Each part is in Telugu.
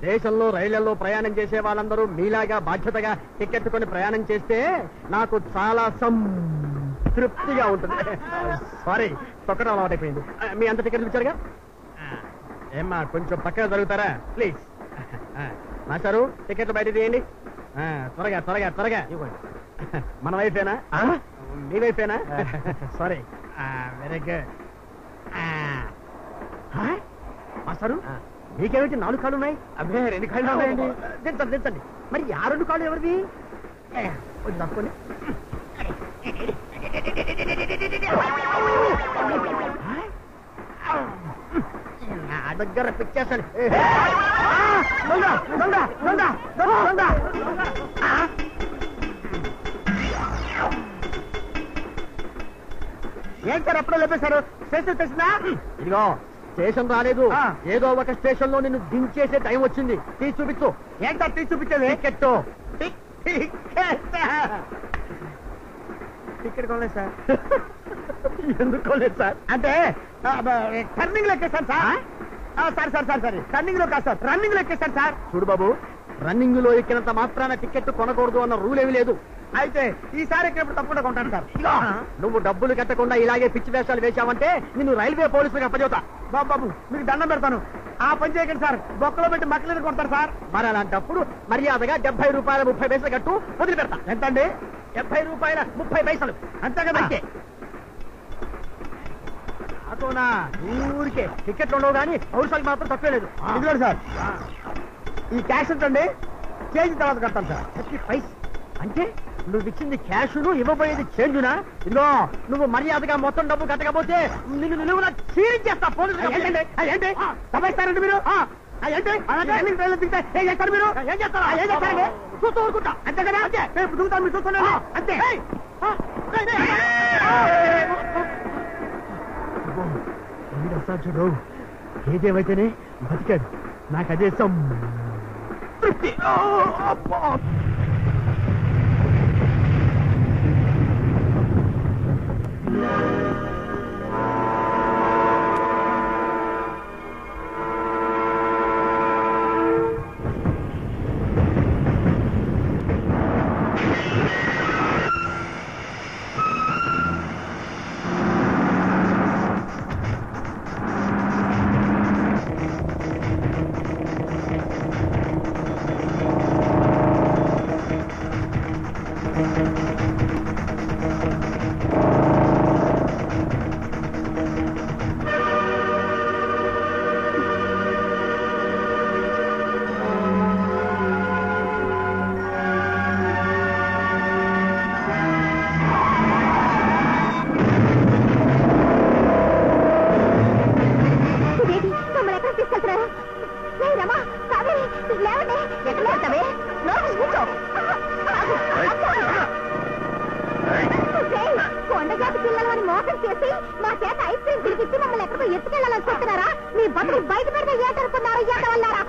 దేశంలో రైళ్లలో ప్రయాణం చేసే వాళ్ళందరూ మీలాగా బాధ్యతగా టికెట్ కొని ప్రయాణం చేస్తే నాకు చాలా తృప్తిగా ఉంటుంది. సారీ, తొక్కడం అలవాటైపోయింది. మీ అంత టికెట్లు ఇచ్చారుగా. ఏమ్మా కొంచెం పక్కన జరుగుతారా ప్లీజ్. మాస్టారు టికెట్లు బయట తీయండి. త్వరగా త్వరగా త్వరగా ఇవ్వండి. మన వైఫేనా? మీ వైఫేనా? Sorry, very good. మాస్టారు మీకేమిటి 4 కాళ్ళు ఉన్నాయి? అబ్బే 2 కాళ్ళు ఉన్నాయండి. దించండి దించండి. మరి ఆ 2 కాళ్ళు ఎవరిది? కొంచెం తప్పుకోండి. నా దగ్గర పిచ్చేస్తాను. ఏం సార్ ఎప్పుడో లేపేశారు? స్టేషన్ తెచ్చినా? ఇదిగో స్టేషన్ రాలేదు, ఏదో ఒక స్టేషన్ లో నిన్ను దించేసే టైం వచ్చింది. తీసి చూపించు. ఏంటో తీసి చూపించేది? టికెట్. టికెట్ కొనలేదు సార్. ఎందుకు కొనలేదు సార్? అంటే టర్నింగ్ లో ఎక్కేస్తాను sir. Sir sir sir sir turning లో కాదు సార్, రన్నింగ్ లో ఎక్కేస్తాను సార్. చూడు బాబు, రన్నింగ్ లో ఎక్కినంత మాత్రాన టికెట్ కొనకూడదు అన్న రూల్ ఏమీ లేదు. అయితే ఈసారి ఎక్కినప్పుడు తప్పకుండా కొంటాను సార్. నువ్వు డబ్బులు కట్టకుండా ఇలాగే పిచ్చి వేషాలు వేశావంటే నిన్ను రైల్వే పోలీసులకు అప్పచెబుతా. బాబు మీకు దండం పెడతాను, ఆ పని చేయకండి సార్. బొక్కలో పెట్టి మక్కలు కొంటారు సార్. మరి అలాంటప్పుడు మర్యాదగా 70 రూపాయల 30 పైసలు కట్టు, వదిలిపెడతా. ఎంతండి? 70 రూపాయల 30 పైసలు అంతే కదా. అతోనా ఊరికే టికెట్లు ఉండవు కానీ పౌరుషాలకు మాత్రం తప్పే లేదు. ఇదిగోండి సార్, ఈ క్యాష్ ఉంటండి, చేంజ్ తర్వాత కడతాను సార్. 30 పైసలు అంటే నువ్వు ఇచ్చింది క్యాషును, ఇవ్వబోయేది చేంజునా? ఇదిగో నువ్వు మర్యాదగా మొత్తం డబ్బు కట్టకపోతే నిన్ను నిలువున చీరించేస్తా పోలీసులు. ఏంటి సమయిస్తారండి మీరు? ఏం చేస్తారు మీరు? ఏం చేస్తారండి? చూస్తూ ఊరుకుంటా అంతే కదా. అంతే దిగుతాను, మీరు చూస్తున్నాను అంతే. చూడు, ఏదేమైతేనే బతికాడు, నాకు అదే తృప్తి. కొండజాతి పిల్లలని మోసం చేసి మా చేత ఐస్ క్రీమ్ తిరిగిచ్చి మమ్మల్ని ఎక్కడికో ఎత్తుకెళ్లాలనుకుంటున్నారా? మీ బతుకు బయట పెడితే ఏటనుకున్నారా? ఏటవల్లారా?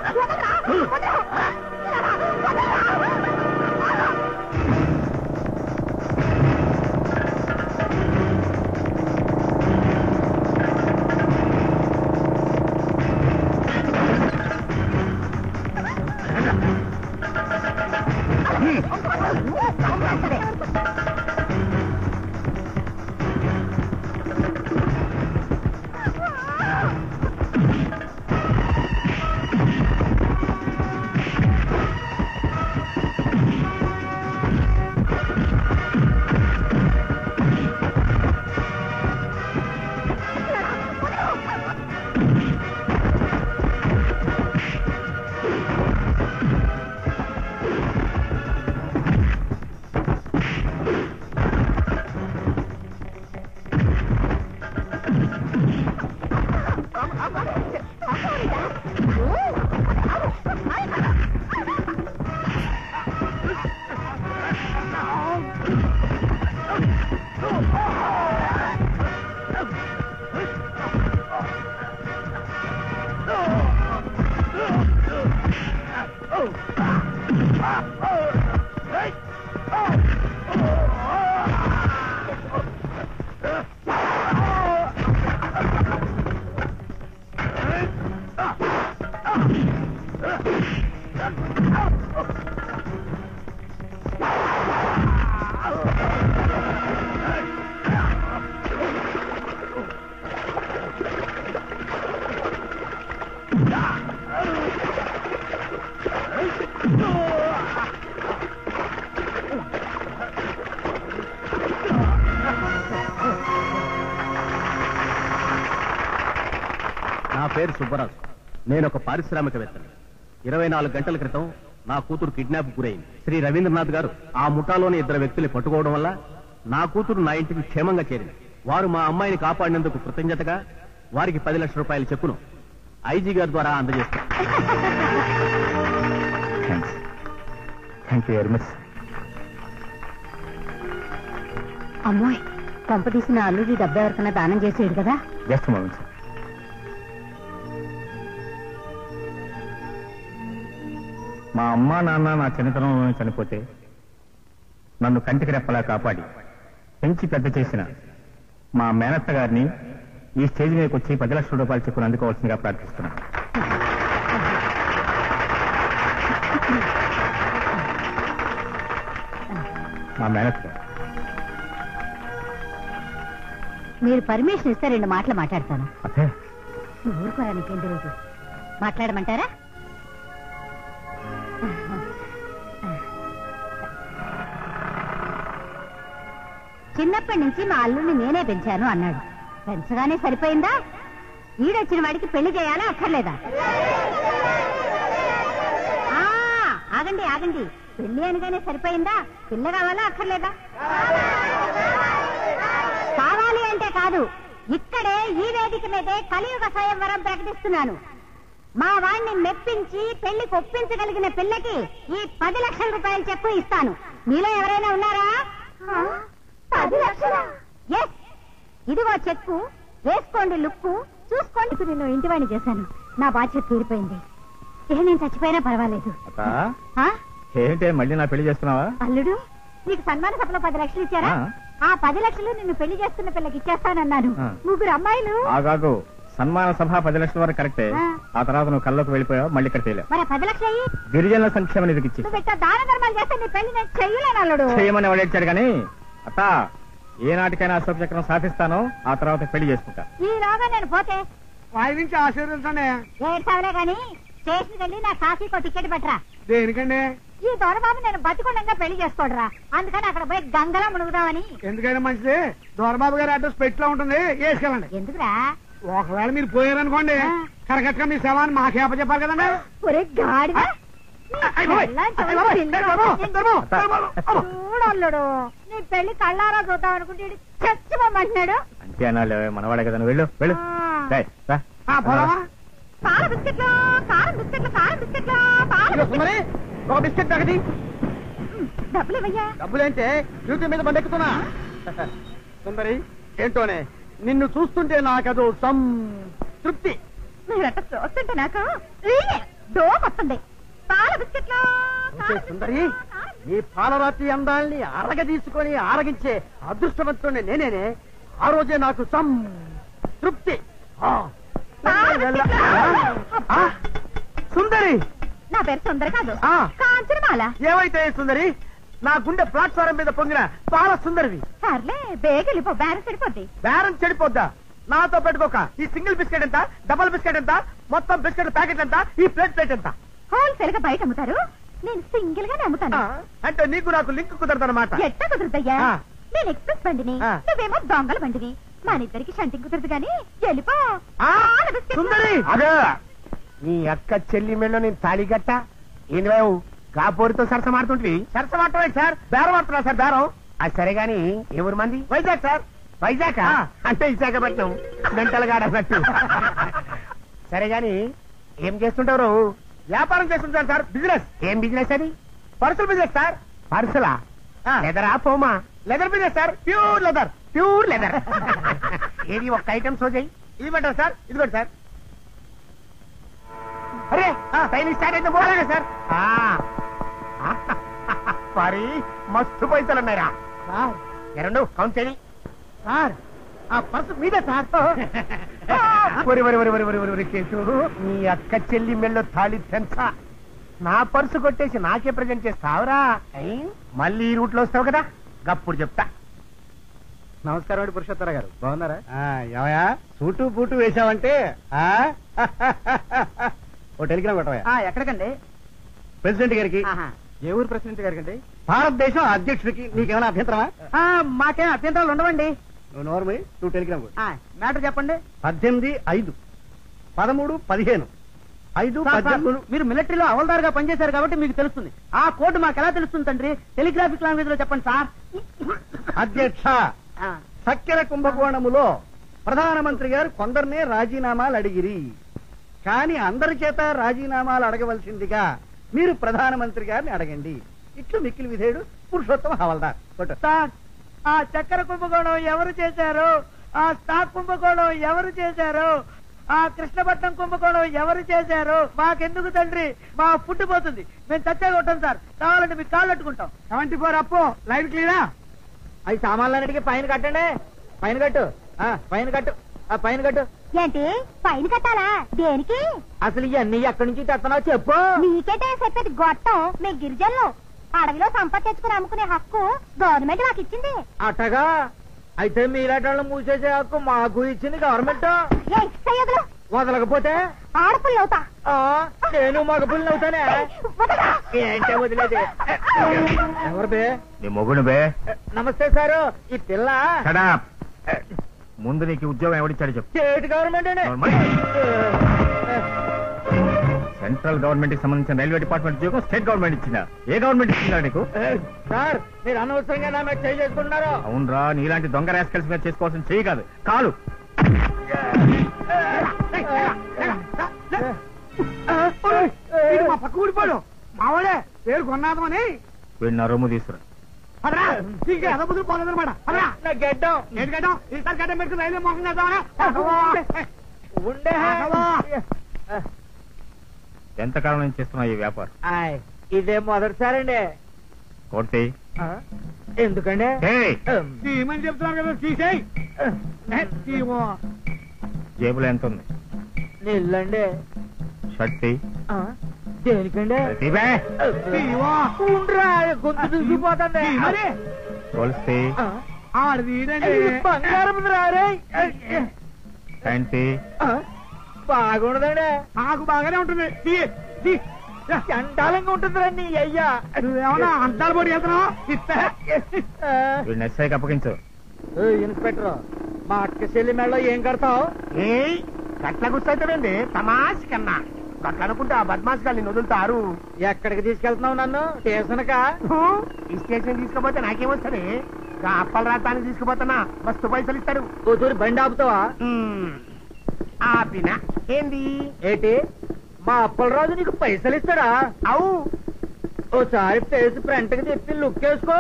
నా పేరు సుబ్బరాజు. నేను ఒక పారిశ్రామికవేత్తను. 24 గంటల క్రితం నా కూతురు కిడ్నాప్ గురైంది. శ్రీ రవీంద్రనాథ్ గారు ఆ ముఠాలోని 2 వ్యక్తుల్ని పట్టుకోవడం వల్ల నా కూతురు నా ఇంటికి క్షేమంగా చేరింది. వారు మా అమ్మాయిని కాపాడినందుకు కృతజ్ఞతగా వారికి 10 లక్షల రూపాయల చెక్కును ఐజీ గారి ద్వారా అందజేస్తాను. అమ్మాయి కొంప తీసిన అల్లుడి డబ్బు ఎవరికన్నా దానం చేసేడు కదా. మా అమ్మా నాన్న నా చిన్నతనంలో చనిపోతే నన్ను కంటికి రెప్పలా కాపాడి పెంచి పెద్ద చేసిన మా మేనత్త గారిని ఈ స్టేజ్ మీదకి వచ్చి 10 లక్షల రూపాయలు చెక్కును అందుకోవాల్సిందిగా ప్రార్థిస్తున్నాను. మా మేనత్త గారు. మీరు పర్మిషన్ ఇస్తే 2 మాటలు మాట్లాడతాను. అదే ఊరుకోరా, నీకేం తెలియదు. మాట్లాడమంటారా? చిన్నప్పటి నుంచి మా అల్లుడిని నేనే పెంచాను అన్నాడు. పెంచగానే సరిపోయిందా? ఈడొచ్చిన వాడికి పెళ్లి చేయాలా అక్కర్లేదా? ఆగండి ఆగండి, పెళ్లి అనగానే సరిపోయిందా? పిల్ల కావాలా అక్కర్లేదా? కావాలి అంటే కాదు, ఇక్కడే ఈ వేదిక మీదే కలియుగ స్వయంవరం ప్రకటిస్తున్నాను. మా వాడిని మెప్పించి పెళ్లికి ఒప్పించగలిగిన పిల్లకి ఈ 10 లక్షల రూపాయల చెక్కు ఇస్తాను. మీలో ఎవరైనా ఉన్నారా? 10 లక్షలా? ఎస్, ఇదిగో చెక్కు, వేసుకోండి లుక్కు, చూసుకోండి. నేను ఇంటివాణి చేశాను, నా బాధ్యత తీరిపోయింది. ఇక నేను చచ్చిపోయినా పర్వాలేదు. ఏంటే మళ్ళీ నా పెళ్లి చేస్తున్నావా? అల్లుడు, నీకు సన్మాన సభలో 10 లక్షలు ఇచ్చారా? ఆ 10 లక్షలు నిన్ను పెళ్లి చేస్తున్న పిల్లకి ఇచ్చేస్తానన్నాను. 3 అమ్మాయిలు. ఆగాగు, సన్మాన సభ 10 లక్షల వరకు కరెక్టే. ఆ తర్వాత నువ్వు కల్లోకి వెళ్ళిపోయావు, మళ్ళీ ఇక్కడ తేలేవు. మరి 10 లక్షలు గిరిజనుల సంక్షేమ నిధికి ఇచ్చి దాన ధర్మాలు చేస్తే నీ పెళ్లి నేను చెయ్యలేను అల్లుడు. చేయమని వాడు ఇచ్చాడు కానీ అత్త, ఏ నాటికైనా అశోక చక్రం సాధిస్తాను, ఆ తర్వాత పెళ్లి చేసుకుంటా. ఈలోగా నేను పోతే వాయించి ఆశీర్వదించండి. ఏడ్చావులే గాని స్టేషన్ వెళ్ళి నా కాఫీకో టికెట్ పెట్టరా. దేనికండి? ఈ దొరబాబు నేను బతికుండగా పెళ్లి చేసుకోడరా, అందుకని అక్కడ పోయి గంగలా మునుగుదామని. ఎందుకైనా మంచిది, దొరబాబు గారి అడ్రస్ పెట్టులో ఉంటుంది, వేసుకెళ్ళండి. ఎందుకురా? ఒకవేళ మీరు పోయారనుకోండి, కరెక్ట్ గా మీ శవాన్ని మాకే అప్పచెప్పాలి కదండి. చూడల్లుడు, నీ పెళ్లి కళ్ళారా చూద్దాం అనుకుంటే చచ్చిపోమంటున్నాడు. అంతే అన్నాడు, మనవాడే కదా. వెళ్ళు వెళ్ళు. కారం బిస్కెట్లు, కారం బిస్కెట్లు, కారం బిస్కెట్లు, ఒక బిస్కెట్ తగ్గది. డబ్బులు ఇవ్వయ్యా. డబ్బులేంటే డ్యూటీ మీద బండెక్కుతున్నా. సుందరి, ఏంటోనే నిన్ను చూస్తుంటే నాకదో తృప్తి. మీరట్ట చూస్తుంటే నాకు డోకొస్తుంది. పాల బిస్కెట్లు. సుందరి, నీ పాలరాతి అందాల్ని అరగ తీసుకొని ఆరగించే అదృష్టవంతుడిని నేనేనే. ఆ రోజే నాకు తృప్తి. సుందరి, నా పేరు సుందరి కాదు, కాంచనమాల. ఏమైతే సుందరి, నా గుండె ప్లాట్ఫారం మీద పొంగిన పాల సుందరివి. సర్లే, బేగెళ్ళిపో, బేరం చెడిపోద్ది. బేరం చెడిపోద్దా? నాతో పెట్టుకోక. ఈ సింగిల్ బిస్కెట్ ఎంత, డబుల్ బిస్కెట్ ఎంత, మొత్తం బిస్కెట్ ప్యాకెట్ ఎంత, ఈ ప్లేట్ ఎంత? హోల్సేల్ గా బయట అమ్ముతారు, నేను సింగిల్ గానే అమ్ముతాను. అంటే నీకు నాకు లింక్ కుదరదన్నమాట. ఎట్లా కుదురుతాయ్యా? నేను ఎక్స్ప్రెస్ బండిని, నువ్వేమో దొంగల బండిని. మనిద్దరికి షంటింగ్ కుదరదు గాని వెళ్ళిపో. సుందరి, అదే నీ అక్క చెల్లి మెళ్ళో నేను తాళిగట్ట ఏంది బాబు, కాపోరితో సరసమాడుతుంటే. సరసమాడటం సార్, బేరం ఆడుతున్నా సార్. బేరం అది సరే గాని ఎవరు మంది? వైజాగ్ సార్. వైజాగ్ అంటే విశాఖపట్నం, గంటలుగాడ అన్నట్టు. సరే గాని ఏం చేస్తుంటారు? వ్యాపారం చేస్తుంటారు సార్. బిజినెస్. ఏం బిజినెస్ అది? పర్సుల బిజినెస్ సార్. పర్సులా? లెదరా పోమా? Leather business sir. Pure leather, pure leather. ఏది ఒక్క ఐటమ్ సోజాయి ఇది పెట్టారు సార్. ఇదిగోండి సార్. అరే ట్రైన్ స్టార్ట్ అయితే పోలే సార్. సారీ, మస్తు పైసలు ఉన్నాయిరా సార్. రెండు కౌంట్ చేయి సార్. ఆ పర్సు మీదే సార్. నీ అక్క చెల్లి మెళ్ళో తాళి తెంచా. నా పర్సు కొట్టేసి నాకే ప్రజెంట్ చేస్తావురా మళ్ళీ ఈ రూట్ లో వస్తావు కదా గప్పుడు చెప్తా. నమస్కారం అండి పురుషోత్తర గారు, బాగున్నారా? ఏమయ్యా సూటు బూటు వేసావంటే ఓ టెలిగ్రామ్ కొట్టవయ్యా. ఎక్కడికండి? ప్రెసిడెంట్ గారికి. ఏ ఊరు ప్రెసిడెంట్ గారికి? భారతదేశం అధ్యక్షుడికి. నీకేమైనా అభ్యంతరమా? మాకేం అభ్యంతరాలు ఉండవండి. నువ్వు నోర్మై నువ్వు టెలిగ్రామ్ కొట్టు. మ్యాటర్ చెప్పండి. 18/5 13/15 5/18. మీరు మిలిటరీలో అవల్దారుగా పనిచేశారు కాబట్టి మీకు తెలుస్తుంది. ఆ కోడ్ మాకు ఎలా తెలుస్తుంది తండ్రి? టెలిగ్రాఫిక్ లాంగ్వేజ్ లో చెప్పండి సార్. అధ్యక్ష, చక్కెర కుంభకోణములో ప్రధానమంత్రి గారు కొందరినే రాజీనామాలు అడిగిరి. కానీ అందరి చేత రాజీనామాలు అడగవలసిందిగా మీరు ప్రధానమంత్రి గారిని అడగండి. ఇట్లు మిక్కిలి విధేయుడు పురుషోత్తమ హవల్దార్. సార్, ఆ చక్కెర కుంభకోణం ఎవరు చేశారు? ఆ స్టాక్ కుంభకోణం ఎవరు చేశారు? ఆ కృష్ణపట్నం కుంభకోణం ఎవరు చేశారు? మాకెందుకు తండ్రి? మా ఫుడ్ పోతుంది, మేము చచ్చే కొట్టాం సార్. కావాలంటే మీకు కాళ్ళు అట్టుకుంటాం. 74 అప్పు లైన్ క్లియరా? అవి సామాన్లన్నిటికీ పైన కట్టండి. పైన కట్టు, పైన కట్టు, పైన కట్టు. ఏంటి పైన కట్టాలా? దేనికి? అసలు ఇవన్నీ ఎక్కడి నుంచి తెస్తున్నావు చెప్పు. నీకేటే చెప్పేది గొట్టం. మీ గిరిజనులు అడవిలో సంపత్తి తెచ్చుకుని అమ్ముకునే హక్కు గవర్నమెంట్ నాకు ఇచ్చింది. అట్టగా అయితే మీలాటోళ్ళు మూసేసే హక్కు మాకు ఇచ్చింది గవర్నమెంట్. వదలకపోతే ఆడపిల్ల అవుతా. నేను మగ పిల్లలు అవుతానే. ఏంటే వదిలేది? ఎవరు బే? నీ మొగుడు బే. నమస్తే సారు. ఈ పిల్ల ముందు నీకు ఉద్యోగం ఎవడిచ్చాడు చెప్పు. స్టేట్ గవర్నమెంట్ అండి. సెంట్రల్ గవర్నమెంట్ కి సంబంధించిన రైల్వే డిపార్ట్మెంట్ ఉద్యోగం స్టేట్ గవర్నమెంట్ ఇచ్చిందా? ఏ గవర్నమెంట్ ఇచ్చిందా నీకు? సార్, మీరు అనవసరంగా నా మీద చేయి చేసుకుంటున్నారు. అవునరా, నీలాంటి దొంగ రాస్కల్స్ మీద చేసుకోవాల్సిన చేయి కాదు, కాలు. మా పక్క ఊడిపోడు మావాడే పేరు కొన్నాదమని వీడు నా రొమ్ము తీసుకురా. పోలేదన్నమాట. గడ్డం ఏంటి గడ్డం? ఈసారి గడ్డం పెట్టుకుని రైల్వే మోసం చేద్దామని ఉండే. ఎంతకాలం నుంచి చేస్తున్నావు ఈ వ్యాపారం? ఇదే మొదటిసారండి. కొట్టి ఎందుకండి? తీయమని చెప్తున్నాను కదా, తీసేయి. జేబులో ఎంత ఉంది? నిల్లండి. షర్ట్ దేనికండి? గొంతు దూసిపోతుంది. కొలిస్తే బంగారం రారే. ప్యాంట్ బాగుండదండి. నాకు బాగానే ఉంటుంది. చండాలంగా ఉంటుంది రండి అయ్యా. నువ్వేమన్నా అంటారు పోటీ వెళ్తున్నావు? వీడిని ఎస్ఐకి అప్పగించు. ఇన్స్పెక్టర్, మా అక్క చెల్లి మెడలో ఏం కడతావు? గట్ల గుర్తవుతాడండి తమాష కన్నా. గట్ల అనుకుంటే ఆ బద్మాష్ గారు నిన్ను వదులుతారు. ఎక్కడికి తీసుకెళ్తున్నావు నన్ను? స్టేషన్కా? ఈ స్టేషన్ తీసుకుపోతే నాకేమొస్తుంది? అప్పల రాతానికి తీసుకుపోతున్నా, మస్తు పైసలు ఇస్తాడు. కూతురు బండి ఆపుతావా? ఆపినా ఏంది? ఏంటి, మా అప్పలరాజు నీకు పైసలు ఇస్తాడా? అవు ఓసారి ఫేస్ ఫ్రంట్ కి తెప్పి లుక్ వేసుకో.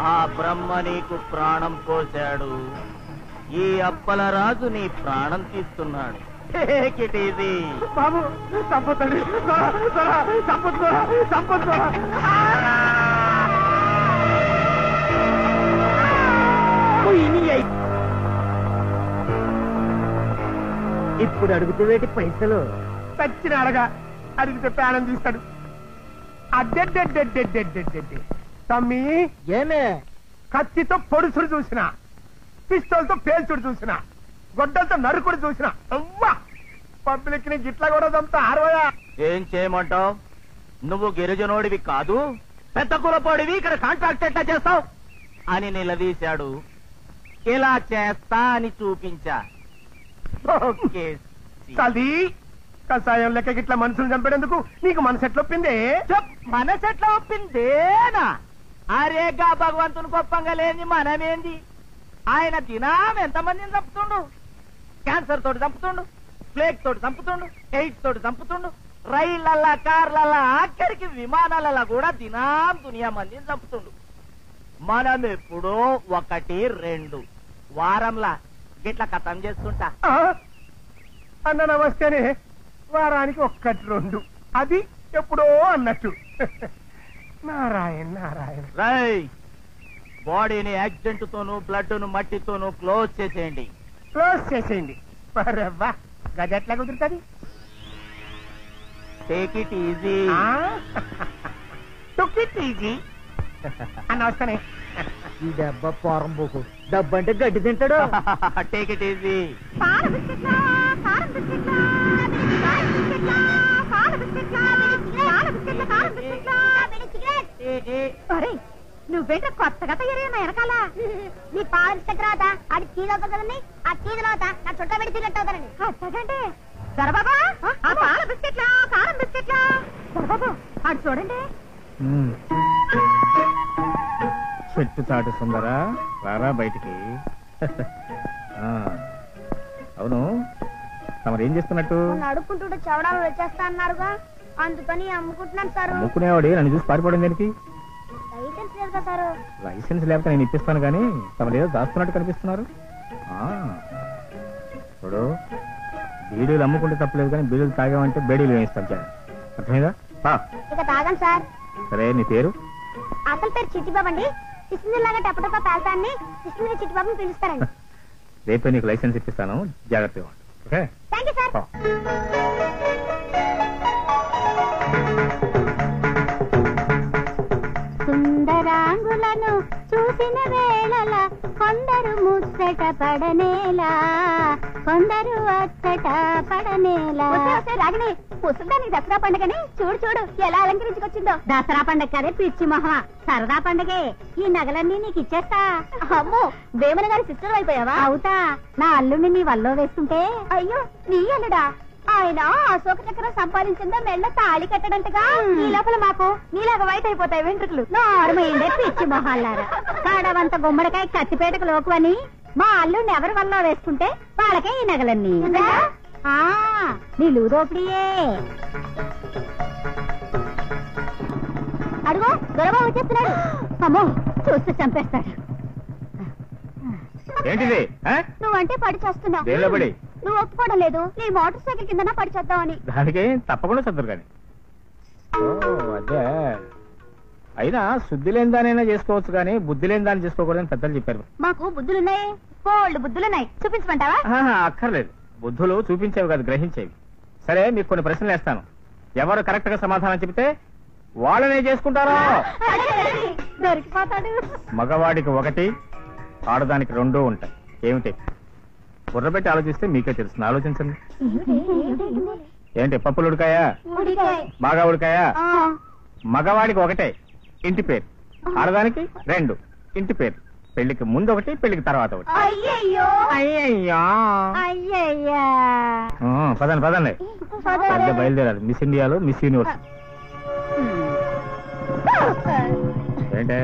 ఆ బ్రహ్మ నీకు ప్రాణం పోశాడు, ఈ అప్పలరాజు నీ ప్రాణం తీస్తున్నాడు. బాబు సంపత్తండి, సంపత్ ఇప్పుడు అడుగుతువేటి పైసలు? చచ్చిన అడగా అడిగితే ప్రాణం తీస్తాడు. అద్దెడ్డెడ్డెడ్డెడ్డెడ్డెడ్డెడ్డె తమ్మి, ఏమే కత్తితో పొడుచుడు చూసిన, పిస్తోల్తో పేల్చుడు చూసిన, గొడ్డలతో నరుకుడు చూసిన. అవ్వా పబ్లిక్ ని గిట్లా కూడా చంపుతా ఆరోయా. ఏం చేయమంటావు? నువ్వు గిరిజనోడివి కాదు, పెద్ద కులపోడివి, ఇక్కడ కాంట్రాక్ట్ ఎట్లా చేస్తావు అని నిలదీశాడు. ఇలా చేస్తా అని చూపించా. అది కషాయం లెక్క గిట్లా మనుషులు చంపేందుకు నీకు మనసు ఎట్లా ఒప్పిందే? మనసు ఎట్లా ఒప్పిందేనా? అరేగా భగవంతుని గొప్పంగా లేని మనమేంది? ఆయన దినం ఎంతమందిని చంపుతుండు? క్యాన్సర్ తోటి చంపుతుండు, ప్లేగ్ తోటి చంపుతుండు, ఎయిడ్స్ తోటి చంపుతుండు, రైళ్లల్లా, కార్లల్లా, ఆఖరికి విమానాలలా కూడా దినం దునియా మందిని చంపుతుండు. మనం ఎప్పుడో 1, 2 వారంలా గిట్లా కథం చేస్తుంటా. అన్న నమస్తేనే వారానికి 1, 2 అది ఎప్పుడో అన్నట్టు. నారాయణ నారాయణ. రై, బాడీని యాక్సిడెంట్ తోనూ బ్లడ్ ను మట్టితోనూ క్లోజ్ చేసేయండి. క్లోజ్ చేసేయండి. బరవ్వా గది ఎట్లా కుదురుతుంది? Take it easy. Took it easy అన్న వస్తానే. ఈ డబ్బా పోరం పోకు. డబ్బు అంటే గడ్డి తింటాడు. Take it easy. నువ్వేంట కొత్తగా తయారైన వెనకాల నీ పాలు తర్వాత అది తీదవుతా కదండి. ఆ తీదలవుతా నా చుట్ట పెట్టి తిన్నట్టు అవుతానండి. అట్టగంటే దొరబాబా ఆ పాల బిస్కెట్లా కారం బిస్కెట్లా దొరబాబు అటు చూడండి. చెట్టు చాటు సుందరా రారా బయటికి. అవును తమరు ఏం చేస్తున్నట్టు? అడుక్కుంటుంటే చవడాలు వచ్చేస్తా అన్నారుగా, అందుకని అమ్ముకుంటున్నాను సార్. అమ్ముకునేవాడి నన్ను చూసి పారిపోవడం దేనికి? లైసెన్స్ లేదు కదా సార్. లైసెన్స్ లేకపోతే నేను ఇప్పిస్తాను కానీ తమరు ఏదో దాస్తున్నట్టు కనిపిస్తున్నారు. చూడు బీడీలు అమ్ముకుంటే తప్పలేదు కానీ బీడీలు తాగామంటే బేడీలు వేయిస్తాం సార్. అర్థమైందా? ఇక తాగాను సార్. సరే నీ పేరు? అసలు పేరు చిట్టిబాబు అండి. సిసింద్రలాగా టపటపా పేల్తాన్ని సిసింద్ర చిట్టిబాబుని పిలుస్తారండి. రేపే నీకు లైసెన్స్ ఇప్పిస్తాను, జాగ్రత్తగా ఉండు. Okay thank you sir. సుందరాంగులను చూసిన వేళల కొందరు ముచ్చట పడనేలా, కొందరు అచ్చట పడనేలా. రాగిని ముసలిదానికి దసరా పండుగని చూడు చూడు ఎలా అలంకరించుకొచ్చిందో. దసరా పండుగ కదే పిచ్చి మొహ, సరదా పండుగే. ఈ నగలన్నీ నీకు ఇచ్చేస్తా. అమ్మో వేమన గారి సిస్టర్ అయిపోయావా? అవుతా. నా అల్లుడిని నీ వల్లో వేస్తుంటే. అయ్యో నీ అల్లుడా? ఆయన అశోక చక్రం సంపాదించిందో మెళ్ళ తాళి కట్టడంటగా. ఈ లోపల మాకు నీలాగా వైట్ అయిపోతాయి వెంట్రుకలు. నార్మైందే పిచ్చి మొహాలారా. కాడవంత గుమ్మడికాయ కత్తిపేటకు లోకు అని మా అల్లుడిని ఎవరి వల్ల వేసుకుంటే వాళ్ళకే ఈ నగలన్నీ. నీ లూదోపిడియే. అడుగు దొరబాబు వచ్చేస్తున్నాడు. అమ్మో చూస్తే చంపేస్తాడు. ఏంటిది? నువ్వంటే పడి చేస్తున్నావు. దేనిలో పడి? నువ్వు ఒప్పుకోవడం లేదు. నీ మోటార్ సైకిల్ కింద పడి చేద్దామని. దానికి తప్పకుండా చదువు కానీ. అదే అయినా శుద్ధి లేని దానైనా చేసుకోవచ్చు కానీ బుద్ధి లేని దాన్ని చేసుకోకూడదని పెద్దలు చెప్పారు. మాకు బుద్ధులున్నాయి, కోల్డ్ బుద్ధులున్నాయి. చూపించమంటావా? అక్కర్లేదు. బుద్ధులు చూపించేవి కాదు, గ్రహించేవి. సరే మీకు కొన్ని ప్రశ్నలు వేస్తాను. ఎవరు కరెక్ట్ గా సమాధానం చెబితే వాళ్ళనే చేసుకుంటారో. దొరికిపోతాడు. మగవాడికి 1, ఆడదానికి 2 ఉంటాయి. ఏమిటి? బుర్రబెట్టి ఆలోచిస్తే మీకే తెలుస్తుంది. ఆలోచించండి. ఏంటి? పప్పులు ఉడకాయా? బాగా ఉడకాయా? మగవాడికి 1 ఇంటి పేరు, ఆడదానికి 2 ఇంటి పేరు. పెళ్లికి ముందు 1, పెళ్లికి తర్వాత 1. అయ్యయ్యో అయ్యయ్యా. అయ్యయ్యా. పదండి పదండి. బయలుదేరాలి. మిస్ ఇండియాలో మిస్ యూనివర్స్. ఏంటే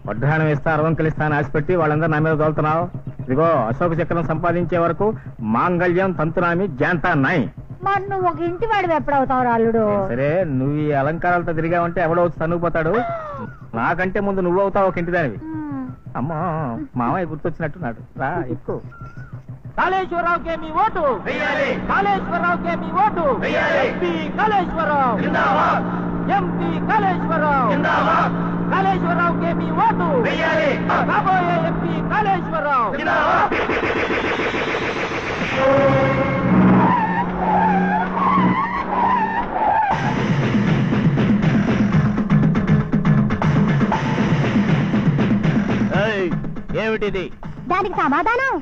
వడ్డాణం ఇస్తా 60 ఇస్తా అని ఆశపెట్టి వాళ్ళందరూ నా మీద తోలుతున్నావు. ఇదిగో అశోక చక్రం సంపాదించే వరకు మాంగళ్యం తంతునామి జాంతా నాయ్. మరి నువ్వు ఒక ఇంటి వాడు ఎప్పుడవుతావు అల్లుడు? సరే నువ్వు ఈ అలంకారాలతో తిరిగా ఉంటే ఎవడో వచ్చి తనుకుపోతాడు. నాకంటే ముందు నువ్వు అవుతావు ఒక ఇంటి దానివి. అమ్మా మామయ్య గుర్తొచ్చినట్టున్నాడు. రా ఎక్కువ. కాళేశ్వరరావుకే మీ ఓటు. కాళేశ్వరరావుకే మీ vote. MP Kaleswara Rao. MP Kaleswara Rao. కాళేశ్వరరావుకే మీ ఓటు. కాబోయే ఎంపీ కాళేశ్వరరావు. ఏమిటిది? దానికి సమాధానం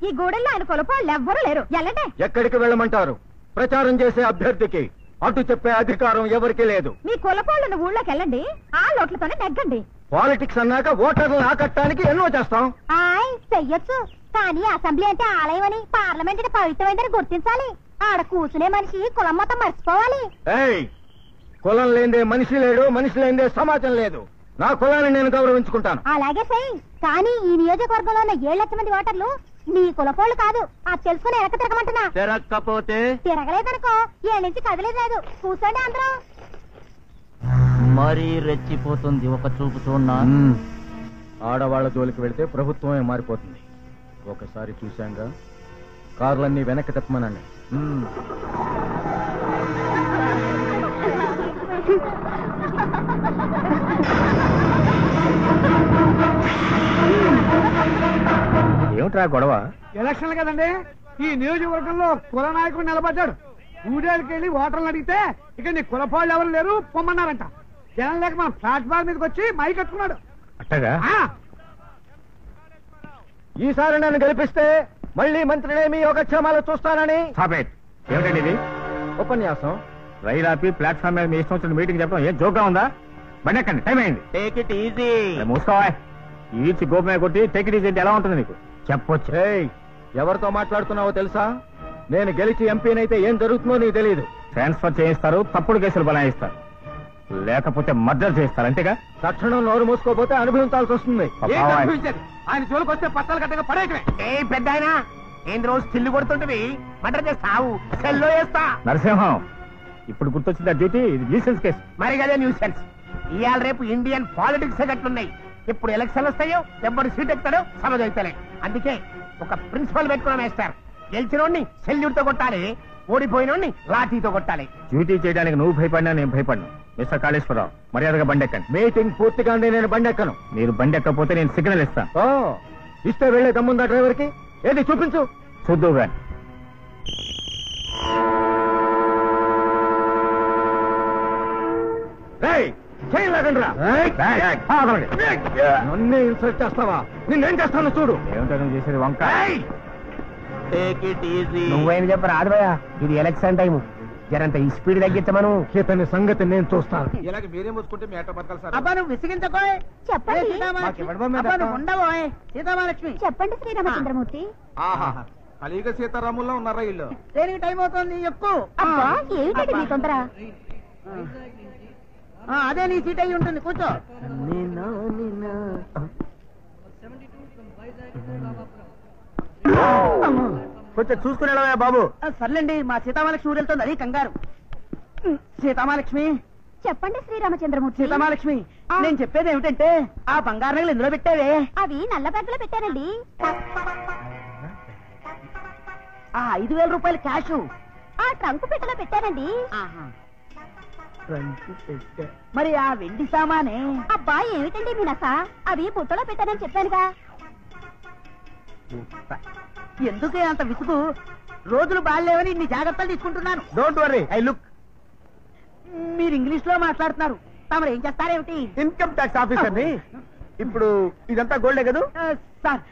ఈ గూడెల్లో ఆయన కొలపోళ్ళు ఎవ్వరూ లేరు. ఎలాంటే ఎక్కడికి వెళ్ళమంటారు? ప్రచారం చేసే అభ్యర్థికి అటు చెప్పే అధికారం ఎవరికి లేదు. మీ కొలపోళ్ళను ఊళ్ళోకి వెళ్ళండి, ఆ లోట్లతోనే నెగ్గండి. పాలిటిక్స్ అన్నాక ఓటర్లను ఆకట్టడానికి ఎన్నో చేస్తాం. చెయ్యొచ్చు, కానీ అసెంబ్లీ అంటే ఆలయం అని, పార్లమెంట్ అంటే పవిత్రమైందని గుర్తించాలి. ఆడ కూర్చునే మనిషి కులం మొత్తం మర్చిపోవాలి. కులం లేదే మనిషి లేడు, మనిషి లేదే సమాజం లేదు. నా కులాన్ని నేను గౌరవించుకుంటాను. అలాగే సై, కానీ ఈ నియోజకవర్గంలో ఉన్న 7 లక్షల మంది ఓటర్లు నీ కులపోళ్ళు కాదు. ఆ తెలుసుకుని ఎనక తిరగమంటున్నా. తిరగకపోతే తిరగలేదనుకో, ఏ నుంచి కదిలేదు. కూర్చోండి అందరూ. మరీ రెచ్చిపోతుంది ఒక చూపు చూడన్నా. ఆడవాళ్ల జోలికి వెళితే ప్రభుత్వమే మారిపోతుంది. ఒకసారి చూశాంగా, కార్లన్నీ వెనక్కి తిప్పమనండి. ఏమిట్రా గొడవ? ఎలక్షన్లు కదండి, ఈ నియోజకవర్గంలో కుల నాయకుడు నిలబడ్డాడు. ఊరేళ్ళకి వెళ్ళి ఓటర్లు అడిగితే ఇక నీ కులపాళ్ళు ఎవరు లేరు పొమ్మన్నారంట. జనం లేక మన ప్లాట్ఫామ్ మీదకి వచ్చి మై కట్టుకున్నాడు. అట్టగా ఈసారి నన్ను గెలిపిస్తే మళ్ళీ మంత్రినే మీ యోగక్షేమాలు చూస్తానని. ఏమిటండి ఇది? ఉపన్యాసం. రైలు ఆపి ప్లాట్ఫామ్ మీద మీ ఇష్టం వచ్చిన మీటింగ్ చెప్పడం ఏం జోక్గా ఉందా? బండి ఎక్కండి, టైం అయింది. Take it easy. మూసుకోవా. ఈడ్చి గోపమే కొట్టి టేక్ ఇట్ ఈజీ అంటే ఎలా ఉంటుంది నీకు చెప్పొచ్చు. ఎవరితో మాట్లాడుతున్నావో తెలుసా? నేను గెలిచి ఎంపీనైతే ఏం జరుగుతుందో నీకు తెలియదు. ట్రాన్స్ఫర్ చేయిస్తారు, తప్పుడు కేసులు బనాయిస్తారు, లేకపోతే మర్డర్ చేస్తారు. అంతేగా? తక్షణం నోరు మూసుకోపోతే అనుభవించాల్సి వస్తుంది. ఆయన జోలికి వస్తే పట్టాలు కట్టగా పడేయటమే. ఏ పెద్ద ఆయన ఏంది రోజు చిల్లు కొడుతుంటది? మర్డర్ చేస్తావు, సెల్లో వేస్తా. నరసింహం, ఇప్పుడు గుర్తొచ్చింది ఆ డ్యూటీ. ఇది న్యూసెన్స్ కేసు. మరి కదే న్యూసెన్స్. ఇవాళ రేపు ఇండియన్ పాలిటిక్స్ గట్లున్నాయి. ఇప్పుడు ఎలక్షన్లు వస్తాయో ఎవరు సీట్ ఎక్కుతాడో సమజైతలే. అందుకే ఒక ప్రిన్సిపల్ పెట్టుకున్నాం వేస్తారు. గెలిచినోడిని సెల్యూట్ తో కొట్టాలి, ఓడిపోయినోడిని లాఠీతో కొట్టాలి. డ్యూటీ చేయడానికి నువ్వు భయపడినా నేను భయపడినా. మిస్టర్ కాళేశ్వరరావు, మర్యాదగా బండి ఎక్కండి. మీటింగ్ పూర్తిగా నేను బండి ఎక్కను. మీరు బండి ఎక్కకపోతే నేను సిగ్నల్ ఇస్తాను. ఇస్తే వెళ్లే దమ్ముందా డ్రైవర్ కి? ఏది చూపించు. చూద్దు గాని. నన్నే ఇన్సల్ట్ చేస్తావా? నిన్నేం చేస్తాను చూడు. ఏమిటో నువ్వు చేసేది వంక. Take it easy. నువ్వేం చెప్పరు ఆడబోయా, ఇది ఎలక్షన్ టైం. జరంత ఈ స్పీడ్ తగ్గించమను. ఇతని సంగతి నేను చూస్తాను. ఇలాగ మీరే మూసుకుంటే మేటర్ బతకాలి సార్. అబ్బా నువ్వు విసిగించకోయ్. చెప్పండి ఉండవోయ్. సీతామహాలక్ష్మి చెప్పండి శ్రీరామచంద్రమూర్తి. ఆహా, కలియుగ సీతారాముల్లో ఉన్నారా ఇల్లు? దేనికి టైం అవుతుంది ఎక్కువ. అబ్బా ఏమిటండి మీ తొందర? అదే నీ సీట్ అయి ఉంటుంది, కూర్చో. కొంచెం చూసుకునేవా బాబు. సర్లేండి, మా సీతామహాలక్ష్మి ఊరెళ్తుంది, అది కంగారు. సీతామహాలక్ష్మి, చెప్పండి శ్రీరామచంద్రమూర్తి. సీతామహాలక్ష్మి, నేను చెప్పేది ఏమిటంటే ఆ బంగారు నగలు ఎందులో పెట్టావే? అవి నల్ల బ్యాగులో పెట్టానండి. ఆ 5,000 రూపాయలు క్యాష్ ఆ ట్రంకు పెట్టెలో పెట్టానండి. మరి ఆ వెండి సామానే? అబ్బా ఏమిటండి మీ నస? అవి బుట్టలో పెట్టానని చెప్పానుగా. ఎందుకే అంత విసుగు? రోజులు బాగాలేవని ఇన్ని జాగ్రత్తలు తీసుకుంటున్నాను. Don't worry, I look. మీరు ఇంగ్లీష్ లో మాట్లాడుతున్నారు, తమరు ఏం చేస్తారేమిటి? ఇన్కమ్ ట్యాక్స్ ఆఫీసర్ ని. ఇప్పుడు ఇదంతా గోల్డే కదా సార్?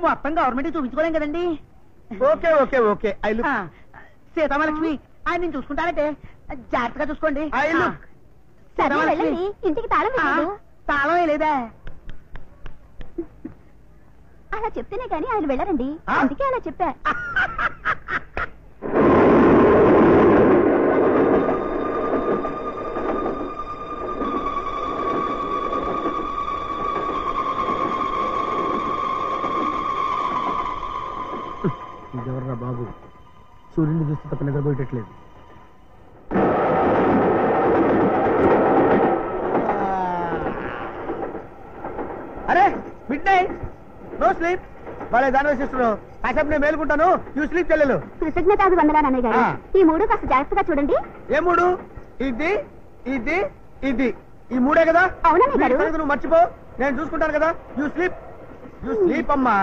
మొత్తం గవర్నమెంట్ చూపించుకోలేం కదండి. Okay okay okay, I look. Sitamahalakshmi, ఆయన నేను చూసుకుంటానంటే జాగ్రత్తగా చూసుకోండి. I look. సరే వెళ్ళండి, ఇంటికి తాళం వేయలేదు. తాళం వేయలేదా? అలా చెప్తేనే కానీ ఆయన వెళ్ళరండి, అందుకే అలా చెప్పా. ఇదెవర్రా బాబు, సూర్యుని చూస్తే తప్ప నిద్రపోయేటట్లేదు. అరే మిడ్ నైట్, నో స్లీప్. వాళ్ళే దాని వేసిస్తున్నావు. కాసేపు నేను మేలుకుంటాను, యూ స్లీప్ చెల్లెలు. కృతజ్ఞతాభివందనాలు అన్నయ్య గారు. ఈ మూడు కాస్త జాగ్రత్తగా చూడండి. ఏ మూడు? ఇది ఇది ఇది, ఈ మూడే కదా? అవునన్నయ్య గారు. నువ్వు మర్చిపో, నేను చూసుకుంటాను కదా. యూ స్లీప్, యూ స్లీప్ అమ్మా.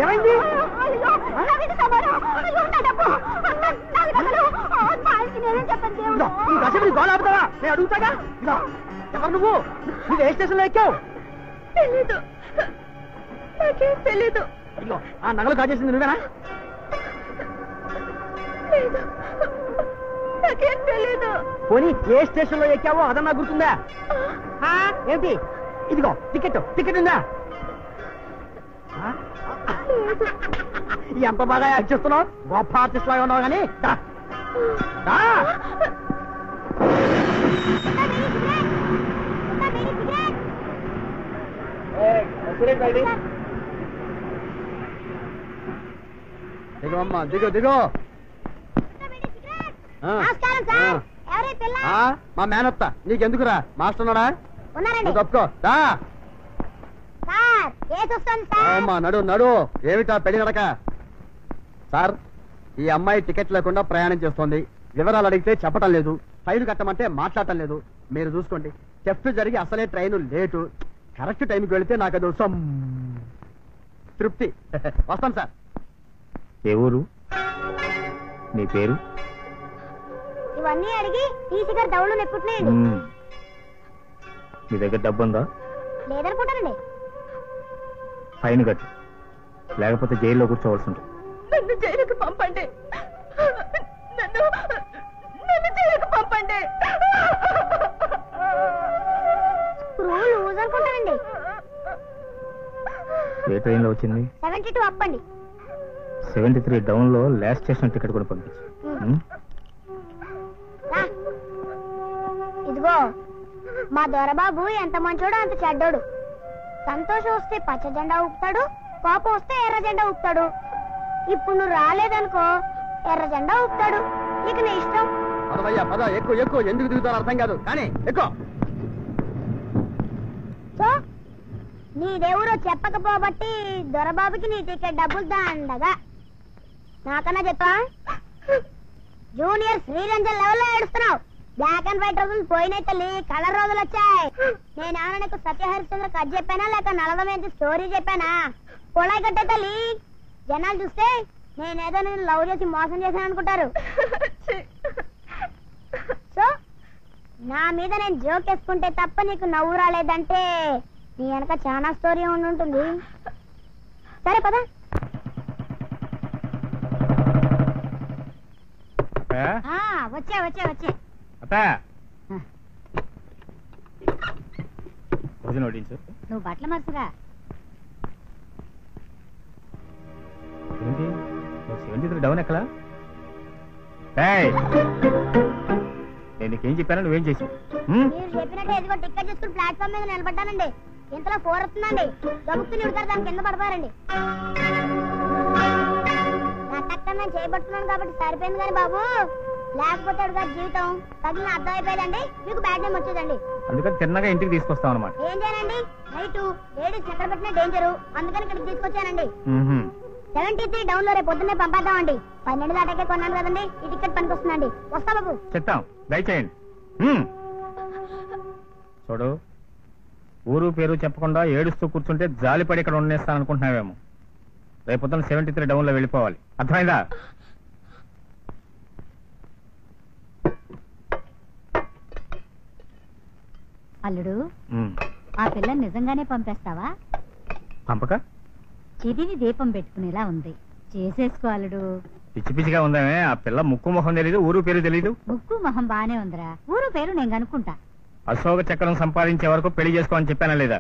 ఏమైంది? గోళ ఆపుతావా? నేను అడుగుతాగా. ఎవరు నువ్వు? నువ్వు ఏ స్టేషన్ లో ఎక్కావు? తెలీదు, నాకేం తెలీదు. అయ్యో, ఆ నగలు కాజేసింది నువ్వేనా? లేదు, నాకేం తెలీదు. పోనీ ఏ స్టేషన్ లో ఎక్కావో అదన్నా గుర్తుందా? ఏంటి? ఇదిగో టికెట్, టికెట్ ఉందా? ఎంత బాగా యాక్ట్ చేస్తున్నావు, గొప్ప ఆర్టిస్ట్ లాగా ఉన్నావు కానీ. దిగమ్మా, దిగు దిగు. నమస్కారం సార్. ఎవరి పిల్ల? మా మేనత్త. నీకెందుకురా? మాస్టర్ ఉన్నాడా? ఉన్నారండి. తప్పుకో. సార్ కేసు వస్తుంది సార్. అమ్మా నడు నడు. ఏమిటా పెళ్లి నడక? సార్, ఈ అమ్మాయి టికెట్ లేకుండా ప్రయాణం చేస్తోంది. వివరాలు అడిగితే చెప్పటం లేదు, ఫైల్ కట్టమంటే మాట్లాడటం లేదు. మీరు చూసుకోండి. థెఫ్ట్ జరిగి అసలే ట్రైన్ లేటు. కరెక్ట్ టైంకి వెళితే నాకు అది తృప్తి. వస్తాం సార్. ఏ ఊరు? నీ పేరు? ఇవన్నీ అడిగి టీసీ గారు దౌళ్ళు నెప్పుతున్నాయండి. మీ దగ్గర డబ్బు ఉందా? లేదనుకుంటానండి. ఫైన్ కట్టు, లేకపోతే జైల్లో కూర్చోవలసి ఉంటుంది. నన్ను జైలుకు పంపండి. నన్ను జైలుకు పంపండి. లూజ్ అనుకుంటానండి. ఏ ట్రైన్ లో వచ్చింది? 72 అప్పండి. 73 డౌన్ లో లాస్ట్ స్టేషన్ టికెట్ కూడా పంపించు. ఇదిగో మా దొరబాబు ఎంత మంచోడో అంత చెడ్డోడు. సంతోషం వస్తే పచ్చ జెండా ఊపుతాడు, కోపం వస్తే ఎర్ర జెండా ఊపుతాడు. ఇప్పుడు నువ్వు రాలేదనుకో ఎర్ర జెండా ఊపుతాడు. ఇక నీ ఇష్టం. పద ఎక్కువ ఎక్కువ. ఎందుకు దిగుతారో అర్థం కాదు కానీ ఎక్కువ. సో నీ దేవుడు చెప్పకపోబట్టి దొరబాబుకి నీ టికెట్ డబ్బులు దండగా. నాకన్నా చెప్పా? జూనియర్ శ్రీరంజన్ లెవెల్లో ఏడుస్తున్నావు. బ్లాక్ అండ్ వైట్ రోజులు పోయినాయి తల్లి, కలర్ రోజులు వచ్చాయి. నేనేమన్నా నీకు సత్యహరిశ్చంద్ర కథ చెప్పానా లేక నలదమేంటి స్టోరీ చెప్పానా? పొలాయి కట్టే తల్లి. జనాలు చూస్తే నేనేదో నేను లవ్ చేసి మోసం చేశాను అనుకుంటారు. సో నా మీద నేను జోక్ వేసుకుంటే తప్ప నీకు నవ్వు రాలేదంటే నీ వెనక చాలా స్టోరీ ఉంటుంది. సరే పద. వచ్చే వచ్చే వచ్చే. నువ్వు బట్టల మరుసుగా ఏంటి 73 డౌన్ ఎక్కలా? నేను నీకేం చెప్పాను, నువ్వేం చేసావు? మీరు చెప్పినట్టు ఎదుగో టికెట్ చేసుకుని ప్లాట్ఫామ్ మీద నిలబడ్డానండి. ఇంతలో 4 వస్తుందండి. గబుక్కుని ఉడతారు, దాని కింద పడిపోయారండి. నా టక్కన నేను చేయబడుతున్నాను కాబట్టి సరిపోయింది కానీ బాబు, లేకపోతే అడుగు జీవితం తగిలిన అర్థం అయిపోయిందండి. మీకు బ్యాడ్ టైం వచ్చేదండి. అందుకని తిన్నగా ఇంటికి తీసుకొస్తాం అనమాట. ఏం చేయాలండి? నైట్ లేడీస్ ఎక్కడ పెట్టినా డేంజరు, అందుకని ఇక్కడికి తీసుకొచ్చానండి. 73 డౌన్ లో రేపు పొద్దున్నే పంపేద్దామండి. 12 దాటాకే కొన్నాను కదండి, ఈ టికెట్ పనికి వస్తుందండి. వస్తా బాబు. చెప్తాం, దయచేయండి. చూడు, ఊరు పేరు చెప్పకుండా ఏడుస్తూ కూర్చుంటే జాలిపడి ఇక్కడ ఉండేస్తాను అనుకుంటున్నావేమో. రేపు పొద్దున్న 73 డౌన్ లో వెళ్ళిపోవాలి, అర్థమైందా? అల్లుడు, ఆ పిల్లని నిజంగానే పంపేస్తావా? పంపక చిదిని దీపం పెట్టుకునేలా ఉంది, చేసేసుకో అల్లుడు. పిచ్చి పిచ్చిగా ఉందామే. ఆ పిల్ల ముక్కు మొహం తెలీదు, ఊరు పేరు తెలీదు. ముక్కు మొహం బానే ఉందిరా, ఊరు పేరు నేను కనుక్కుంటా. అశోక చక్రం సంపాదించే వరకు పెళ్లి చేసుకోమని చెప్పానా లేదా?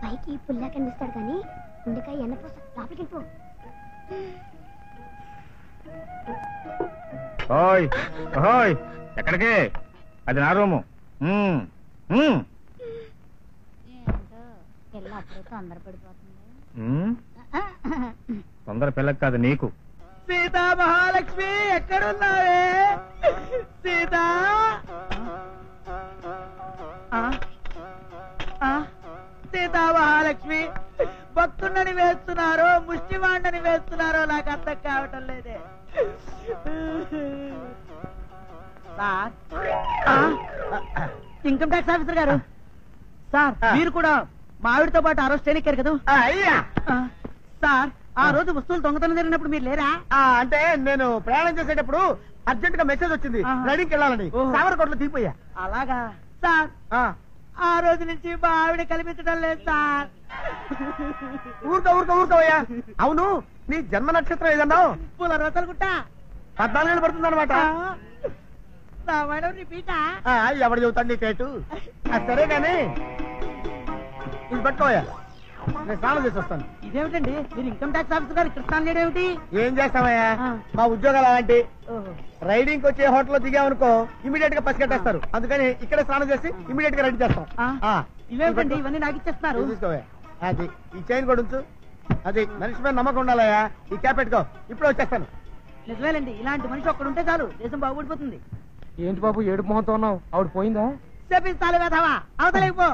పైకి పుల్లా కనిపిస్తాడు కానీ ఉండకాయ ఎన్నపోస లోపలికి వెళ్ళిపో. ఓయ్ ఓయ్, ఎక్కడికి? అది నా రూము. తొందర పిల్లకి కాదు, నీకు. సీతా మహాలక్ష్మి ఎక్కడున్నావే? సీతా సీతా మహాలక్ష్మి, భక్తున్నని వేస్తున్నారో ముష్టివాండని వేస్తున్నారో నాకు అర్థం కావటం లేదే. సార్, ఇన్కమ్ ట్యాక్స్ ఆఫీసర్ గారు, సార్ మీరు కూడా మావిడితో పాటు అరెస్ట్ చేయనిక్కారు కదా? అయ్యా సార్, ఆ రోజు వస్తువులు దొంగతనం జరిగినప్పుడు మీరు లేరా? అంటే నేను ప్రయాణం చేసేటప్పుడు అర్జెంట్ గా మెసేజ్ వచ్చింది, రైడింగ్కి వెళ్ళాలని. సాగరకోటలో దిగిపోయా. అలాగా సార్. ఆ రోజు నుంచి మా ఆవిడ కనిపించడం లేదు సార్. ఊరుకోవయ్యా. అవును, నీ జన్మ నక్షత్రం ఏదన్నావు? పులరతలుగుట్ట. 14 ఏళ్ళు పడుతుంది అనమాట. రామాయణం రిపీటా? ఎవడు చెబుతాడు నీ పేటు? సరే గాని ఇది పట్టుకోయా, నేను స్నానం చేసి వస్తాను. ఇదేమిటండి, మీరు ఇన్కమ్ ట్యాక్స్ ఆఫీసర్ గారు ఇక్కడ స్నానం చేయడం ఏమిటి? ఏం చేస్తామయ్యా, మా ఉద్యోగాలు అలాంటి. రైడింగ్ వచ్చే హోటల్లో దిగామనుకో ఇమీడియట్ గా పసిగట్టేస్తారు. అందుకని ఇక్కడే స్నానం చేసి ఇమీడియట్ గా రెడీ చేస్తాం. ఇవేంటండి ఇవన్నీ నాకు ఇచ్చేస్తున్నారు? తీసుకోవే. అది ఈ చైన్ కూడా ఉంచు. అది మనిషి మీద నమ్మకం ఉండాలయ్యా. ఈ క్యాప్ పెట్టుకో. ఇప్పుడే వచ్చేస్తాను. నిజమేలండి, ఇలాంటి మనిషి ఒక్కడుంటే చాలు, దేశం బాగుపడిపోతుంది. ఏంటి బాబు ఏడుపు మొహంతో ఉన్నావు? ఆవిడ పోయిందా? చెప్పిస్తాను కదవా, అవతలేపో.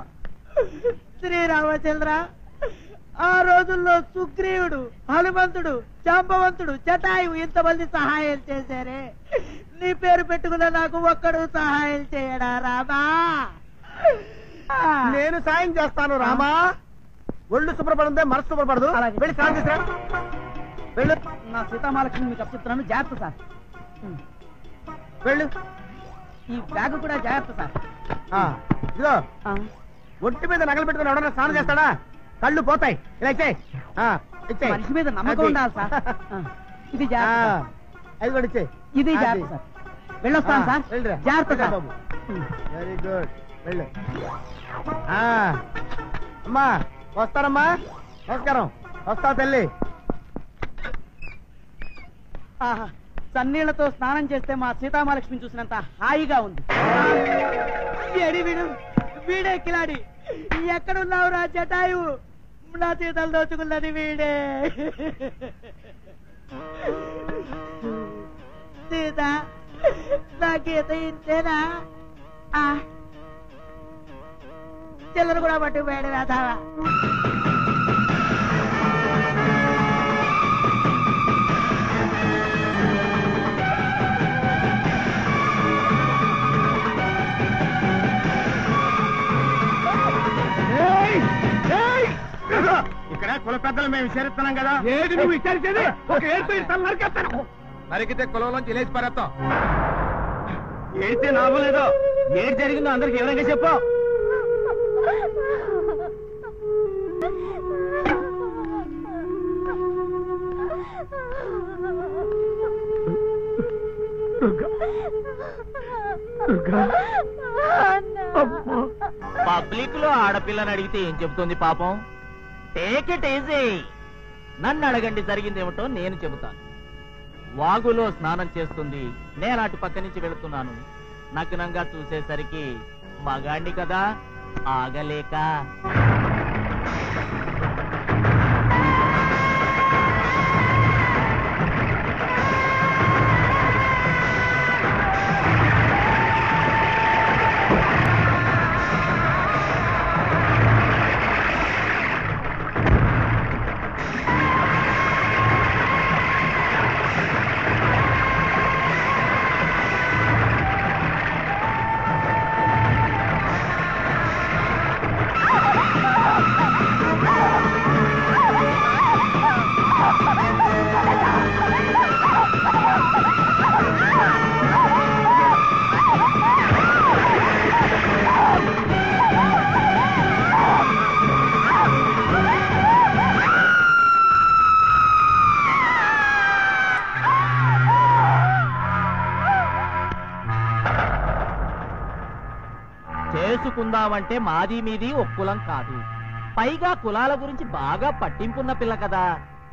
శ్రీరామచంద్ర, ఆ రోజుల్లో సుగ్రీవుడు, హనుమంతుడు, జాంబవంతుడు, జటాయువు ఇంతమంది సహాయం చేశారే, నీ పేరు పెట్టుకున్న నాకు ఒక్కడు సహాయం చేయడా రామా? నేను సాయం చేస్తాను రామా. ఒళ్ళు శుభ్రపడుందే మనసు శుభ్రపడదు. అలాగే. వెళ్ళి స్నానం చేసిరా. వెళ్ళు నా సీతామహాలక్ష్మి మీకు అప్పచెప్తున్నాను, జాగ్రత్త సార్. వెళ్ళు. ఈ బ్యాగ్ కూడా జాగ్రత్త సార్. ఇదిగో ఒంటి మీద నగలు పెట్టుకుని ఎవడన్నా స్నానం చేస్తాడా? కళ్ళు పోతాయి. ఇలా ఇచ్చేయ్. ఇచ్చేయ్. మనిషి మీద నమ్మకం అది. ఉండాలి సార్. ఇది జాగ్రత్త. అది కూడా ఇచ్చేయ్. ఇది అది. జాగ్రత్త సార్. వెళ్ళొస్తాను సార్. వెళ్ళిరా. జాగ్రత్త సార్. బాబు. Very good. వెళ్ళు. అమ్మా వస్తారమ్మా. నమస్కారం. వస్తావు తల్లి. చన్నీళ్లతో స్నానం చేస్తే మా సీతామహాలక్ష్మిని చూసినంత హాయిగా ఉంది. ఏడి వీడు, వీడే కిలాడి. ఎక్కడున్నావు రా జటాయువు? నా సీతలు దోచుకున్నది వీడే. సీత, నా గీత ఇంతేనా? చిల్లర కూడా పట్టుకుపోయాడు రాధావా. ఇక్కడ కుల పెద్దలు మేము విచారిస్తున్నాం కదా. ఏది నువ్వు విచారించేది? ఒక ఏడుతో ఇస్తాను నరికేస్తాను. నరికితే కులంలోంచి లేచి పారేస్తాం. ఏడితే లాభం లేదు. ఏది జరిగిందో అందరికి వివరంగా చెప్పు. పబ్లిక్ లో ఆడపిల్లని అడిగితే ఏం చెబుతుంది పాపం? Take it easy. నన్ను అడగండి, జరిగిందేమిటో నేను చెబుతాను. వాగులో స్నానం చేస్తుంది, నేను అటు పక్క నుంచి వెళుతున్నాను. నగ్నంగా చూసేసరికి మగాండి కదా, ఆగలేక చేసుకుందామంటే మాది మీది ఒక్కులం కాదు. పైగా కులాల గురించి బాగా పట్టింపున్న పిల్ల కదా.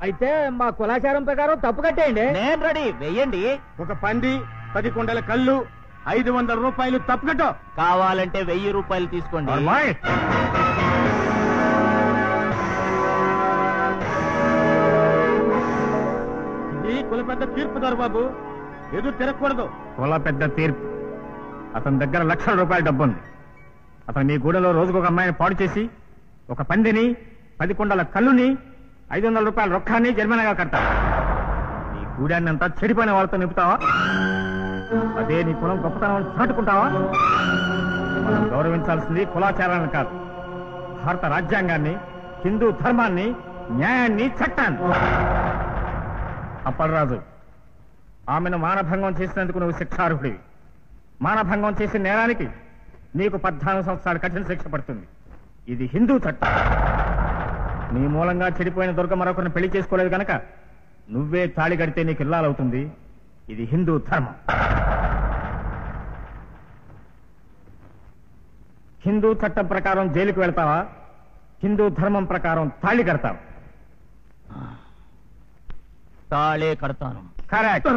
అయితే మా కులాచారం ప్రకారం తప్పు కట్టేయండి. నేను రెడీ, వెయ్యండి. ఒక పంది 10 కుండల కళ్ళు 500 రూపాయలు తప్పుకట్టు. కావాలంటే 1000 రూపాయలు తీసుకోండి. ఇది కుల పెద్ద తీర్పుదారు బాబు, ఎదురు తిరగకూడదు. కుల పెద్ద తీర్పు. అతని దగ్గర లక్షల రూపాయల డబ్బు ఉంది. అతను మీ గూడలో రోజుకు ఒక అమ్మాయిని పాడు చేసి ఒక పందిని 10 కుండల కళ్ళుని 500 రూపాయల రొక్కాన్ని జరిమానాగా కడతాడు. నీ గూడాన్ని అంతా చెడిపోయిన వాళ్ళతో నింపుతావా? అదే నీ కులం గొప్పతనం చాటుకుంటావా? మనం గౌరవించాల్సింది కులాచారాన్ని కాదు, భారత రాజ్యాంగాన్ని, హిందూ ధర్మాన్ని, న్యాయాన్ని, చట్టాన్ని. అప్పలరాజు, ఆమెను మానభంగం చేసినందుకు నువ్వు శిక్షార్హుడివి. మానభంగం చేసిన నేరానికి నీకు 14 సంవత్సరాలు కఠిన శిక్ష పడుతుంది. ఇది హిందూ చట్టం. నీ మూలంగా చెడిపోయిన దుర్గ మరొకరిని పెళ్లి చేసుకోలేదు గనక నువ్వే తాళి కడితే నీకు ఇల్లాలవుతుంది. ఇది హిందూ ధర్మం. హిందూ చట్టం ప్రకారం జైలుకు వెళ్తావా? హిందూ ధర్మం ప్రకారం తాళి కడతావా? తాళే కడతాను. కరెక్ట్.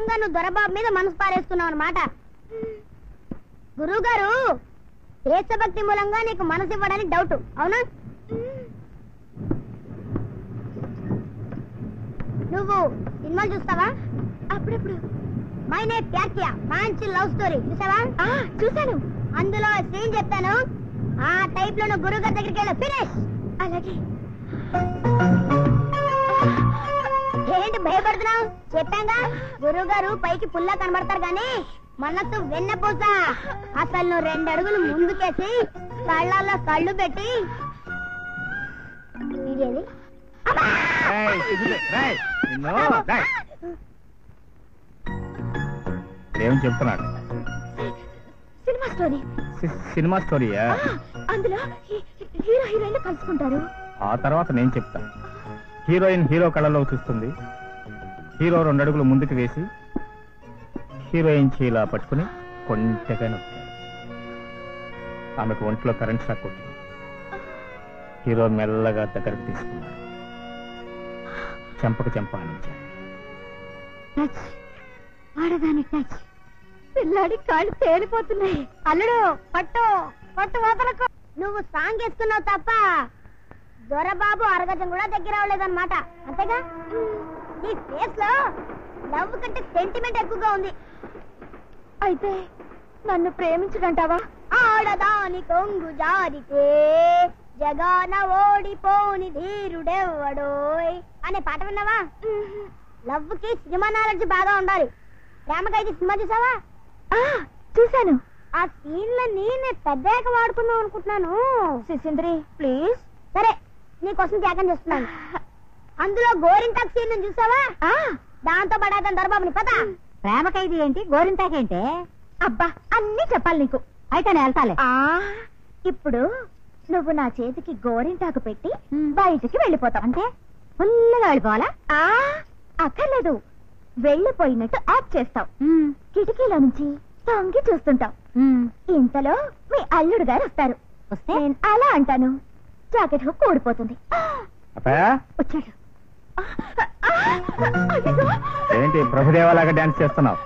ఏకంగా నువ్వు దొరబాబు మీద మనసు పారేస్తున్నావు అనమాట. గురువు గారు దేశభక్తి మూలంగా నీకు మనసు ఇవ్వడానికి డౌట్, అవునా? నువ్వు సినిమాలు చూస్తావా? అప్పుడప్పుడు. మైనే ప్యార్ కియా మంచి లవ్ స్టోరీ చూసావా? చూసాను. అందులో సీన్ చెప్తాను, ఆ టైప్ లో నువ్వు గురువు గారి దగ్గరికి వెళ్ళు. ఫినిష్. అలాగే. ఏంటి భయపడుతున్నావు? చెప్పాగా గురువు గారు పైకి పుల్లా కనబడతారు గాని మనసు వెన్నపూస. అసలు నువ్వు 2 అడుగులు ముందుకేసి కళ్ళల్లో కళ్ళు పెట్టి ఏం చెప్తున్నాడు? Cinema story. సినిమా స్టోరీయా? అందులో హీరో హీరోయిన్ కలుసుకుంటారు. ఆ తర్వాత నేను చెప్తా. హీరోయిన్ హీరో కళ్ళలో చూస్తుంది, హీరో 2 అడుగులు ముందుకు వేసి హీరోయిన్ చీలా పట్టుకుని కొంటెగా నొప్పాడు. ఆమెకు ఒంట్లో కరెంట్ షాక్ కొట్టింది. హీరో మెల్లగా దగ్గరకు తీసుకున్నాడు, చెంపకు చెంప ఆనించాడు. టచ్, ఆడదాని టచ్. పిల్లాడి కాళ్ళు తేలిపోతున్నాయి. అల్లుడు పట్టు పట్టు వదలకు. నువ్వు సాంగ్ వేసుకున్నావు తప్ప దొరబాబు అరగజం కూడా దగ్గర అవ్వలేదన్నమాట, అంతేగా? నీ ఫేస్ లో లవ్ కంటే సెంటిమెంట్ ఎక్కువగా ఉంది. అయితే నన్ను ప్రేమించడంటావా? ఆడదాని కొంగు జారితే జగాన ఓడిపోని ధీరుడెవ్వడోయ్ అనే పాట విన్నావా? లవ్ కి సినిమా నాలెడ్జ్ బాగా ఉండాలి. ప్రేమకైతే సినిమా చూసావా? చూశాను. ఆ సీన్ లో నేను పెద్దగా వాడుకుందాం అనుకుంటున్నాను. సిసింద్రి ప్లీజ్. సరే నీకోసం త్యాగం చేస్తున్నాను. అందులో గోరింటాక్ సీన్ చూసావా? దాంతో పడాదని దొరబాబుని పద. ప్రేమకైది ఏంటి, గోరింటాక్ ఏంటి? అబ్బా అన్ని చెప్పాలి నీకు. అయితే నేను వెళ్తాలే. ఇప్పుడు నువ్వు నా చేతికి గోరింటాకు పెట్టి బయటికి వెళ్ళిపోతావు. అంటే ఫుల్గా వెళ్ళిపోవాలా? అక్కర్లేదు, వెళ్ళిపోయినట్టు యాక్ట్ చేస్తావు. కిటికీలో నుంచి తొంగి చూస్తుంటావు. ఇంతలో మీ అల్లుడు గారు వస్తారు. వస్తే నేను అలా అంటాను, జాకెట్ హుక్ ఊడిపోతుంది. వచ్చాడు. ఏంటి ప్రభుదేవాలాగా డాన్స్ చేస్తున్నావు?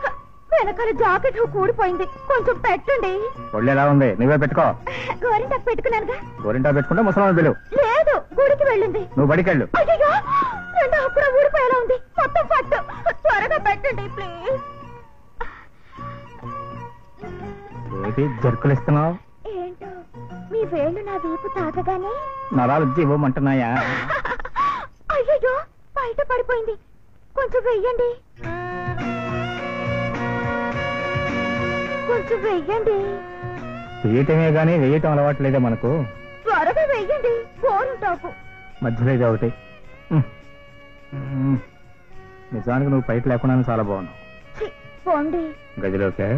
వెనకాల జాకెట్ హుక్ ఊడిపోయింది, కొంచెం పెట్టుండి. ఒళ్ళు ఎలా ఉంది? నువ్వే పెట్టుకో. గోరింటాకు పెట్టుకున్నానుగా. గోరింటాకు పెట్టుకుంటే ముసలాన్ని పిలువు. లేదు, గుడికి వెళ్ళింది. నువ్వు బడికెళ్ళు. అయ్యో, 2 హక్కులు ఊడిపోయేలా ఉంది. మొత్తం పట్టు, త్వరగా పెట్టండి ప్లీజ్. ఏంటి జర్కులు ఇస్తున్నావు? ఏంటో మీ వేళ్ళు నా వీపు తాకగానే నరాలు జీవమంటున్నాయా? అయ్యో, బయట పడిపోయింది, కొంచెం వెయ్యండి. కొంచెం వెయ్యండి. వేయటమే గానీ వేయటం అలవాట్లేదే మనకు. త్వరగా వెయ్యండి, గోరింటాకు. మధ్యలో ఇది ఒకటి. నిజానికి నువ్వు బయట లేకుండా చాలా బాగున్నావు. పోండి గదిలోకే.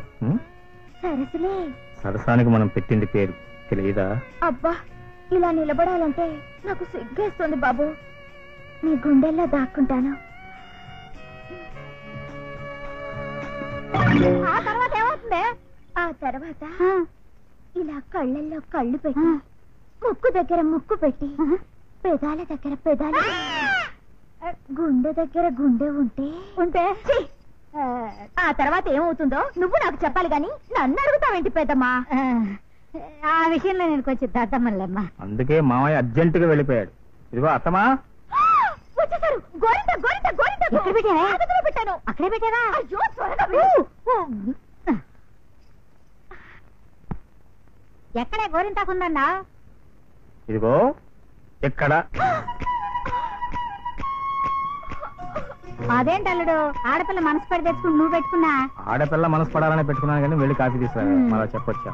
సరసలే. సరసానికి మనం పెట్టింది పేరు తెలియదా? అబ్బా, ఇలా నిలబడాలంటే నాకు సిగ్గేస్తుంది బాబు. నీ గుండెల్లో దాక్కుంటాను. ఆ తర్వాత ఏమవుతుంది? ఆ తర్వాత ఇలా కళ్ళల్లో కళ్ళు పెట్టి, ముక్కు దగ్గర ముక్కు పెట్టి, పెదాల దగ్గర పెదాలు, గుండె దగ్గర గుండె ఉంటే ఆ తర్వాత ఏమవుతుందో నువ్వు నాకు చెప్పాలి గాని నన్ను అడుగుతావేంటి పెద్దమ్మా? ఆ విషయంలో నేను కొంచెం దద్దమ్మలేమ్మా. అందుకే మామయ్య అర్జెంటుగా వెళ్ళిపోయాడు. ఇదిగో అత్తమా వచ్చేసారు. గోరింట గోరింట గోరింట పెట్టాను. అక్కడే పెట్టావా? అయ్యో త్వరగా ఎక్కడే గోరింటాకుందన్నా? ఇదిగో ఎక్కడ? అదేంటి అల్లుడు, ఆడపిల్ల మనసు పడి తెచ్చుకుని నువ్వు పెట్టుకున్నా? ఆడపిల్ల మనసు పడాలని పెట్టుకున్నాను కానీ వెళ్ళి కాఫీ తీసుకురా. మళ్ళా చెప్పొచ్చా?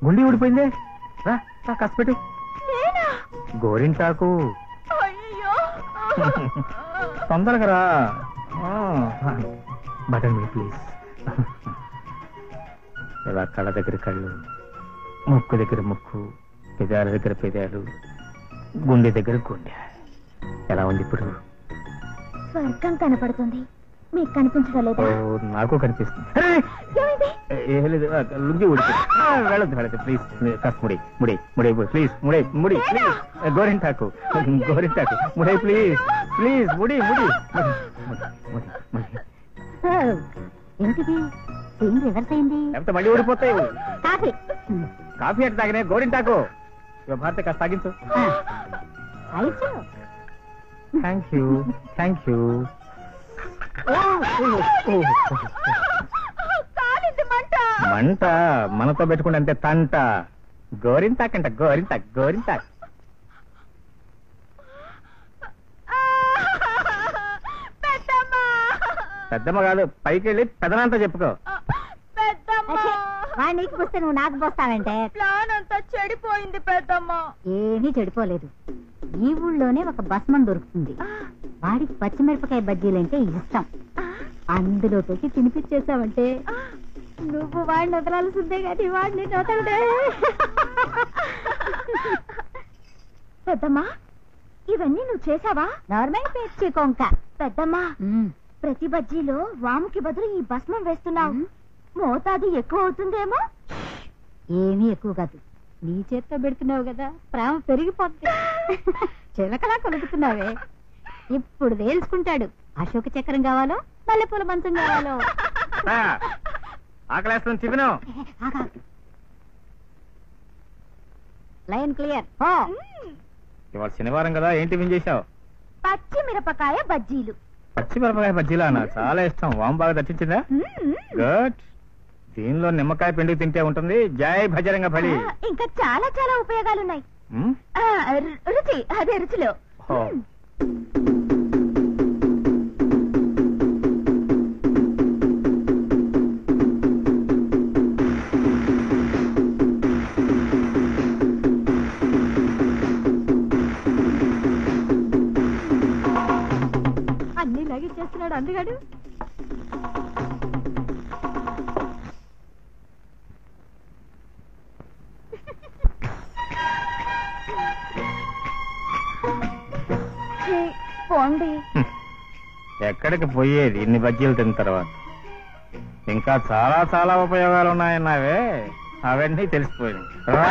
గుండె ఊడిపోయిందే. రా కష్టపెట్టు. గోరింటాకు తొందరగా రా. Button me please. ఇలా కళ్ళ దగ్గర కళ్ళు, ముక్కు దగ్గర ముక్కు, పెదాల దగ్గర పెదాలు, గుండె దగ్గర గుండె. ఎలా ఉంది ఇప్పుడు? స్వర్గం కనపడుతుంది, మీకు కనిపించడం లేదు. నాకు కనిపిస్తుంది. ఏమైంది? లేదు లుంగి ఊడిపోయింది. వెళ్ళదు ప్లీజ్. కాస్త ముడి ముడి ముడి ప్లీజ్. ముడి ముడి ప్లీజ్. గోరింటాకు గోరింటాకు ముడి ప్లీజ్ ప్లీజ్. ముడి ముడి ఏంటిది సీన్ రివర్స్ అయింది. ఎంత మళ్ళీ ఊడిపోతాయి. కాఫీ కాఫీ అంటే తాగినే గోరింటాకు. భారత కాస్త తాగించు. Ice thank you thank you. మంట మనతో పెట్టుకుంటే అంతే తంట. గోరింతాకంట గోరింతాక్ గోరింతాక్. పెద్దమ్మ కాదు, పైకి వెళ్ళి పెదనంతా చెప్పుకో. వాడు నీకు పోస్తే నువ్వు నాకు పోస్తావంటే ప్లాన్ అంతా చెడిపోయింది పెద్దమ్మ. ఏమీ చెడిపోలేదు. ఈ ఊళ్ళోనే ఒక బస్మం దొరుకుతుంది. వాడికి పచ్చిమిరపకాయ బజ్జీలంటే ఇష్టం. అందులో పెట్టి తినిపించేసావంటే నువ్వు వాడిని వదలాల్సిందే కానీ వాడిని వదలదే. పెద్దమ్మా ఇవన్నీ నువ్వు చేసావా? నార్మల్ పేర్చి కొంక. పెద్దమ్మా ప్రతి బజ్జీలో వాముకి బదులు ఈ భస్మం వేస్తున్నావు. మోతాదు ఎక్కువ అవుతుందేమో. ఏమీ ఎక్కువ కాదు. నీ చేత్తో పెడుతున్నావు కదా, ప్రేమ పెరిగిపోద్ది. చిలకలా కొలుపుతున్నావే. ఇప్పుడు వేల్చుకుంటాడు. అశోక చక్రం కావాలో మల్లెపూల మంచం కావాలో. ఆకలేస్తుంది టిఫిను. Line clear. ఇవాళ శనివారం కదా, ఏం టిఫిన్ చేశావు? పచ్చిమిరపకాయ బజ్జీలు. పచ్చిమిరపకాయ బజ్జీలా? నాకు చాలా ఇష్టం. వాము బాగా దట్టించిందా? గుడ్. దీనిలో నిమ్మకాయ పిండి తింటే ఉంటుంది. జై భజరంగ బలి. ఇంకా చాలా చాలా ఉపయోగాలున్నాయి. రుచి అదే రుచిలో. అన్ని లగిచ్చేస్తున్నాడు అందుగాడు. పోండి. ఎక్కడికి పోయేది ఇన్ని బజ్జీలు తిన్న తర్వాత? ఇంకా చాలా చాలా ఉపయోగాలు ఉన్నాయన్నావే, అవన్నీ తెలిసిపోయింది. రా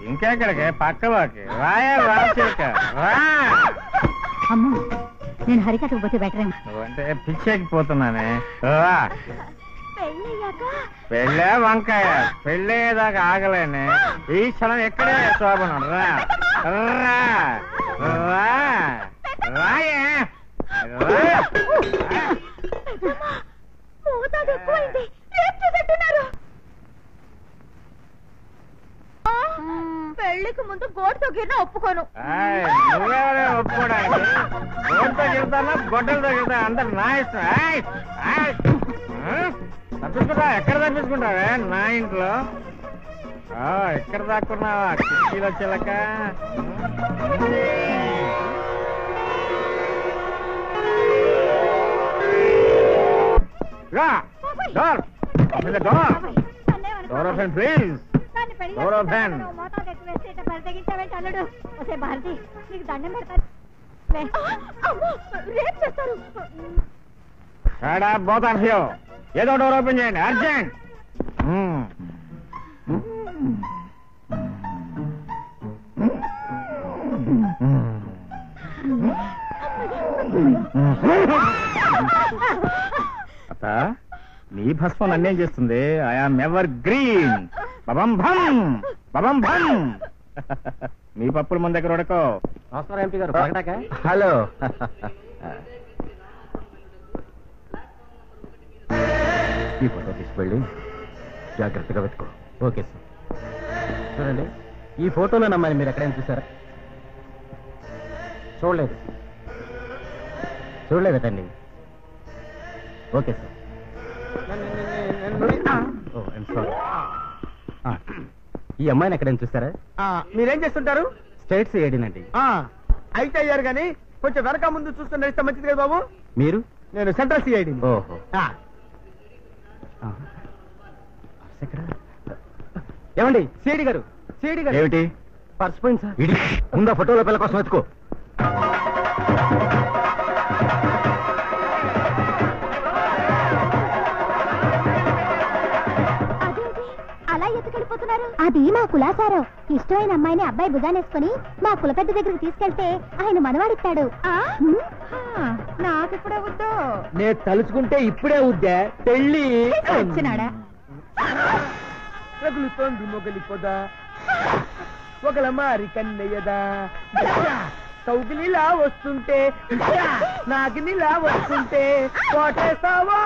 ఇంకెక్కడికి, పక్కలోకి రాయే. రాచిక రా. అమ్మో, నేను హరికథకు పోతే బెటర్. నువ్వంటే పిచ్చెక్కిపోతున్నానే. రా. పెళ్ళే వంకాయ, పెళ్ళేదాకా ఆగలేనే. ఈ క్షణం ఎక్కడే శోభనం. రా రా రా రాయే. మోతాదు ఎక్కువైంది. రేపు చూపెట్టున్నారు. పెళ్లికి ముందు గోడతో గిన్న ఒప్పుకోను. నువ్వెవరే ఒప్పుకోవడానికి? గోడతో చెబుతానా గొడ్డలతో చెబుతా? అందరు నా ఇష్టం. తప్పించుకుంటా. ఎక్కడ తప్పించుకుంటావే? నా ఇంట్లో ఎక్కడ దాక్కున్నావా? కిటికీలో చిలక. Door open please. Door open. మోతాదు ఎక్కువ వేస్తే పరితగించావేంటి అల్లుడు? వస్తే భారతి నీకు దండం పెడతాను. రేపు చేస్తారు. Shut up both of you. ఏదో డోర్ ఓపెన్ చేయండి అర్జెంట్. అత్త, నీ భస్మం నన్నేం చేస్తుంది? I am ever green. బబం భం బబం భం. మీ పప్పుల ముందు దగ్గర ఉడకో. నమస్కారం ఎంపీ గారు. హలో. ఈ ఫోటో తీసుకెళ్ళి జాగ్రత్తగా పెట్టుకో. Okay sir. చూడండి, ఈ ఫోటోలో నమ్మని మీరు ఎక్కడైనా చూసారా? చూడలేదు. చూడలేదండి. Okay sir. Oh I'm sorry. ఈ అమ్మాయిని ఎక్కడైనా చూసారా? మీరేం చేస్తుంటారు? స్టేట్ సిఐడినండి. అయితే అయ్యారు కానీ కొంచెం వెనక ముందు చూసుకుని నడిస్తే మంచిది కదా బాబు. మీరు? నేను సెంట్రల్ సిఐడి. ఓహో. ఏమండి సిఐడి గారు? సిఐడి గారు ఏమిటి? పర్స్ పోయింది సార్. ముందు ఫోటోలో పిల్ల కోసం వెతుకో. అది మా కులాసారం. ఇష్టమైన అమ్మాయిని అబ్బాయి భుజానేసుకుని మా కులపెద్ద దగ్గరికి తీసుకెళ్తే ఆయన మనవాడిస్తాడు. నాకిప్పుడే వద్దు. నేను తలుచుకుంటే ఇప్పుడే ఉద్దే పెళ్ళి వచ్చినాడా? రగులుతోంది మొగలిపోదా ఒకల మారి కన్నయ్యదా సౌకినిలా వస్తుంటే నాకినిలా వస్తుంటే కోటేస్తావా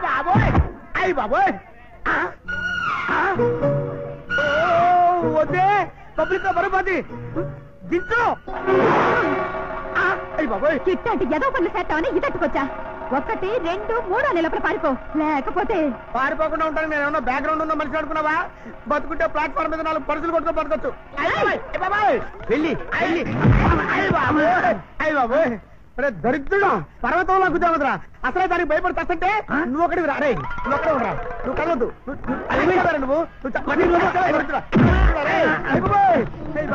బాబోయ్ అయ్యి బాబోయ్ వద్దే పబ్లిక్ బరబాది దించు. అయ్యి బాబోయ్ చిట్టంటే ఏదో పనులు చేస్తామని ఇదట్టుకొచ్చా. 1, 2, 3 నెలపల పారిపో, లేకపోతే పారిపోకుండా ఉంటాను. నేను ఏమన్నా బ్యాక్గ్రౌండ్ ఉన్న మనిషి అనుకున్నావా? బతుకుంటే ప్లాట్ఫామ్ మీద 4 పరుసులు కొట్టుకో బతకొచ్చు. వెళ్ళి అయ్యి బాబోయ్ అరే దరిద్రుడు పర్వతంలో గుద్దామదురా. అసలే దానికి భయపడి తస్తుంటే నువ్వు ఒకటి రా. నువ్వు ఒక్కడే ఉండరా. నువ్వు కలవద్దు.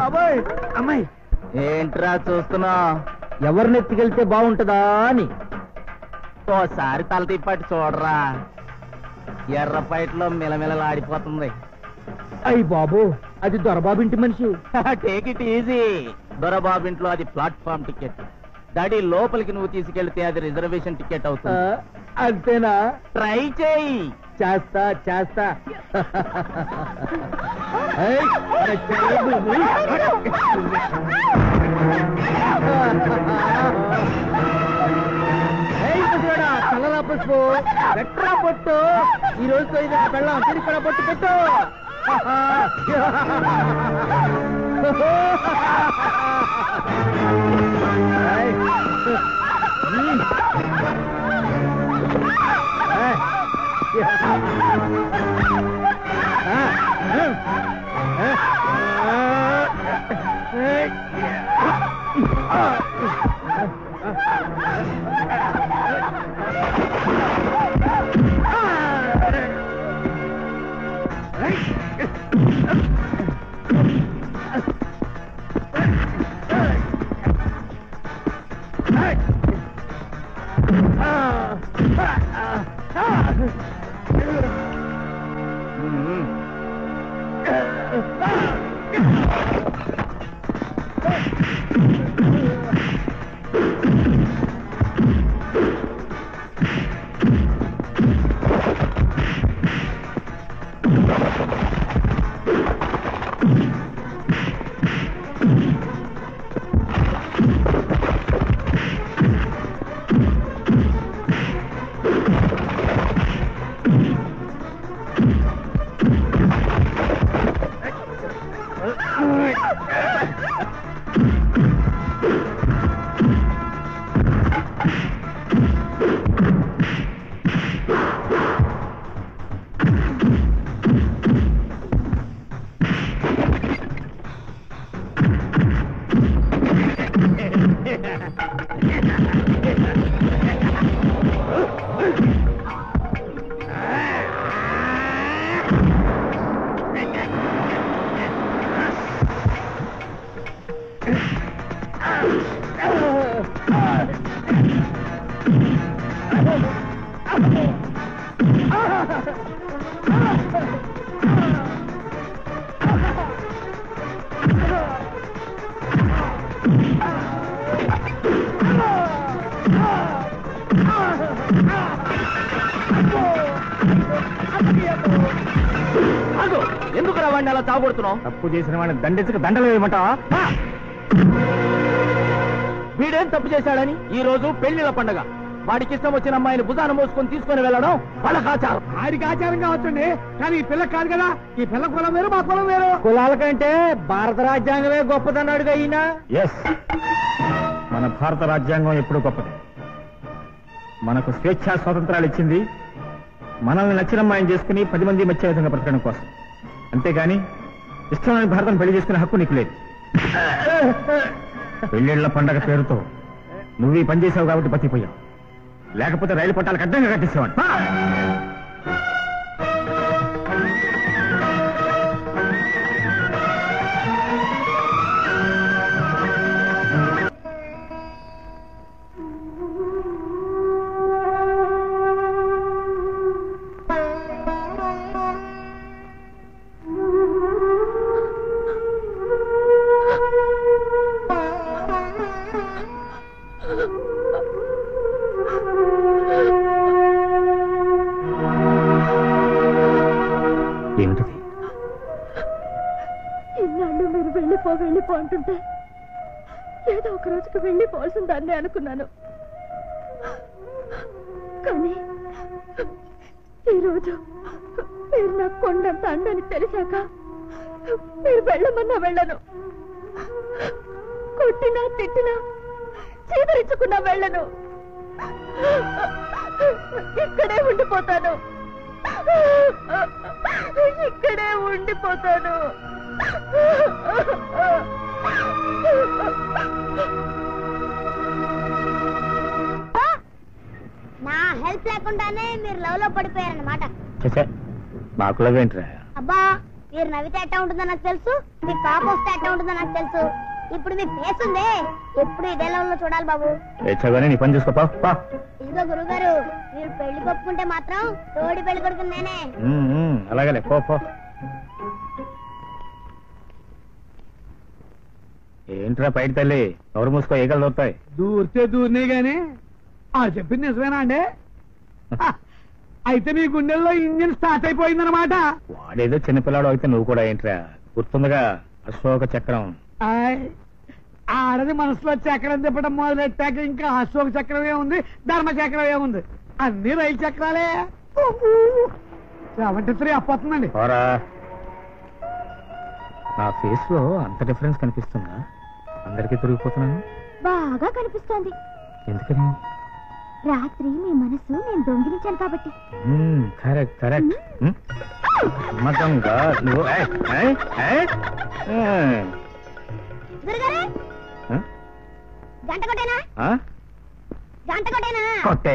బాబోయ్ అమ్మాయి ఏంట్రా చూస్తున్నా? ఎవరిని ఎత్తుకెళ్తే బాగుంటుందా అని ఓసారి తల తిప్పటి చూడరా. ఎర్రపైట్లో మిలమిలలాడిపోతుంది. అయ్యి బాబు, అది దొరబాబు ఇంటి మనిషి. Take it easy. దొరబాబు ఇంట్లో అది ప్లాట్ఫామ్ టికెట్. దడి లోపలికి నువ్వు తీసుకెళ్తే అది రిజర్వేషన్ టికెట్ అవుతుంది. అంతేనా? ట్రై చేయి. చేస్తా చేస్తా. చల్లలా పసుపు గట్రా పొట్టు. ఈ రోజుతో ఇది పెళ్ళం తిరిగి కూడా పొట్టు పెట్టు. ఎందుకు రా వాడిని అలా తాగొడుతున్నావు? తప్పు చేసిన వాడిని దండించక దండలు వేయమంటావా? వీడేం తప్పు చేశాడని? ఈ రోజు పెళ్లిళ్ళ పండగ. వాడికి ఇష్టం వచ్చిన అమ్మాయిని భుజాన మోసుకొని తీసుకొని వెళ్ళడం వాళ్ళకి ఆచారం. ఆడికి ఆచారం కావచ్చండి, కానీ ఈ పిల్ల కాదు కదా. ఈ పిల్ల కులం వేరు, మా కులం వేరు. కులాల కంటే భారత రాజ్యాంగమే గొప్పదన్నాడుగా ఈయన. ఎస్, మన భారత రాజ్యాంగం ఎప్పుడూ గొప్పది. మనకు స్వేచ్ఛా స్వాతంత్రాలు ఇచ్చింది మనల్ని నచ్చిన అమ్మాయిని చేసుకుని 10 మంది మధ్య విధంగా బ్రతకడం కోసం. అంతేగాని ఇష్టమైన భారతం పెళ్లి చేసుకునే హక్కు నీకు లేదు. పెళ్లిళ్ల పండగ పేరుతో నువ్వు ఈ పని చేసావు కాబట్టి బతికిపోయావు. లేకపోతే రైలు పట్టాలకు అడ్డంగా కట్టించేవాడు. ఇన్నాళ్ళు మీరు వెళ్ళిపో అంటుంటే ఏదో ఒక రోజుకి వెళ్ళిపోవాల్సిన దాన్ని అనుకున్నాను. కానీ ఈరోజు మీరు నాకు కొండంత అండని తెలిసాక మీరు వెళ్ళమన్నా వెళ్ళను. కొట్టినా తిట్టినా చీదరించుకున్నా వెళ్ళను. ఇక్కడే ఉండిపోతాను. ఇక్కడే ఉండిపోతాను. నా హెల్ప్ లేకుండానే మీరు లవ్ లో పడిపోయారన్నమాట. మాకులాగేంట్రా? అబ్బా, మీరు నవ్వితే ఎట్టా ఉంటుందో నాకు తెలుసు, మీ పాప వస్తే ఎట్టా ఉంటుందో నాకు తెలుసు. ఇప్పుడు మీ ఫేస్ ఉందే, ఎప్పుడు ఇదే లవ్ లో చూడాలి బాబు. తెచ్చాగానే నీ పని చూసుకోపా. ఇదిగో గురువు గారు, మీరు పెళ్లి కొప్పుకుంటే మాత్రం తోడి పెళ్లి కొడుకు నేనే. అలాగే పో. ఏంట్రా బయట తల్లి, ఎవరు మూసుకో, ఏకలు దొరుకుతాయి. దూరితే దూరినే గాని ఆ చెప్పింది నిజమేనా అండి? అయితే మీ గుండెల్లో ఇంజిన్ స్టార్ట్ అయిపోయిందనమాట. వాడేదో చిన్నపిల్లాడు అయితే నువ్వు కూడా ఏంట్రా, గుర్తుందిగా అశోక చక్రం. ఆడది మనసులో చక్రం తిప్పడం మొదలెట్టాక ఇంకా అశోక చక్రమే ఉంది, ధర్మ చక్రమే ఉంది, అన్ని రైలు చక్రాలే. 73 అప్పొస్తుందండి. నా ఫేస్ లో అంత డిఫరెన్స్ కనిపిస్తుందా? అందరికీ తిరిగిపోతున్నాను. బాగా కనిపిస్తోంది. ఎందుకని? రాత్రి మీ మనసు నేను దొంగిలించాను కాబట్టి. కరెక్ట్ నమ్మకంగా నువ్వు గురుగారు, గంట కొట్టేనా? గంట కొట్టేనా? కొట్టే.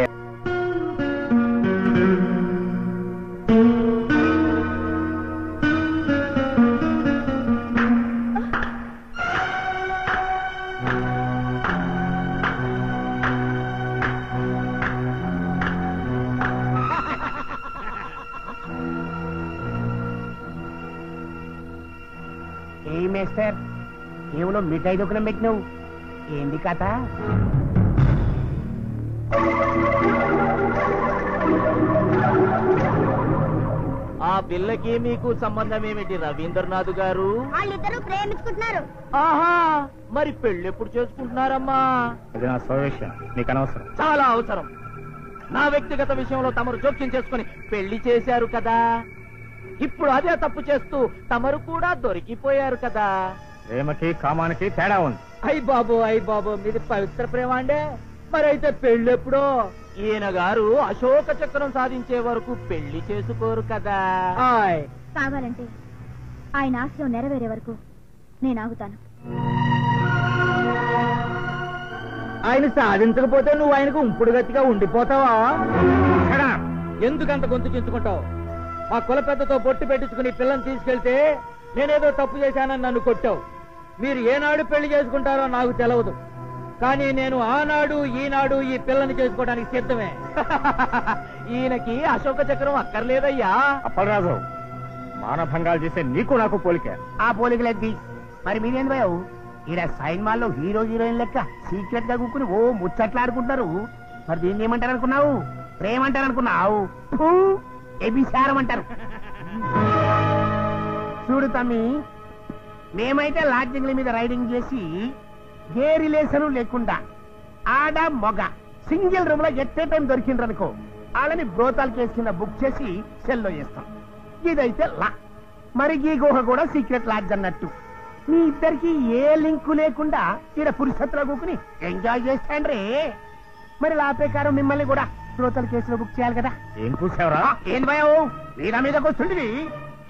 ఏ మేస్టర్, కేవలం మిఠాయి దుకాణం పెట్టినావు, ఏంది కథ? ఆ పిల్లకి మీకు సంబంధం ఏమిటి రవీంద్రనాథ్ గారు? వాళ్ళిద్దరూ ప్రేమించుకుంటున్నారు. ఆహా, మరి పెళ్లి ఎప్పుడు చేసుకుంటున్నారమ్మా? ఇది నా విషయం, నీకు అనవసరం. చాలా అవసరం. నా వ్యక్తిగత విషయంలో తమరు జోక్యం చేసుకుని పెళ్లి చేశారు కదా, ఇప్పుడు అదే తప్పు చేస్తూ తమరు కూడా దొరికిపోయారు కదా. ప్రేమకి కామానికి తేడా ఉంది. అయ్య బాబు మీది పవిత్ర ప్రేమ అండే. మరైతే పెళ్లి ఎప్పుడో? ఈయన గారు అశోక చక్రం సాధించే వరకు పెళ్లి చేసుకోరు కదా. కావాలంటే ఆయన ఆశయం నెరవేరే వరకు నేను ఆగుతాను. ఆయన సాధించకపోతే నువ్వు ఆయనకు ఉంపుడు గతిగా ఉండిపోతావా? ఎందుకంత గొంతు చించుకుంటావు? మా కుల పెద్దతో బొట్టు పెట్టించుకుని పిల్లని తీసుకెళ్తే నేనేదో తప్పు చేశానని నన్ను కొట్టావు. మీరు ఏనాడు పెళ్లి చేసుకుంటారో నాకు తెలవదు, కానీ నేను ఆనాడు ఈనాడు ఈ పిల్లని చేసుకోవడానికి సిద్ధమే. ఈయనకి అశోక చక్రం అక్కర్లేదయ్యా. అప్పలరాజు, మానభంగాలు చేసే నీకు నాకు పోలిక. ఆ పోలికలెద్ది మరి మీరేంది భయవు? ఈడ సైన్ మాల్లో హీరో హీరోయిన్ లెక్క సీక్రెట్ గా కూకుని ఓ ముచ్చట్లాడుకుంటారు. మరి దీన్ని ఏమంటారు అనుకున్నావు? ప్రేమంటారు అనుకున్నావు? ఎబిసారం అంటారు. చూడు తమ్మి, మేమైతే లాడ్జింగ్ల మీద రైడింగ్ చేసి ఏ రిలేషన్ లేకుండా ఆడ మొగ సింగిల్ రూమ్ లో ఎట్టే టైం దొరికిండ్రనుకో, వాళ్ళని బ్రోతాల్ కేసు కింద బుక్ చేసి సెల్లో చేస్తాం. ఇదైతే లా. మరి ఈ గుహ కూడా సీక్రెట్ లాడ్జ్ అన్నట్టు. మీ ఇద్దరికి ఏ లింకు లేకుండా ఈడ పురుషత్తులో కూకుని ఎంజాయ్ చేస్తాండ్రే. మరి లా ప్రకారం మిమ్మల్ని కూడా బ్రోతాల్ కేసులో బుక్ చేయాలి కదా. ఏం కూర్చావరా? ఏం భయం, మీద మీదకి వస్తుంది.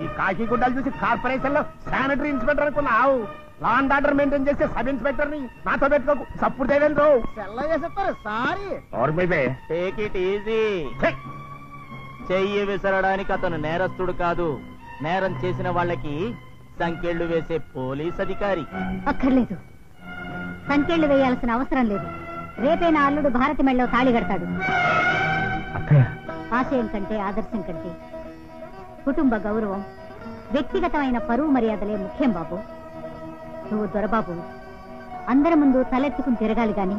ఈ కాకి గుడ్డలు చూసి కార్పొరేషన్ లో శానిటరీ ఇన్స్పెక్టర్ అనుకున్నావు. లా అండ్ ఆర్డర్ మెయింటైన్ చేసే సబ్ ఇన్స్పెక్టర్ ని నాతో పెట్టుకోకు. సప్పుడు దేవేంద్ర సెల్ల చేసేస్తారు. Sorry, take it easy. చెయ్యి విసరడానికి అతను నేరస్తుడు కాదు, నేరం చేసిన వాళ్ళకి సంకెళ్లు వేసే పోలీస్ అధికారి. అక్కర్లేదు, సంకెళ్లు వేయాల్సిన అవసరం లేదు. రేపే నా అల్లుడు భారతి మెళ్ళలో తాళి కడతాడు. ఆశయం కంటే ఆదర్శం కంటే కుటుంబ గౌరవం, వ్యక్తిగతమైన పరువు మర్యాదలే ముఖ్యం బాబు. నువ్వు దొరబాబు, అందరి ముందు తలెత్తుకుని తిరగాలి గాని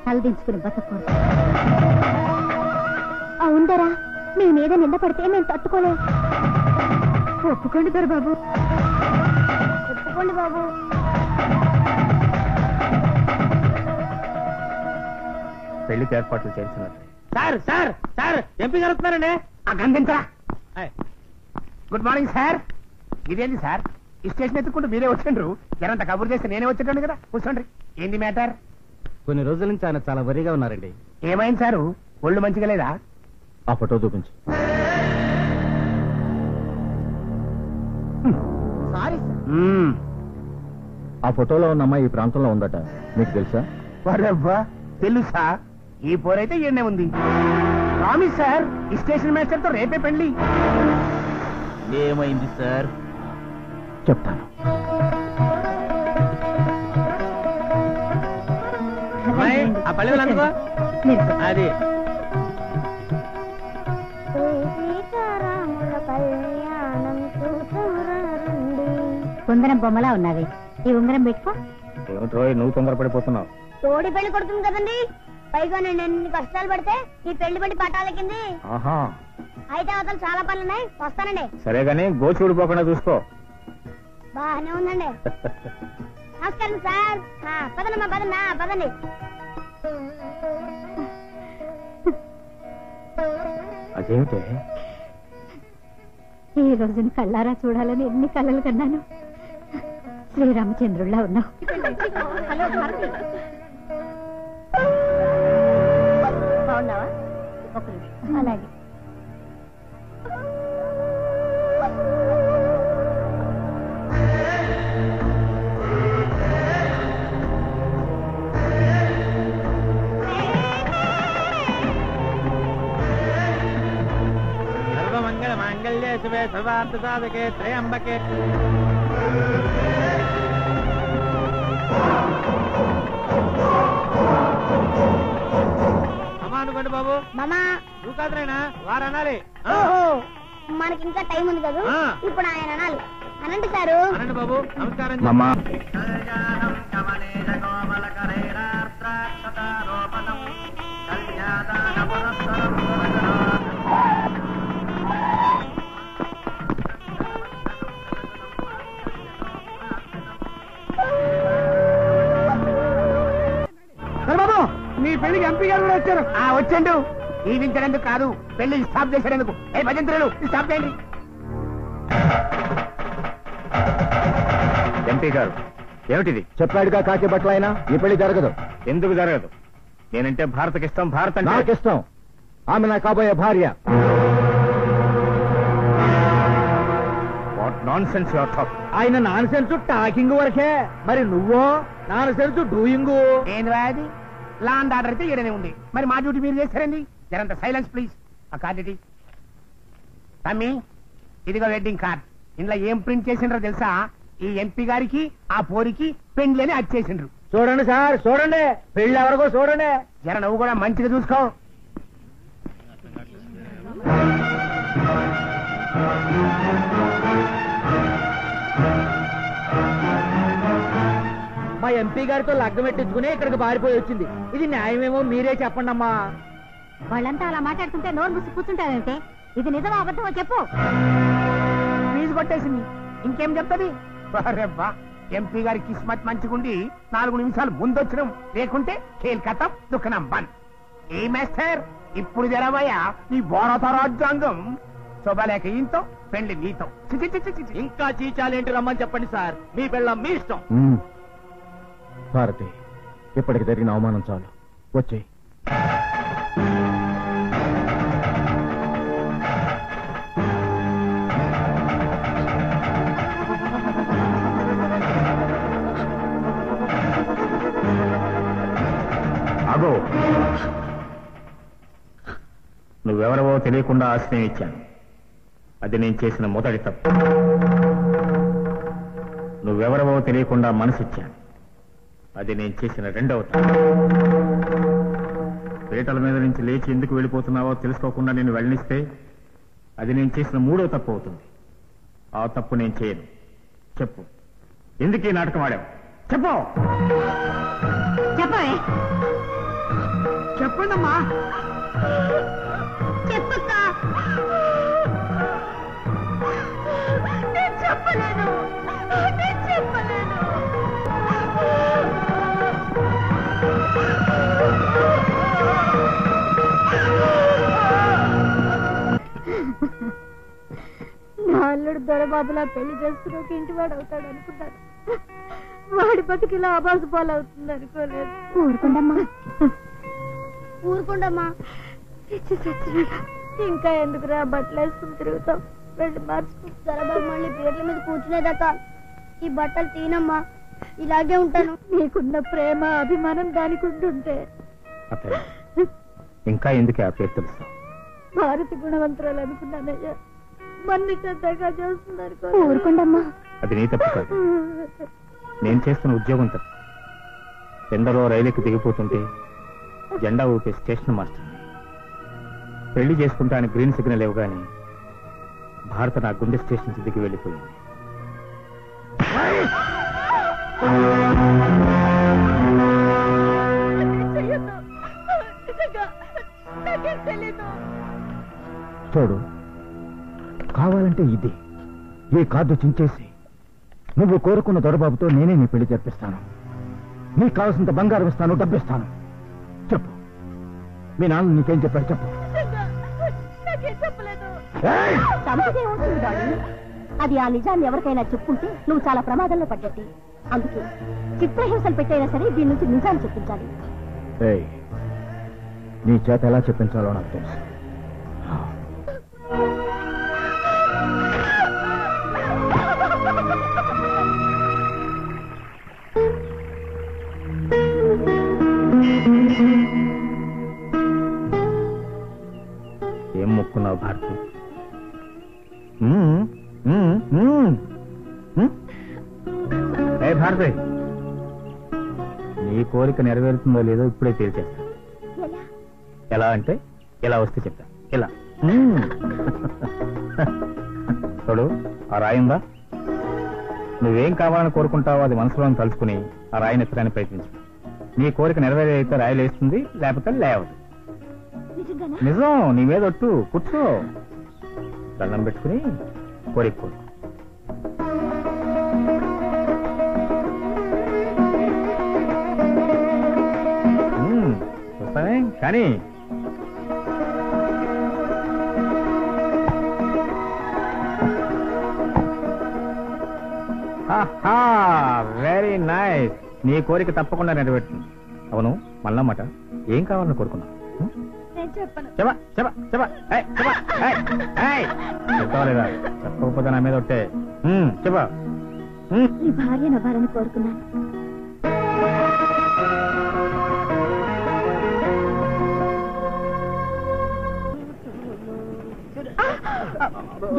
తలదించుకుని బతకూడదు. అవుందరా, మీ మీద నింద పడితే మేము తట్టుకోలేం. ఒప్పుకోండి దొరబాబు. తప్పండి బాబు. పెళ్లికి ఏర్పాట్లు చేస్తున్నారు. సార్ సార్ సార్ ఎంపీ గారు వస్తున్నారండి. ఆ గంధించరా. Good morning sir. ఇదేంటి సార్ ఈ స్టేషన్ ఎత్తుకుంటూ మీరే వచ్చిండ్రు. జరంత కబుర్ చేస్తే నేనే వచ్చేటండి కదా. కూర్చోండి. ఏంది మ్యాటర్? కొన్ని రోజుల నుంచి ఆయన చాలా వరిగా ఉన్నారండి. ఏమైంది సారు? ఒళ్ళు మంచిగా లేదా? ఆ ఫోటో చూపించు. సారీ ఆ ఫోటోలో ఉన్న అమ్మాయి ఈ ప్రాంతంలో ఉందట, మీకు తెలుసా? వరవ్వా తెలుసా? ఈ పోరైతే ఈయనే ఉంది. ప్రామిస్ సార్, ఈ స్టేషన్ మాస్టర్ తో రేపే పెళ్లి. ఏమైంది సార్? చెప్తాను. ఆ పల్లె అందుకో. అది కుందరం బొమ్మలా ఉన్నది. ఈ ఉంగరం పెట్టుకో. ఏమిట్రో నువ్వు తొందరపడిపోతున్నావు? తోడి పెళ్లి కొడుతుంది కదండి, పైగా నేను ఎన్ని కష్టాలు పడితే ఈ పెళ్లి పడి పట్టాలెక్కింది. ఆహా, అయితే అవతల చాలా పనులున్నాయి, వస్తానండి. సరే గానీ గోచి ఊడిపోకుండా చూసుకో. బాగానే ఉందండి. నమస్కారం సార్. పదనమ్మా పదన్నా పదండి. అదేమిటే? ఈ రోజుని కళ్ళారా చూడాలని ఎన్ని కళ్ళలు కన్నాను. శ్రీరామచంద్రుల్లా ఉన్నావు. బాగున్నావా? అలాగే. సర్వమంగళ మాంగళ్యే శివే సర్వార్థ సాధకే త్రయంబకే. అనుకోండి బాబు. మామా నువ్వు కాదురైనా వారు అనాలి. మనకి ఇంకా టైం ఉంది కదా, ఇప్పుడు ఆయన అనాలి. అనండి సారు. అనండి బాబు. నమస్కారం. బాబు మీ పెళ్లికి ఎంపీ గారు కూడా వచ్చారు. వచ్చాడు. ఈవించడానికి కాదు, పెళ్లి స్టాప్ చేసేందుకు. ఏ భజంత్రులు స్టాప్ చేయండి. ఎంపీ గారు ఏమిటిది? చెప్పాడుగా కాకి బట్టలైనా ఈ పెళ్లి జరగదు. ఎందుకు జరగదు? నేనంటే భారతకి ఇష్టం. భారత్ అంటే నాకు ఇష్టం. ఆమె నా కాబోయే భార్య. What non sense your talk. ఆయన నాన్ సెన్స్ టాకింగ్ వరకే, మరి నువ్వో నాన్ సెన్స్ డూయింగ్. ఏంది అది? లా అండ్ ఆర్డర్ అయితే ఈడనే ఉంది, మరి మా డ్యూటీ మీరు చేస్తారండి. జరంత సైలెన్స్ ప్లీజ్. ఆ కార్డు ఇది తమ్మి, ఇదిగో వెడ్డింగ్ కార్డ్. ఇందులో ఏం ప్రింట్ చేసిండ్రో తెలుసా? ఈ ఎంపీ గారికి ఆ పోరికి పెండ్లని వచ్చేసిండ్రు. చూడండి సార్, చూడండి పెళ్లి ఎవరికో చూడండి. జర నువ్వు కూడా మంచిగా చూసుకో. మా ఎంపీ గారితో లగ్గం పెట్టించుకుని ఇక్కడికి పారిపోయి వచ్చింది. ఇది న్యాయమేమో మీరే చెప్పండి అమ్మా. వాళ్ళంతా అలా మాట్లాడుతుంటే నోరు ముసి కూర్చుంటారంటే ఇది నిజమా అబద్ధమో చెప్పు. ఫీజు కొట్టేసింది, ఇంకేం చెప్తుంది? ఎంపీ గారి కిస్మత్ మంచిగుండి 4 నిమిషాలు ముందొచ్చడం, లేకుంటే కేల్కతం దుఃఖనం బంద్. ఏ మాస్టర్ ఇప్పుడు జరవయ్యా నీ భారత రాజ్యాంగం. శోభలేక ఇంతో పెళ్లి నీతో. ఇంకా చీచాలేంటి రమ్మని చెప్పండి సార్. మీ పెళ్ళం మీ ఇష్టం. భారతి, ఇప్పటికి జరిగిన అవమానం చాలు. వచ్చేయి. అగో, నువ్వెవరవో తెలియకుండా ఆశ్రయం ఇచ్చాను. అది నేను చేసిన మొదటి తప్పు. నువ్వెవరవో తెలియకుండా మనసిచ్చాను. అది నేను చేసిన రెండవ తప్పు. పీటల మీద నుంచి లేచి ఎందుకు వెళ్ళిపోతున్నావో తెలుసుకోకుండా నేను వెళ్ళనిస్తే అది నేను చేసిన 3వ తప్పు అవుతుంది. ఆ తప్పు నేను చేయను. చెప్పు, ఎందుకు ఈ నాటకం ఆడావు? చెప్పు. చెప్పవే. చెప్పండమ్మా. చెప్పక్క. నేను చెప్పలేదు, నేను చెప్పలేదు. పిల్లడు దొరబాబులా పెళ్లి చేసుకుని ఒక ఇంటి వాడు అవుతాడు అనుకున్నాను. వాడి బతికిలా ఆబాసు పాలవుతుంది అనుకోలేదు. ఊరుకుండమ్మా. ఇంకా ఎందుకురా బట్టలు వేసుకుని తిరుగుతాం? వెళ్ళి మార్చుకో. దొరబాబు మళ్ళీ పేర్ల మీద కూర్చునేదాకా ఈ బట్టలు తీనమ్మా, ఇలాగే ఉంటాను. నీకున్న ప్రేమ అభిమానం దానికి ఉంటుంటే ఇంకా ఎందుకు ఆ పేరు తెలుసు? భారతి గుణవంతురాలు అనుకున్నానయ్యా, మన్నిటంతగా చేస్తున్నారు. ఊరుకుండమ్మా. అది నీ తప్పు కాదు, నేను చేస్తున్న ఉద్యోగం తప్పు. ఎండలో రైలుకి దిగిపోతుంటే జెండా ఊపే స్టేషన్ మాస్టర్. పెళ్లి చేసుకుంటానికి గ్రీన్ సిగ్నల్ ఇవ్వగానే భారత నా గుండె స్టేషన్ దిగి వెళ్ళిపోయింది. చూడు, కావాలంటే ఇది ఈ కార్డు చించేసి నువ్వు కోరుకున్న దొరబాబుతో నేనే నీ పెళ్లి జరిపిస్తాను. నీకు కావాల్సినంత బంగారం ఇస్తాను, డబ్బిస్తాను. చెప్పు, మీ నాన్న నీకేం చెప్పాడు చెప్పు. అది ఆ నిజాన్ని ఎవరికైనా చెప్పుంటే నువ్వు చాలా ప్రమాదంలో పడ్డట్టు. అందుకే చిత్రహింసలు పెట్టైనా సరే దీని నుంచి నిజాన్ని చెప్పించాలి. నీ చేత ఎలా చెప్పించాలో నాకు తెలుసు. ఏం మొక్కున్నావు భారతి? భారతి, నీ కోరిక నెరవేరుతుందో లేదో ఇప్పుడే తేల్చేస్తా. ఎలా అంటే ఎలా వస్తే చెప్తా. ఎలా చూడు, ఆ రాయిందా, నువ్వేం కావాలని కోరుకుంటావో అది మనసులో తలుచుకుని ఆ రాయిని ఎత్తడానికి ప్రయత్నించు. నీ కోరిక నెరవేరైతే రాయి లేస్తుంది, లేకపోతే లేవదు. నిజం, నీ మీద ఒట్టు. కూర్చో, దండం పెట్టుకుని కోరిక కోరు. చూస్తానే కానీ వెరీ నైస్. నీ కోరిక తప్పకుండా నెరవేరుతుంది. అవును, మళ్ళమాట ఏం కావాలని కోరుకున్నావు? చెప్పలేదా? చెప్పకపోతే నా మీద ఒట్టే. చెప్పా. నీ భార్య నవ్వాలని కోరుకున్నాను.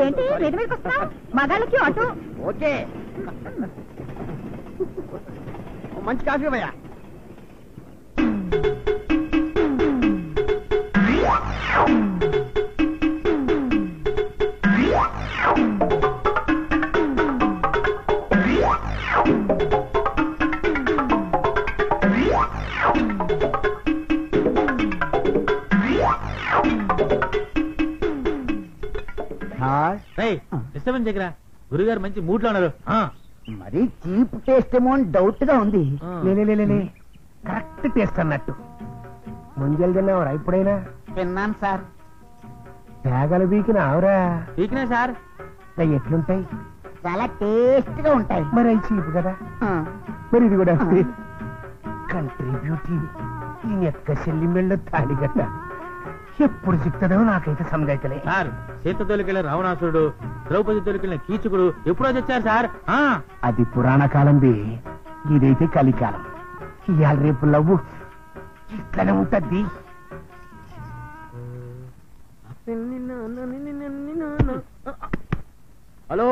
ఏంటి మీద మీదకి వస్తా? మగాళ్ళకి అటు. ఓకే, మంచి కాఫీ భయ్యా. డిస్టర్బెన్స్ దగ్గర గురుగారు మంచి మూడ్ లో ఉన్నారు. మరి చీప్ టేస్ట్ ఏమో అని డౌట్ గా ఉంది. కరెక్ట్ టేస్ట్ అన్నట్టు. ముంజలు తిన్నావురా ఎప్పుడైనా? విన్నాను సార్. తేగలు బీకిన ఆవురా? వీక్నే సార్. ఎట్లుంటాయి? చాలా టేస్ట్ గా ఉంటాయి. మరి అవి చీప్ కదా. మరి ఇది కూడా కంట్రీ బ్యూటీ ఈ నెక్క చెల్లి మెళ్ళ తాడిగట్ట ఎప్పుడు చిక్తుందో నాకైతే సంగైతలే. సార్, సీత తొలికెళ్ళిన రావణాసురుడు, ద్రౌపది తొలికెళ్ళిన కీచకుడు ఎప్పుడో తెచ్చారు సార్. అది పురాణ కాలం బి, ఇదైతే కలికాలం. ఇవాళ రేపు లవ్వు ఇట్లనే ఉంటది. హలో,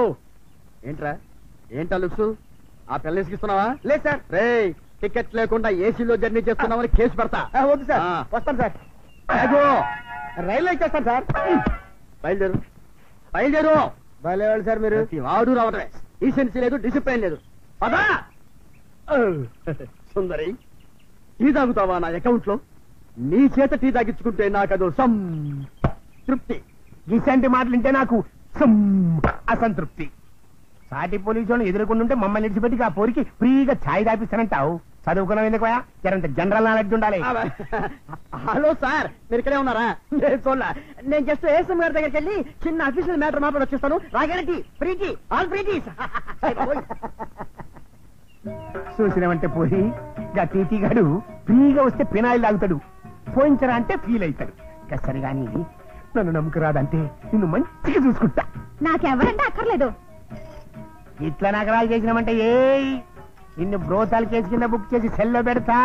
ఏంట్రా? ఏంటా లుక్స్? ఆ పెళ్ళేసుకిస్తున్నావా? లేదు సార్. రే, టికెట్ లేకుండా ఏసీలో జర్నీ చేస్తున్నామని కేసు పెడతా. వద్దు సార్, వస్తాను సార్. రైల్లో ఇచ్చేస్తాను సార్. బయలుదేరు, బయలుదేరు. భలేవాళ్ళు సార్ మీరు. వాడు రావటమే. డీసెన్సీ లేదు, డిసిప్లైన్ లేదు. పదా సుందరి, టీ తాగుతావా నా అకౌంట్ లో? నీ చేత టీ తాగించుకుంటే నాకు అదో తృప్తి. ఇలాంటి మాటలుంటే నాకు అసంతృప్తి. సాటి పోలీసు వాళ్ళు ఎదుర్కొంటుంటే మమ్మల్ని విడిచిపెట్టి ఆ పోరికి ఫ్రీగా ఛాయ్ తాపిస్తానంటావు. చదువుకున్నావు ఎందుకు జరంత జనరల్ నాలెడ్జ్ ఉండాలి. హలో సార్, మీరు ఇక్కడే ఉన్నారా? నేను చూడలా. నేను జస్ట్ ఏఎస్ఎం గారి దగ్గరికి వెళ్ళి చిన్న అఫీషియల్ మ్యాటర్ మాత్రం వచ్చేస్తాను. రాగానికి ఫ్రీకి ఆల్ ఫ్రీకి. చూసినామంటే పోయి గా టీటీ గాడు ఫ్రీగా వస్తే పినాయిల్ తాగుతాడు, పోయించరా అంటే ఫీల్ అవుతాడు. సరే గాని నన్ను నమ్ముకురాదంటే నిన్ను మంచిగా చూసుకుంటా. నాకెవరంటే అక్కర్లేదు. ఇట్లా నగరాలు చేసినామంటే నిన్ను బ్రోతాల కేసు కింద బుక్ చేసి సెల్లో పెడతా.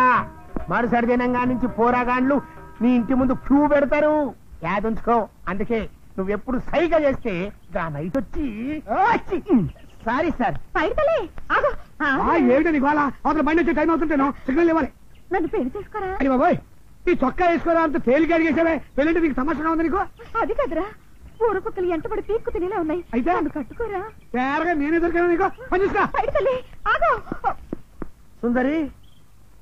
మరుసటి దినంగా నుంచి పోరాగాండ్లు నీ ఇంటి ముందు క్యూ పెడతారు. యాదుంచుకో. అందుకే నువ్వెప్పుడు సైగా చేస్తే గా నైట్ వచ్చి సారీ సార్ ఏమిటో నీకు అవతల బండి వచ్చే టైం అవుతుంటేనో సిగ్నల్ ఇవ్వాలి. నన్ను పెళ్లి చేసుకోరా? అని బాబోయ్, ఈ చొక్కా వేసుకోరా అంత తేలిక అడిగేసావే. పెళ్ళంటే నీకు సమస్యగా ఉంది నీకు. అది కదరా, పూరపక్కలు ఎంటబడి పీక్కు తినేలా ఉన్నాయి. అయితే నన్ను కట్టుకోరా. తేరగా నేనే దొరికాను నీకు. సుందరి,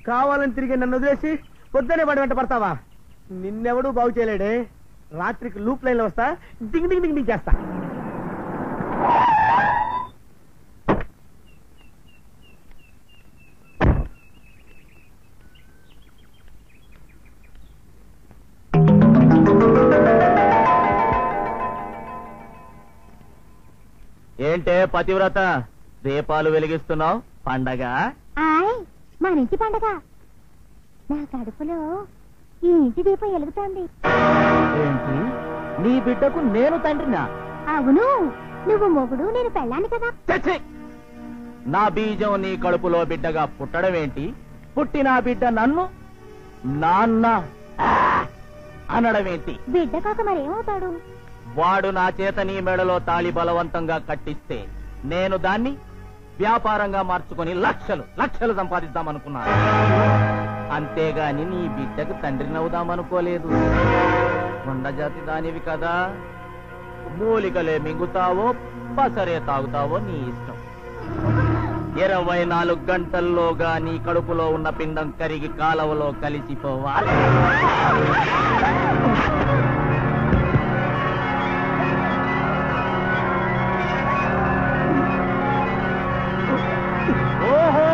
కావాలని తిరిగి నన్ను వదిలేసి పొద్దునే పడి వెంట పడతావా? నిన్నెవడూ బాగు చేయలేడే. రాత్రికి లూప్ లైన్ లో వస్తా, డింగ్ డింగ్ డింగ్ డింగ్ చేస్తా. ఏంటే పతివ్రత, దీపాలు వెలిగిస్తున్నావు? పండగ? మా ఇంటి పండగ. నా కడుపులో ఈ ఇంటి దీపం వెలుగుతోంది. ఏంటి, నీ బిడ్డకు నేను తండ్రినా? అవును, నువ్వు మొగుడు, నేను పెళ్ళాను కదా. నా బీజం నీ కడుపులో బిడ్డగా పుట్టడం ఏంటి? పుట్టిన బిడ్డ నన్ను నాన్న అనడం ఏంటి? బిడ్డ కాక మరేమవుతాడు? వాడు నా చేత నీ మెడలో తాళి బలవంతంగా కట్టిస్తే నేను దాన్ని వ్యాపారంగా మార్చుకొని లక్షలు లక్షలు సంపాదిద్దామనుకున్నాను. అంతేగాని నీ బిడ్డకు తండ్రినవుదామనుకోలేదు. కొండజాతి దానివి కదా, మూలికలే మింగుతావో పసరే తాగుతావో నీ ఇష్టం. 24 గంటల్లోగా నీ కడుపులో ఉన్న పిండం కరిగి కాలవలో కలిసిపోవాలి. ఓహో,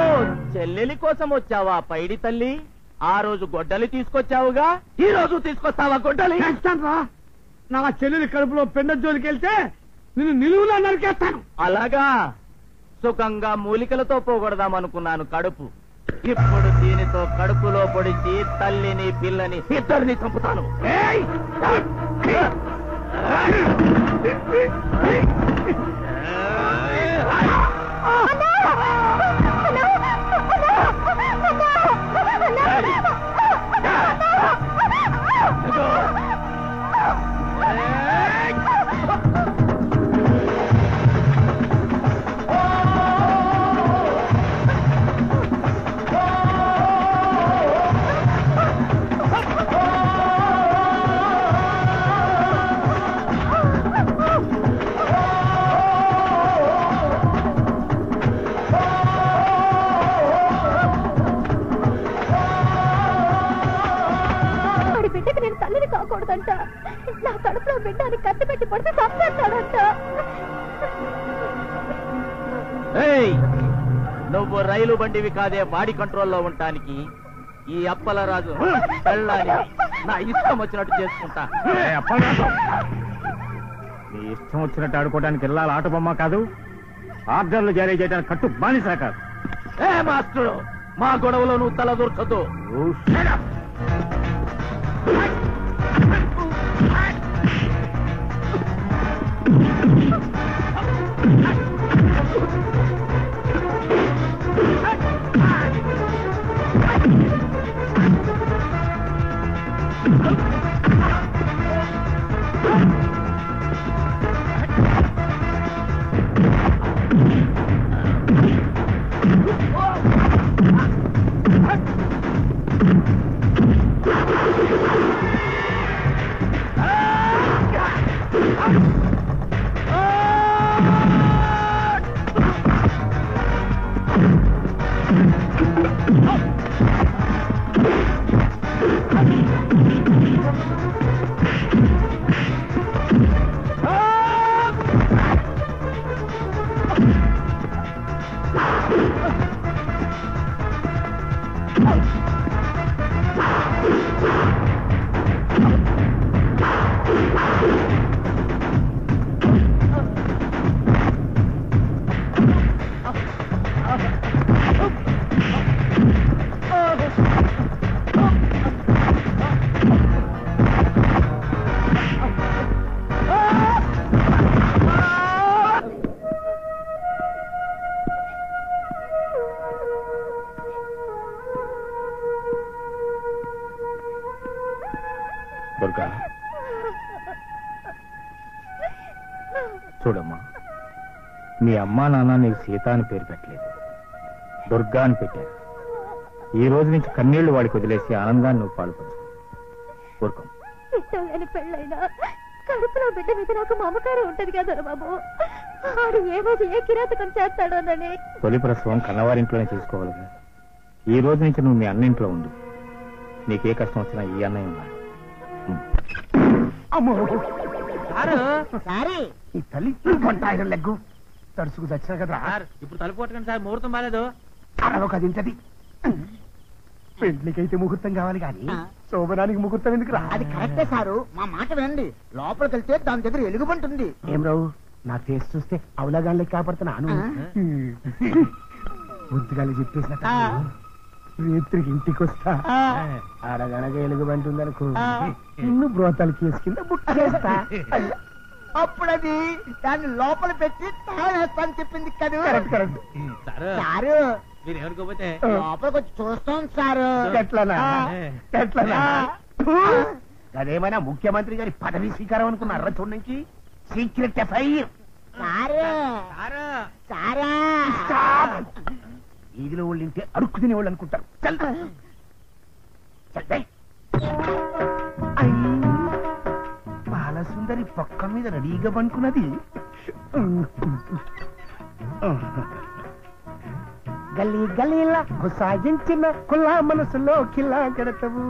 చెల్లెలి కోసం వచ్చావా పైడి తల్లి? ఆ రోజు గొడ్డలి తీసుకొచ్చావుగా, ఈ రోజు తీసుకొస్తావా గొడ్డలి? నా చెల్లెలి కడుపులో పిండ జోలికి వెళ్తే నిన్ను నిలువులా నరికేస్తాను. అలాగా, సుఖంగా మూలికలతో పోగొడదామనుకున్నాను కడుపు. ఇప్పుడు దీనితో కడుపులో పొడిచి తల్లిని పిల్లని ఇద్దరిని చంపుతాను. కాకూడదంట. నా కడుపులో బిడ్డని కత్తి పెట్టి పడితే చంపేస్తాడంట. నువ్వు రైలు బండివి కాదే బాడీ కంట్రోల్లో ఉండటానికి. ఈ అప్పలరాజు పెళ్ళాని నా ఇష్టం వచ్చినట్టు చేసుకుంటా. నీ ఇష్టం వచ్చినట్టు ఆడుకోవడానికి వెళ్ళాలి ఆట బొమ్మ కాదు, ఆర్డర్లు జారీ చేయడానికి కట్టు బానిసా కాదు. మాస్టరు, మా గొడవలో నువ్వు తల దూర్చొద్దు. దుర్గా, చూడమ్మా, మీ అమ్మా నాన్న నీకు సీత అని పేరు పెట్టలేదు, దుర్గా అని పెట్టారు. ఈ రోజు నుంచి కన్నీళ్లు వాడికి వదిలేసి ఆనందాన్ని నువ్వు పాల్పడు. ఊరుకో. ఇష్టం లేని పెళ్ళైనా కడుపులో బిడ్డ మీద నాకు మమకారం ఉంటది కదా బాబు. ఆడు ఏ రోజు ఏ కిరాతకం చేస్తాడోనని. తొలి ప్రసవం కన్నవారింట్లోనే చేసుకోవాలి. ఈ రోజు నుంచి నువ్వు మీ అన్నింట్లో ఉండు. నీకే కష్టం వచ్చినా ఈ అన్నయ్య ఉన్నాడు. అమ్మో సారీ ఈ తల్లి కొంటాయిరం లెగ్గు తడుసుకు తెచ్చా కదా. ఇప్పుడు తలుపు కొట్టకండి సార్, ముహూర్తం బాలేదు. అరవక తింటది. పెళ్లికైతే ముహూర్తం కావాలి కానీ శోభనానికి ముహూర్తం ఎందుకు రా? అది కరెక్టే సారు, మా మాట వినండి. లోపలికి వెళ్తే దాని దగ్గర ఎలుగుబంటుంది. ఏం రావు, నా ఫేస్ చూస్తే అవలాగాళ్ళకి కాపాడుతున్నాను. బుద్ధిగాలి చెప్పేసిన రేత్రికి ఇంటికి వస్తా. ఆడగనక ఎలుగుబంటుందనుకో నిన్ను బ్రోతల కేసు కింద బుక్ చేస్తా. అప్పుడు అది దాన్ని లోపల పెట్టి తాగేస్తాను చెప్పింది కదా. Correct correct. సారు మీరు ఏమనుకోపోతే లోపలికి వచ్చి చూస్తాం సారు. ఎట్లనా ఎట్లనా? అదేమైనా ముఖ్యమంత్రి గారి పదవి స్వీకారం అనుకున్నారా? చూడడానికి సీక్రెట్ ఎఫ్ఐఆర్. సారు సారా ఈదిలో వాళ్ళు ఇంటే అడుక్కు తినేవాళ్ళు అనుకుంటారు. చల్ చల్. బాలసుందరి పక్క మీద రెడీగా పనుకున్నది. గల్లీ గల్లీలా సాగించిన కుల్లా మనసులో కిల్లా కడతావు,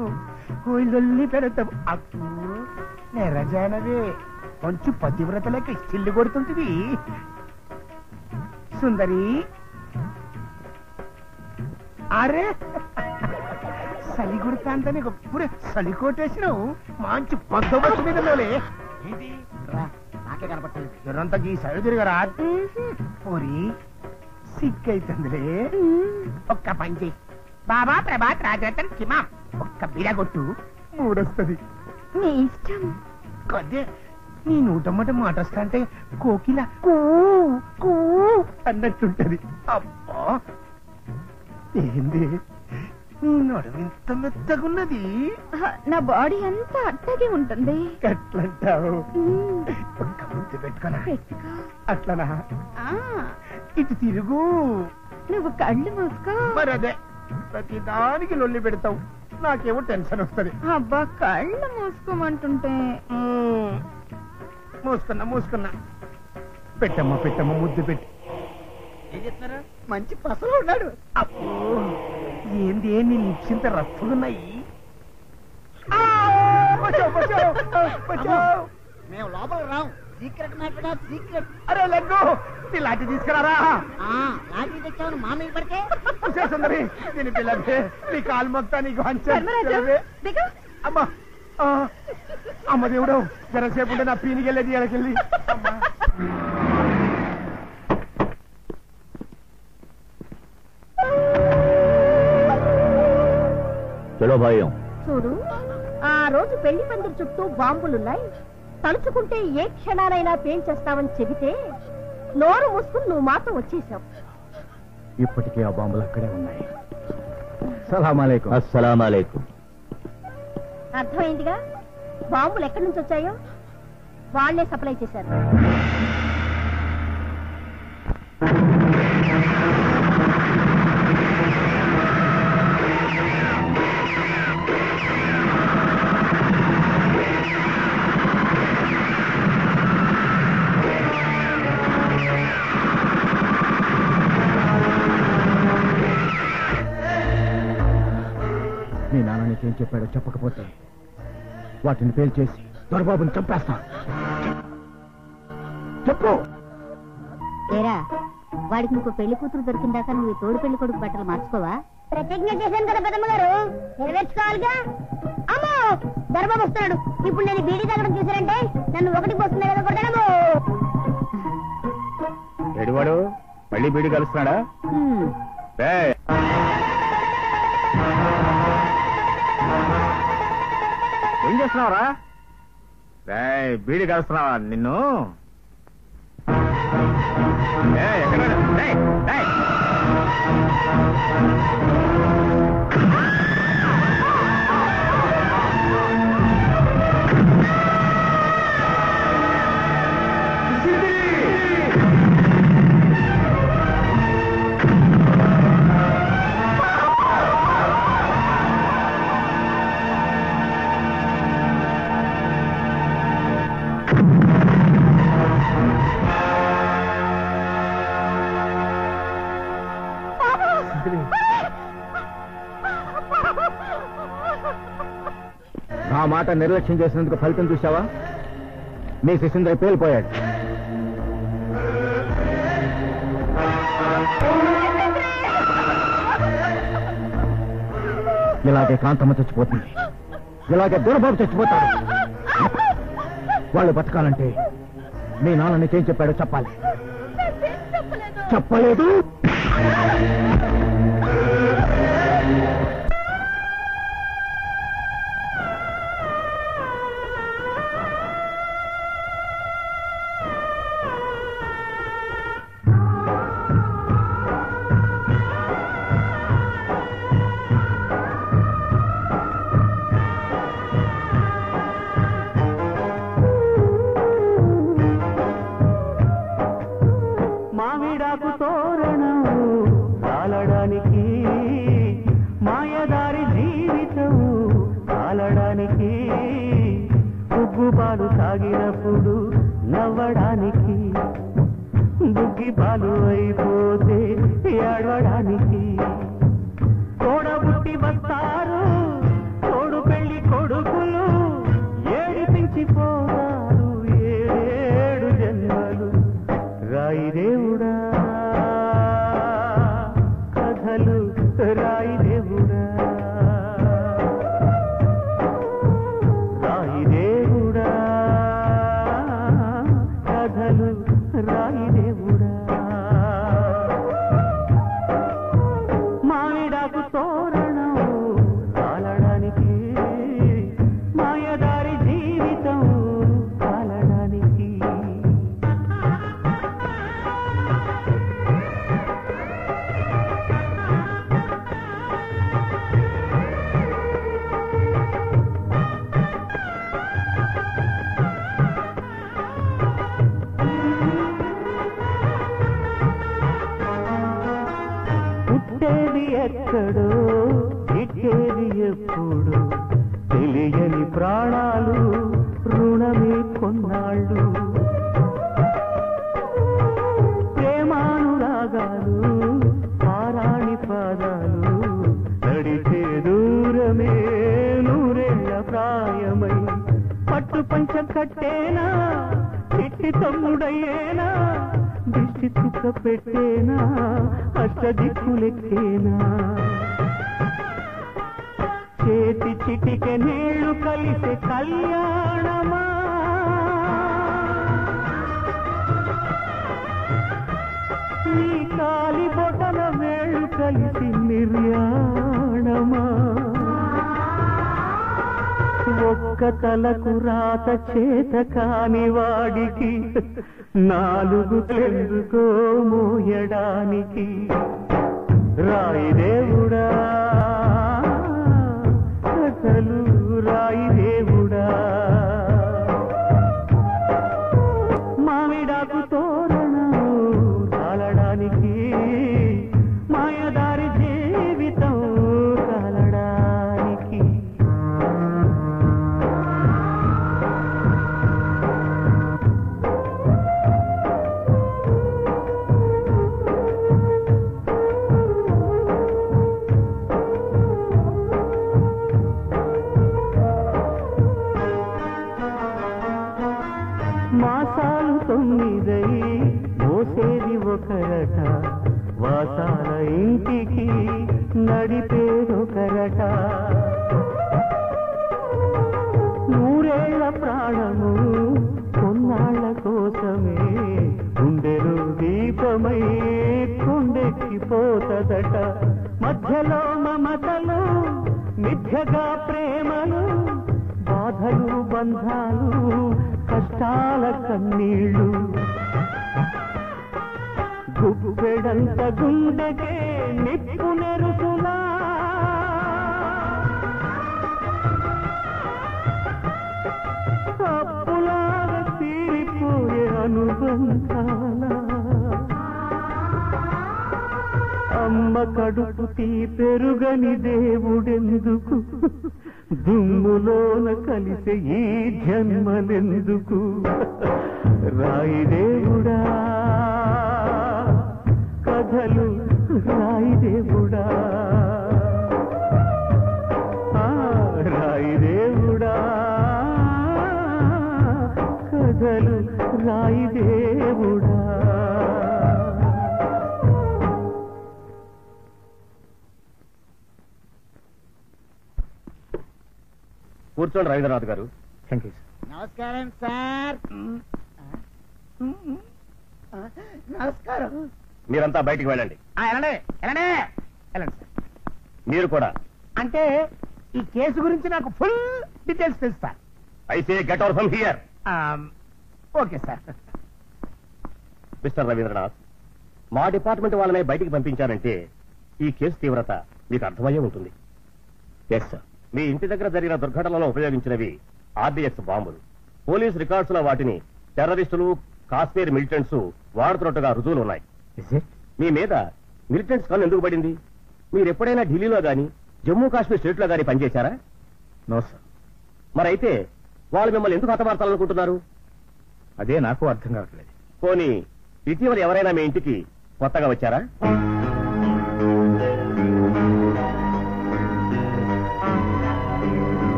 కోయిలొల్లి పెడతావు. అప్పు నెరజానవే కొంచెం పతివ్రతలకి చిల్లు కొడుతుంటివి సుందరి. అరే చలి కొడుతాంతని గొప్ప చలి కొట్టేసినావు. మంచి బందోబస్తు మీద నాకే కనపట్టలేదు. ఎరంతా ఈ సైడ్ తిరగరా పోరి, సిక్కైతుందిలే. ఒక్క పంచి బాబా ప్రభాత్ రాజరత్న కిమా ఒక్క బిడగొట్టు మూడొస్తుంది. నీ ఇష్టం. కొద్దే నీ నూటమ్మట మాట వస్తా అంటే కోకిల కూ కూ అన్నట్టుంటది. అబ్బా ఏంది నీ నడుము ఇంత మెత్తగున్నది. నా బాడీ అంతా అట్టగే ఉంటుంది. ఎట్లంటావు? ఒక్క ముద్దు పెట్టుకోనా? అట్లనా? ఇటు తిరుగు. నువ్వు కళ్ళు మూసుకో. మరి అదే ప్రతి దానికి లొల్లి పెడతావు, నాకేమో టెన్షన్ వస్తుంది. అబ్బా కళ్ళు మూసుకోమంటుంటే. మూసుకున్నా మూసుకున్నా. పెట్టమ్మా పెట్టమ్మా ముద్దు పెట్టి. ఏం చెప్తున్నారా? మంచి పసలు ఉన్నాడు. అబ్బో ఏంది నీ నిశ్చింత రఫ్ఫులున్నాయి. మేము లోపలికి రాం. Secret matter secret. అరే లెగ్గు నీ లాఠీ తీసుకురారా. లాఠీ తెచ్చావు మా మీద పడితే. సుందరి దీని పిల్లదే నీ కాలు మొత్తా నీకు అమ్మా. అమ్మ దేవుడు జరసేపు ఉంటే నా పీనికి వెళ్ళేది ఎడకెళ్ళి. చలో భయం. చూడు, ఆ రోజు పెళ్లి పందిరి చుట్టూ బాంబులున్నాయి. తలుచుకుంటే ఏ క్షణాలైనా పేల్చేస్తావని చెబితే నోరు మూసుకుని నువ్వు మాత్రం వచ్చేసావు. ఇప్పటికే ఆ బాంబులు అక్కడే ఉన్నాయి. సలామలేకుం. అస్సలామలేకుం. అర్థమైందిగా బాంబులు ఎక్కడి నుంచి వచ్చాయో వాళ్లే సప్లై చేశారు. మీ నాన్న నీకేం చెప్పాడో చెప్పకపోతే వాటిని పేల్ చేసి దొరబాబుని చంపేస్తా. చెప్పు. ఏరా, వాడికి నువ్వు పెళ్లి కూతురు దొరికిందాక నువ్వు తోడు పెళ్లి కొడుకు బట్టలు మార్చుకోవా? ప్రతిజ్ఞ చేశాను కదా పెద్దమ్మ గారు, నెరవేర్చుకోవాలిగా. అమ్మో దొరబాబు వస్తున్నాడు. ఇప్పుడు నేను బీడీ తాగడం చూసానంటే నన్ను ఒకటి పోస్తున్నా కదా కొడతాను. ఎడివాడు మళ్ళీ బీడి కలుస్తున్నాడా? ఏం చేస్తున్నావురా? బీడి కలుస్తున్నావా నిన్ను? ఎక్కడ నా మాట నిర్లక్ష్యం చేసినందుకు ఫలితం చూసావా? మీ శిశుంద్ర పేలిపోయాడు. ఇలాగే కాంతమ్మ చచ్చిపోతుంది, ఇలాగే దూరబాబు చచ్చిపోతాడు. వాళ్ళు బతకాలంటే మీ నాన్న నీకేం చెప్పాడో చెప్పాలి. చెప్పలేదు. మామిడాకు తోరణం కాలడానికి, మాయదారి జీవితం కాలడానికి, ఉగ్గుపాలు తాగినప్పుడు నవ్వడానికి, బుగ్గిపాలు అయిపోతే ఏడవడానికి, తోడబుట్టి వస్తారు తోడు పెళ్లి కొడుకులు, ఏడిపించిపోతారు ఏడు జన్మలు. రాయి దేవుడా కథలు, రాయి దేవుడా, రాయి దేవుడా కథలు, రాయి దేవుడా. మామిడాకు తోరణం కాలడానికి, మాయదారి జీవితం కాలడానికి. పుట్టేది ఎక్కడో ఇట్టేది ఎప్పుడు, తెలియని ప్రాణాలు రుణమే కొన్నాళ్ళు. ప్రేమానురాగాలు పారాణి పాదాలు, నడిచే దూరమే నూరేళ్ల ప్రాయమై, పట్టు పంచ కట్టేనా చిట్టి తమ్ముడయ్యేనా, దిష్టి చుక్క పెట్టేనా అష్టదిక్కులెక్కేనా, చేతి చిటిక నీళ్లు కలిసే కళ్యాణమా, నీ కాలి బొటన వేళ్ళు కలిసి నిర్యాణమా. ఒక్క తలకు రాత చేత కాని వాడికి నాలుగు తెలుగుకో మోయడానికి. రాయి దేవుడా కథలు, రాయి దేవుడా. మామిడాకు తోరణం కాలడానికి, మాయదారి జీవితం కాలడానికి. మాసాలు 9 మోసేది ఒకరట, వాసాల ఇంటికి నడిపేదొకరట. నూరేళ్ల ప్రాణము కొన్నాళ్ల కోసమే, గుండెలు దీపమై కొండెక్కిపోతదట. మధ్యలో మమతలు మిథ్యగా ప్రేమలు, బాధలు బంధాలు కష్టాల కన్నీళ్ళు. గుప్పెడంత గుండెకే నిప్పు నెరుసులా, అప్పులాగా తీరిపోయే అనుబంధాల. అమ్మ కడుపు పెరుగని దేవుడెందుకు, దుమ్ములోన కలిసే ఈ జన్మలెందుకు. రాయి దేవుడా కథలు, రాయి దేవుడా. కూర్చోండి రవీంద్రనాథ్ గారు. Thank you sir. నమస్కారం సార్. నమస్కారం. మీరంతా బయటికి వెళ్ళండి. వెళ్ళండి వెళ్ళండి వెళ్ళండి సార్. మీరు కూడా. అంటే ఈ కేసు గురించి నాకు ఫుల్ డీటెయిల్స్ తెలుసు సార్. అయితే get out from here. Okay sir. Mister Ravindranath, మా డిపార్ట్మెంట్ వాళ్ళనే బయటికి పంపించారంటే ఈ కేసు తీవ్రత మీకు అర్థమయ్యే ఉంటుంది. Yes sir. మీ ఇంటి దగ్గర జరిగిన దుర్ఘటనలో ఉపయోగించినవి ఆర్డీఎక్స్ బాంబులు. పోలీస్ రికార్డ్స్ లో వాటిని టెర్రరిస్టులు, కాశ్మీర్ మిలిటెంట్స్ వాడుతున్నట్టుగా రుజువులు ఉన్నాయి. మీ మీద మిలిటెంట్స్ కన్ను ఎందుకు పడింది? మీరు ఎప్పుడైనా ఢిల్లీలో గాని జమ్మూ కాశ్మీర్ స్టేట్ లో గాని పనిచేశారా? No sir. మరైతే వాళ్ళు మిమ్మల్ని ఎందుకు హతమార్చాలనుకుంటున్నారు? అదే నాకు అర్థం కావట్లేదు. పోనీ ఇటీవల ఎవరైనా మీ ఇంటికి కొత్తగా వచ్చారా?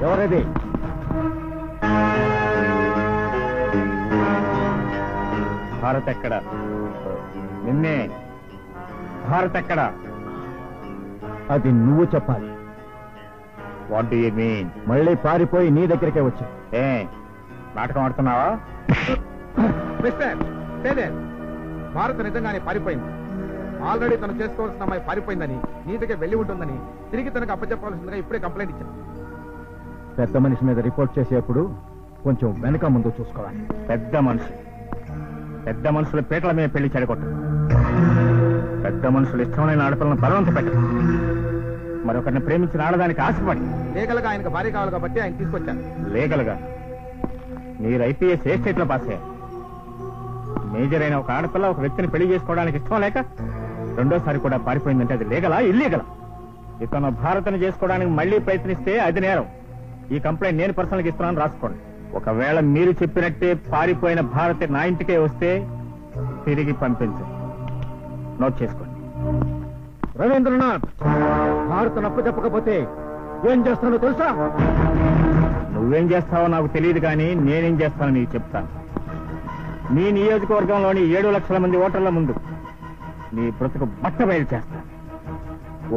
ఎవరది? భారత్ ఎక్కడ? నిన్నే. భారత్ ఎక్కడ? అది నువ్వు చెప్పాలి. What do you mean? మళ్ళీ పారిపోయి నీ దగ్గరికే వచ్చా. ఏ నాటకం ఆడుతున్నావా? భారత నిజంగానే పారిపోయింది. ఆల్రెడీ తను చేసుకోవాల్సిన అమ్మాయి పారిపోయిందని, నీ దగ్గర వెళ్లి ఉంటుందని తిరిగి తనకు అప్పచెప్పాల్సిందిగా ఇప్పుడే కంప్లైంట్ ఇచ్చాను. పెద్ద మనిషి మీద రిపోర్ట్ చేసేప్పుడు కొంచెం వెనక ముందు చూసుకోవాలి. పెద్ద మనుషుల పీటల మీద పెళ్లి చెడగొట్టు. పెద్ద మనుషులు ఇష్టమైన ఆడపిల్లను బలవంత పెట్టదు. మరొకరిని ప్రేమించిన ఆడదానికి ఆశపడి లీగల్ గా ఆయనకు భార్య కావాలి కాబట్టి ఆయన తీసుకొచ్చాను. లీగల్ గా మీరు ఐపీఎస్ ఏ స్టేట్ లో పాస్ అయ్యారు? మేజర్ అయిన ఒక ఆడపిల్ల ఒక వ్యక్తిని పెళ్లి చేసుకోవడానికి ఇష్టం లేక రెండోసారి కూడా పారిపోయిందంటే అది లీగలా ఇల్లీగలా? ఇతను భారత్ని చేసుకోవడానికి మళ్లీ ప్రయత్నిస్తే అది నేరం. ఈ కంప్లైంట్ నేను పర్సనల్ గా ఇస్తున్నాను, రాసుకోండి. ఒకవేళ మీరు చెప్పినట్టే పారిపోయిన భారతి నా ఇంటికే వస్తే తిరిగి పంపించండి. నోట్ చేసుకోండి. రవీంద్రనాథ్, భారత నప్పు చెప్పకపోతే ఏం చేస్తానో తెలుసా? నువ్వేం చేస్తావో నాకు తెలియదు కానీ నేనేం చేస్తానో నీకు చెప్తాను. నీ నియోజకవర్గంలోని 7 లక్షల మంది ఓటర్ల ముందు నీ బ్రతుకు బట్ట బయలు చేస్తాను.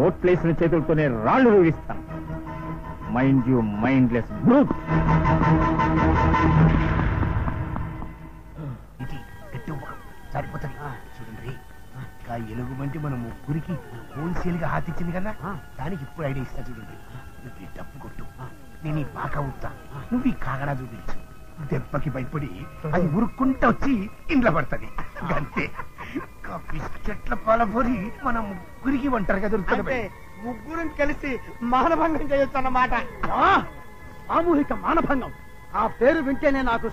ఓట్లేసిన చేతులతోనే రాళ్లు రూగిస్తాను. Mind you mindless brute. సరిపోతుంది చూడండి. ఇంకా ఎలుగుబంటి మన ముగ్గురికి హోల్సేల్ గా హాతిచ్చింది కదా, దానికి ఇప్పుడు ఐడియా ఇస్తా చూడండి. నువ్వు ఈ డప్పు కొట్టు, నేను ఈ పాక ఊతా, నువ్వు ఈ కాగడా చూపించు. దెబ్బకి భయపడి అది ఉరుక్కుంటా వచ్చి ఇంట్లో పడుతుంది. అంతే. బిస్కెట్ల పాలపొరి మన ముగ్గురికి ఒంటరిగా దొరుకుతుంది. ముగ్గురు కలిసి మానభంగం చేయొచ్చు అన్నమాట. సామూహిక మానభంగం. ఆ పేరు వింటేనే నాకు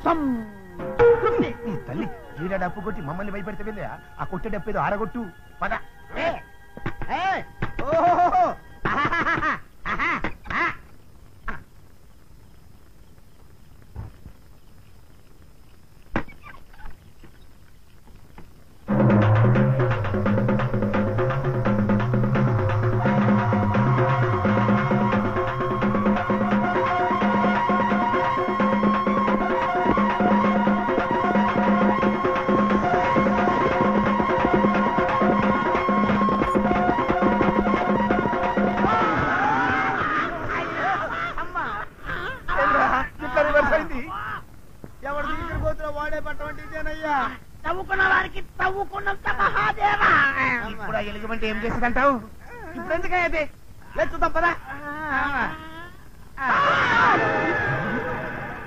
నీ తల్లి ఈడ డప్పు కొట్టి మమ్మల్ని భయపెడితే వెళ్ళా. ఆ కొట్టే డప్పు ఏదో ఆరగొట్టు పద. ఎవరు తీసుకుపోతున్నా వాడే పట్టమంటే ఇదేనయ్యా. తవ్వుకున్న వారికి తవ్వుకున్నంత మహాదేవా. ఇప్పుడు ఆ ఎలుగుబంటి ఏం చేస్తుందంటావు? ఇప్పుడు ఎందుకయ్యది? లేచుద్దాం పదా.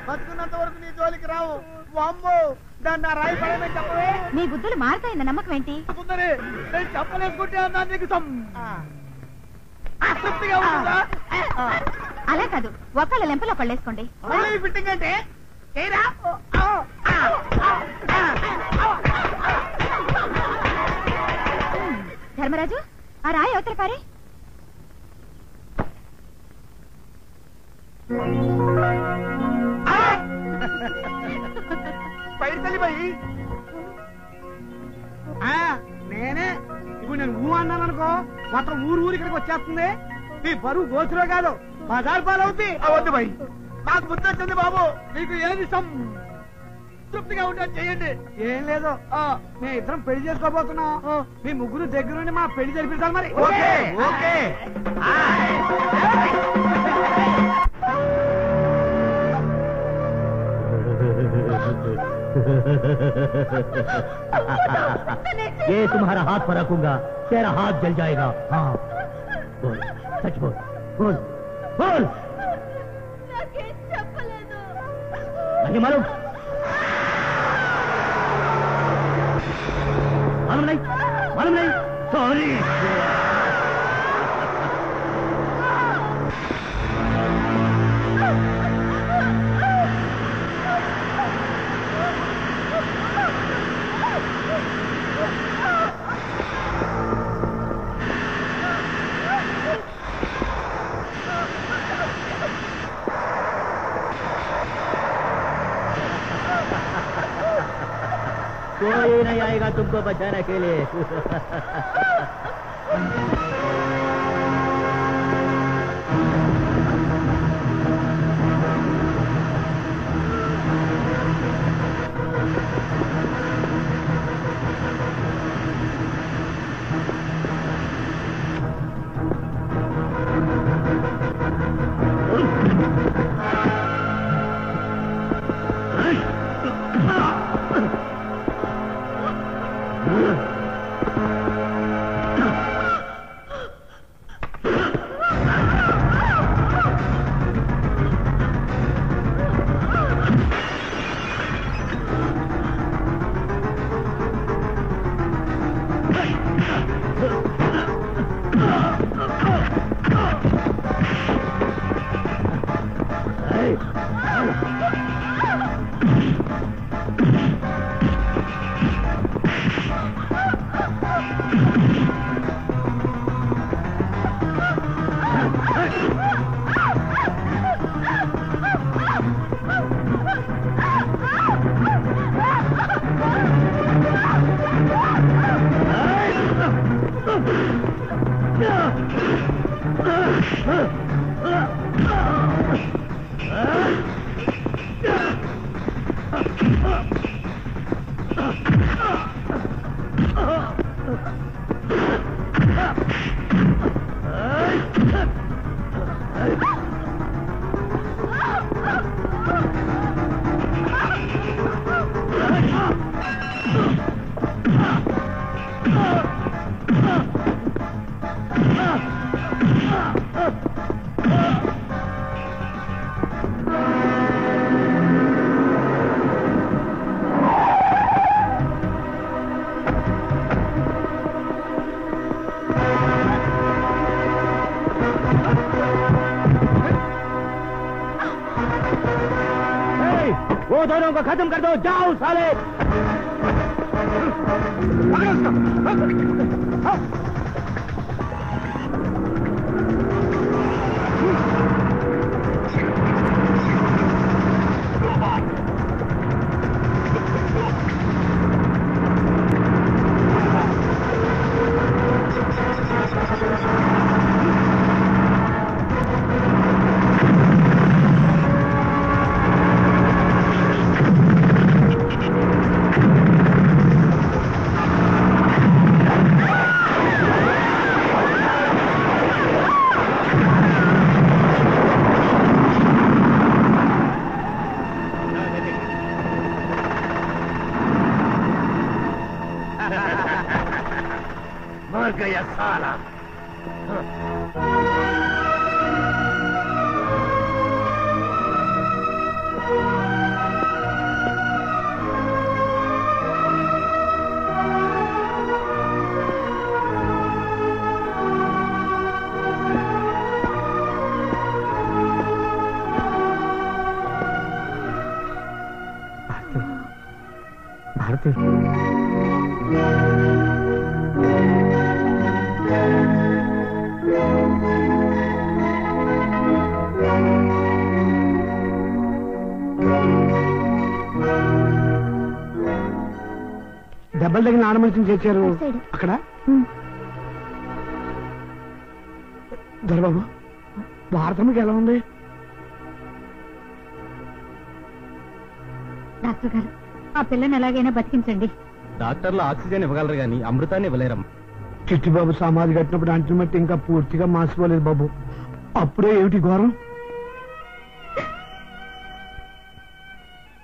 బతుకున్నంత వరకు నీ జోలికి రావు. అమ్మో, దాన్ని ఆ రాయి పడమని చెప్పవే. నీ బుద్ధులు మారుతాయింది నమ్మకం ఏంటి? సుందరి, నేను చెప్పలేసుకుంటే అన్నా నీకు తృప్తిగా ఉంటుందా? అలా కాదు, ఒకళ్ళ లెంపలో పళ్ళేసుకోండి. మళ్ళీ ఫిట్టింగ్ అంటే ధర్మరాజు, ఆ రాయి అవతల పారే. పైసలిపోయి నేనే ఇప్పుడు నేను ఊ అన్నాను అనుకో, మొత్తం ఊరు ఇక్కడికి వచ్చేస్తుంది. మీ బరువు గోసులో కాదు బజార్ పాలవుతుంది. వద్దు భయ్, నాకు బుద్ధి వచ్చింది బాబు. మీకు ఏది తృప్తిగా ఉండేది చేయండి. ఏం లేదు, మేము ఇద్దరం పెళ్లి చేసుకోబోతున్నాం. మీ ముగ్గురు దగ్గరుండి మా పెళ్లి జరిపించాలి మరి. Okay okay. ये तुम्हारा हाथ पर रखूंगा, तेरा हाथ जल जाएगा. हाँ बोल, सच बोल, बोल बोल. नहीं मालूम, मालूम नहीं, मालूम नहीं. सॉरी. कोई नहीं आएगा तुमको बचाने के लिए. वो दोनों को खत्म कर दो, जाओ साले. मर गया साला. भारती, దెబ్బల దగ్గర ఆడమనిషిని చేర్చారు అక్కడ. దొరబాబు భారతమ్మకి ఎలా ఉంది? డాక్టర్ గారు ఆ పిల్లని ఎలాగైనా బతికించండి. డాక్టర్లు ఆక్సిజన్ ఇవ్వగలరు కానీ అమృతాన్ని ఇవ్వలేరమ్మా. చిట్టిబాబు సమాధి కట్టినప్పుడు అంటున్నట్టు ఇంకా పూర్తిగా మాసిపోలేదు బాబు. అప్పుడే ఏమిటి ఘోరం?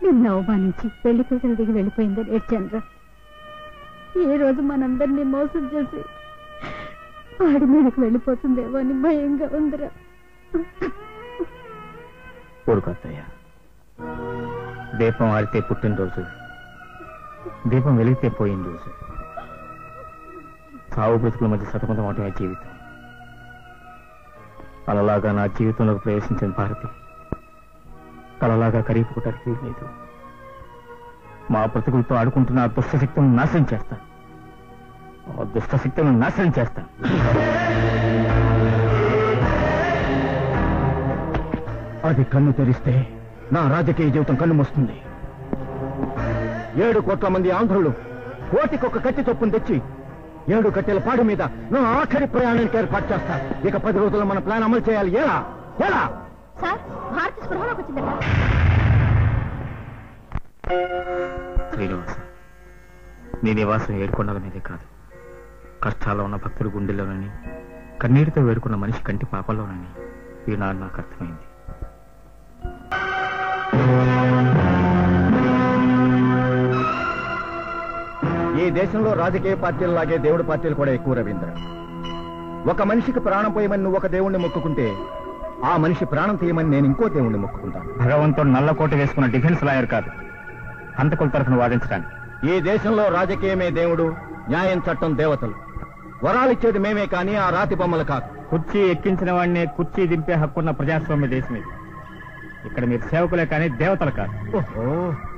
నిన్ను అవమానించి పెళ్లి పీటలు దిగి వెళ్ళిపోయిందని ఏడ్చానురా. ఏ రోజు మనందరినీ మోసం చేసి వాడి మీదకి వెళ్ళిపోతుందేమో అని భయంగా ఉందిరా. ఊరుకొత్తయ్య, దీపం ఆరితే పుట్టినరోజు, దీపం వెలిగితే పోయిన రోజు. సావు బ్రతుకుల మధ్య సతమతం అవటమే జీవితం. అలలాగా నా జీవితంలోకి ప్రవేశించిన భారతి కలలాగా కరిగిపోవటానికి లేదు. మా బ్రతుకులతో ఆడుకుంటున్న ఆ దుష్టశక్తులను నాశనం చేస్తాను. ఆ దుష్టశక్తులను నాశనం చేస్తాను. అది కన్ను తెరిస్తే నా రాజకీయ జీవితం కన్ను మూస్తుంది. 7 కోట్ల మంది ఆంధ్రులు కోటికొక కత్తి చొప్పును తెచ్చి 7 కట్టెల పాడు మీద నా ఆఖరి ప్రయాణానికి ఏర్పాటు చేస్తా. ఇక 10 రోజుల్లో మన ప్లాన్ అమలు చేయాలి. ఎలా ఎలా? సార్ భారతి స్పృహలోకి వచ్చిందట. శ్రీనివాస, నీ నివాసం ఏడుకొండల మీదే కాదు, కష్టాల్లో ఉన్న భక్తుల గుండెల్లోనని, కన్నీటితో వేడుకున్న మనిషి కంటి పాపల్లోనని ఈనాడు నాకు అర్థమైంది. ఈ దేశంలో రాజకీయ పార్టీలలాగే దేవుడి పార్టీలు కూడా ఎక్కువ రవీంద్ర. ఒక మనిషికి ప్రాణం పోయమని నువ్వు ఒక దేవుణ్ణి మొక్కుకుంటే ఆ మనిషి ప్రాణం తీయమని నేను ఇంకో దేవుణ్ణి మొక్కుకుంటాను. భగవంతుడు నల్లకోట వేసుకున్న డిఫెన్స్ లాయర్ కాదు, హంతకుల తరఫున వాదించడానికి. ఈ దేశంలో రాజకీయమే దేవుడు, న్యాయం చట్టం దేవతలు. వరాలిచ్చేది మేమే కానీ ఆ రాతి బొమ్మలు కాదు. కుర్చీ ఎక్కించిన వాడినే కుర్చీ దింపే హక్కున్న ప్రజాస్వామ్య దేశం ఇది. ఇక్కడ మీరు సేవకులే కానీ దేవతలు కాదు. ఓహో,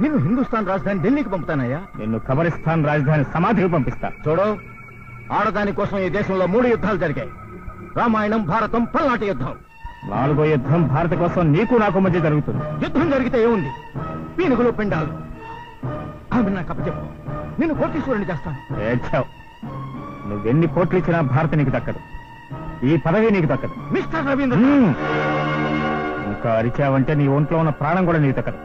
నిన్ను హిందుస్థాన్ రాజధాని ఢిల్లీకి పంపుతానయ్యా. నిన్ను కబరిస్తాన్ రాజధాని సమాధికి పంపిస్తా. చూడు, ఆడదాని కోసం ఈ దేశంలో 3 యుద్ధాలు జరిగాయి. రామాయణం, భారతం, పల్నాటి యుద్ధం. 4వ యుద్ధం భారత కోసం నీకు నాకు మధ్య జరుగుతుంది. యుద్ధం జరిగితే ఏముంది? పీనుగులు, పిండాలు. ఆమె నాకు అప్పచెప్పు, నిన్ను కోటీశ్వరుని చేస్తాను. ఏడ్చావు. నువ్వెన్ని కోట్లు ఇచ్చినా భారత నీకు దక్కదు, ఈ పదవి నీకు దక్కదు. మిస్టర్ రవీంద్ర, ఇంకా అరిచావంటే నీ ఒంట్లో ఉన్న ప్రాణం కూడా నీకు దక్కదు.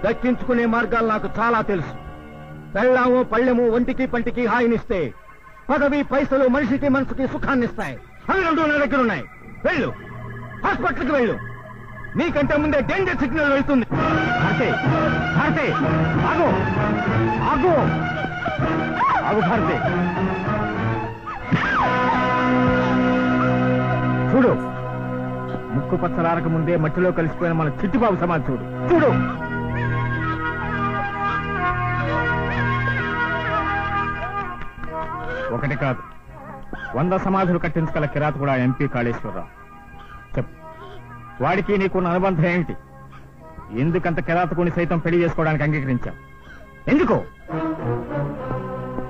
దక్కించుకునే మార్గాలు నాకు చాలా తెలుసు. పెళ్ళాము, పళ్ళెము ఒంటికి పంటికి హాయినిస్తే పదవి, పైసలు మనిషికి మనసుకి సుఖాన్నిస్తాయి. అవి 2 నా దగ్గర ఉన్నాయి. వెళ్ళు, హాస్పిటల్కి వెళ్ళు. నీకంటే ముందే డేంజర్ సిగ్నల్ వెళ్తుంది. భారతే, భారతే, ఆగు, ఆగు, ఆగు భారతే. చూడు, ముక్కు పచ్చలారక ముందే మట్టిలో కలిసిపోయిన మన చిట్టిబాబు సమాధి చూడు. చూడు, ఒకటి కాదు 100 సమాధులు కట్టించగల కిరాతకుడు ఆ ఎంపీ కాళేశ్వరరావు. చెప్పు, వాడికి నీకున్న అనుబంధం ఏమిటి? ఎందుకంత కిరాతకుని సైతం పెళ్లి చేసుకోవడానికి అంగీకరించావు? ఎందుకు?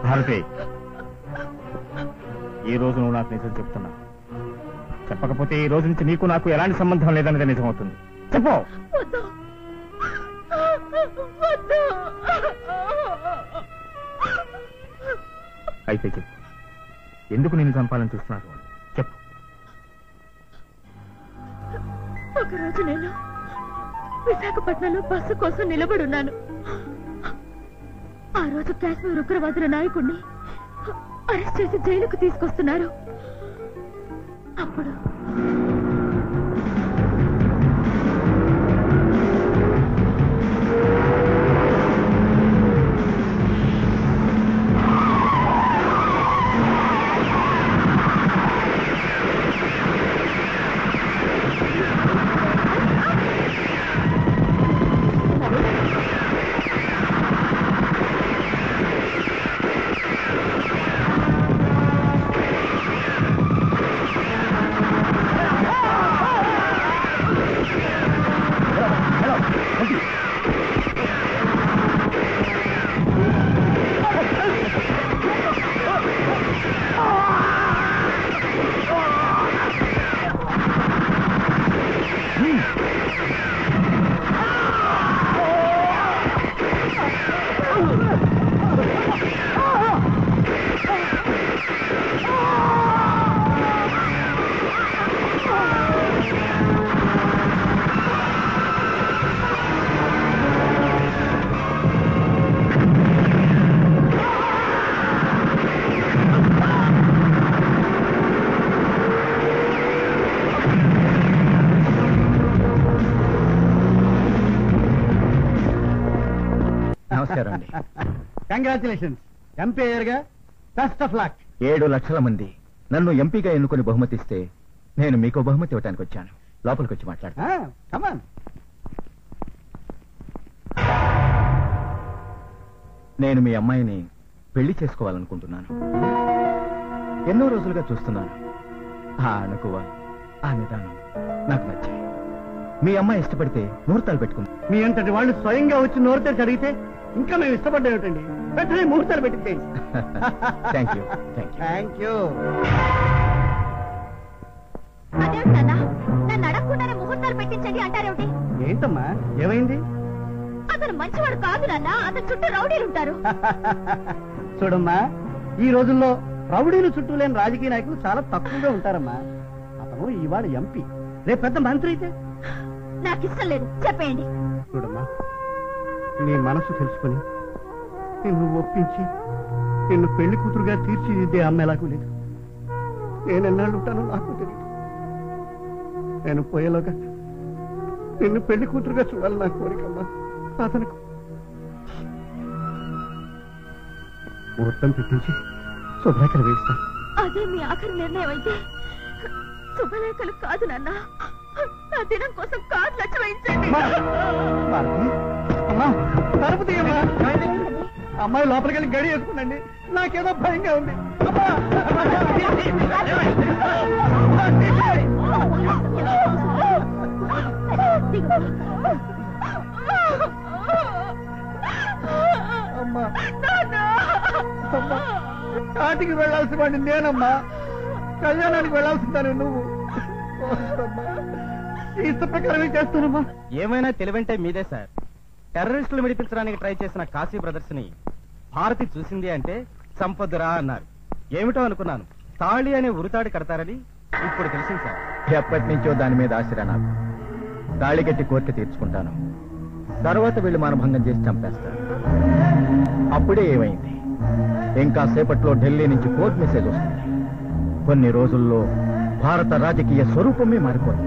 భారతి, ఈ రోజు నువ్వు నాకు నిజం చెప్తున్నావు. చెప్పకపోతే ఈ రోజు నుంచి నీకు నాకు ఎలాంటి సంబంధం లేదనేది నిజమవుతుంది. చెప్పు. అయితే చెప్పు, ఎందుకు నేను చంపాలని చూస్తున్నారు? చెప్పు. ఒకరోజు నేను విశాఖపట్నంలో బస్సు కోసం నిలబడున్నాను. ఆ రోజు కాశ్మీర్ ఉగ్రవాదుల నాయకుడిని అరెస్ట్ చేసి జైలుకు తీసుకొస్తున్నారు. అప్పుడు కంగ్రాచులేషన్స్ ఎంపీ అయ్యారుగా బెస్ట్ ఆఫ్ లక్ 7 లక్షల మంది నన్ను ఎంపీగా ఎన్నుకొని బహుమతిస్తే నేను మీకు బహుమతి ఇవ్వడానికి వచ్చాను. లోపలికి వచ్చి మాట్లాడతా. కమాన్. నేను మీ అమ్మాయిని పెళ్లి చేసుకోవాలనుకుంటున్నాను. ఎన్నో రోజులుగా చూస్తున్నాను. ఆ అణకువ, ఆ నిదానం నాకు నచ్చాయి. మీ అమ్మాయి ఇష్టపడితే ముహూర్తాలు పెట్టుకుంది. మీ అంతటి వాళ్ళు స్వయంగా వచ్చి నోరు తెరిచి అడిగితే ఇంకా మేము ఇష్టపడ్డా ఏమిటండి? వెంటనే ముహూర్తాలు పెట్టించేయండి. Thank you. Thank you. అదేమిటన్నా నన్ను అడగకుండానే ముహూర్తాలు పెట్టించండి అంటారేమిటి? ఏంటమ్మా ఏమైంది? అతను మంచివాడు కాదు నాన్న, అతని చుట్టూ రౌడీలు ఉంటారు. చూడమ్మా, ఈ రోజుల్లో రౌడీలు చుట్టూ లేని రాజకీయ నాయకులు చాలా తక్కువగా ఉంటారమ్మా. అతను ఇవాళ ఎంపీ, రేపు పెద్ద మంత్రి అయితే. నాకు ఇష్టం లేదు, చెప్పేయండి. చూడమ్మా, నీ మనసు తెలుసుకుని నిన్ను ఒప్పించి నిన్ను పెళ్లి కూతురుగా తీర్చిదిద్దే అమ్మ ఎలాగూ లేదు. నేను ఎన్నాళ్ళు ఉంటానో నాకు తెలియదు. నేను పోయేలోగా నిన్ను పెళ్లి కూతురుగా చూడాలి నా కోరికమ్మా. అతనికి ముహూర్తం పెట్టించి శుభ్రేఖలు వేయిస్తాను. అదే మీ ఆఖరి నిర్ణయం అయితే శుభలేఖలు కాదు నాన్న, నా దినం కోసం కార్డు లక్ష వేయించండి. అమ్మా తలుపు తీయమ్మా. అమ్మాయి లోపలికి వెళ్ళి గడి వేసుకునండి. నాకేదో భయంగా ఉంది. అమ్మా కాటికి వెళ్లాల్సి వాడిని నేనమ్మా. కళ్యాణానికి వెళ్లాల్సిందాను నువ్వు. ఇష్ట ప్రకారమే చేస్తానమ్మా. ఏమైనా తెలివంటే మీదే సార్. టెర్రరిస్టులు విడిపించడానికి ట్రై చేసిన కాశీ బ్రదర్స్ ని భారతి చూసింది అంటే సంపద్దురా అన్నారు. ఏమిటో అనుకున్నాను, తాళి అనే ఉరితాడు కడతారని ఇప్పుడు తెలిసింది సార్. ఎప్పటి నుంచో దాని మీద ఆశరా నాకు. తాళి కట్టి కోరిక తీర్చుకుంటాను, తర్వాత వీళ్ళు మానభంగం చేసి చంపేస్తాను. అప్పుడే ఏమైంది, ఇంకా సేపట్లో ఢిల్లీ నుంచి కోర్టు మెసేజ్ వస్తుంది. కొన్ని రోజుల్లో భారత రాజకీయ స్వరూపమే మారిపోతుంది.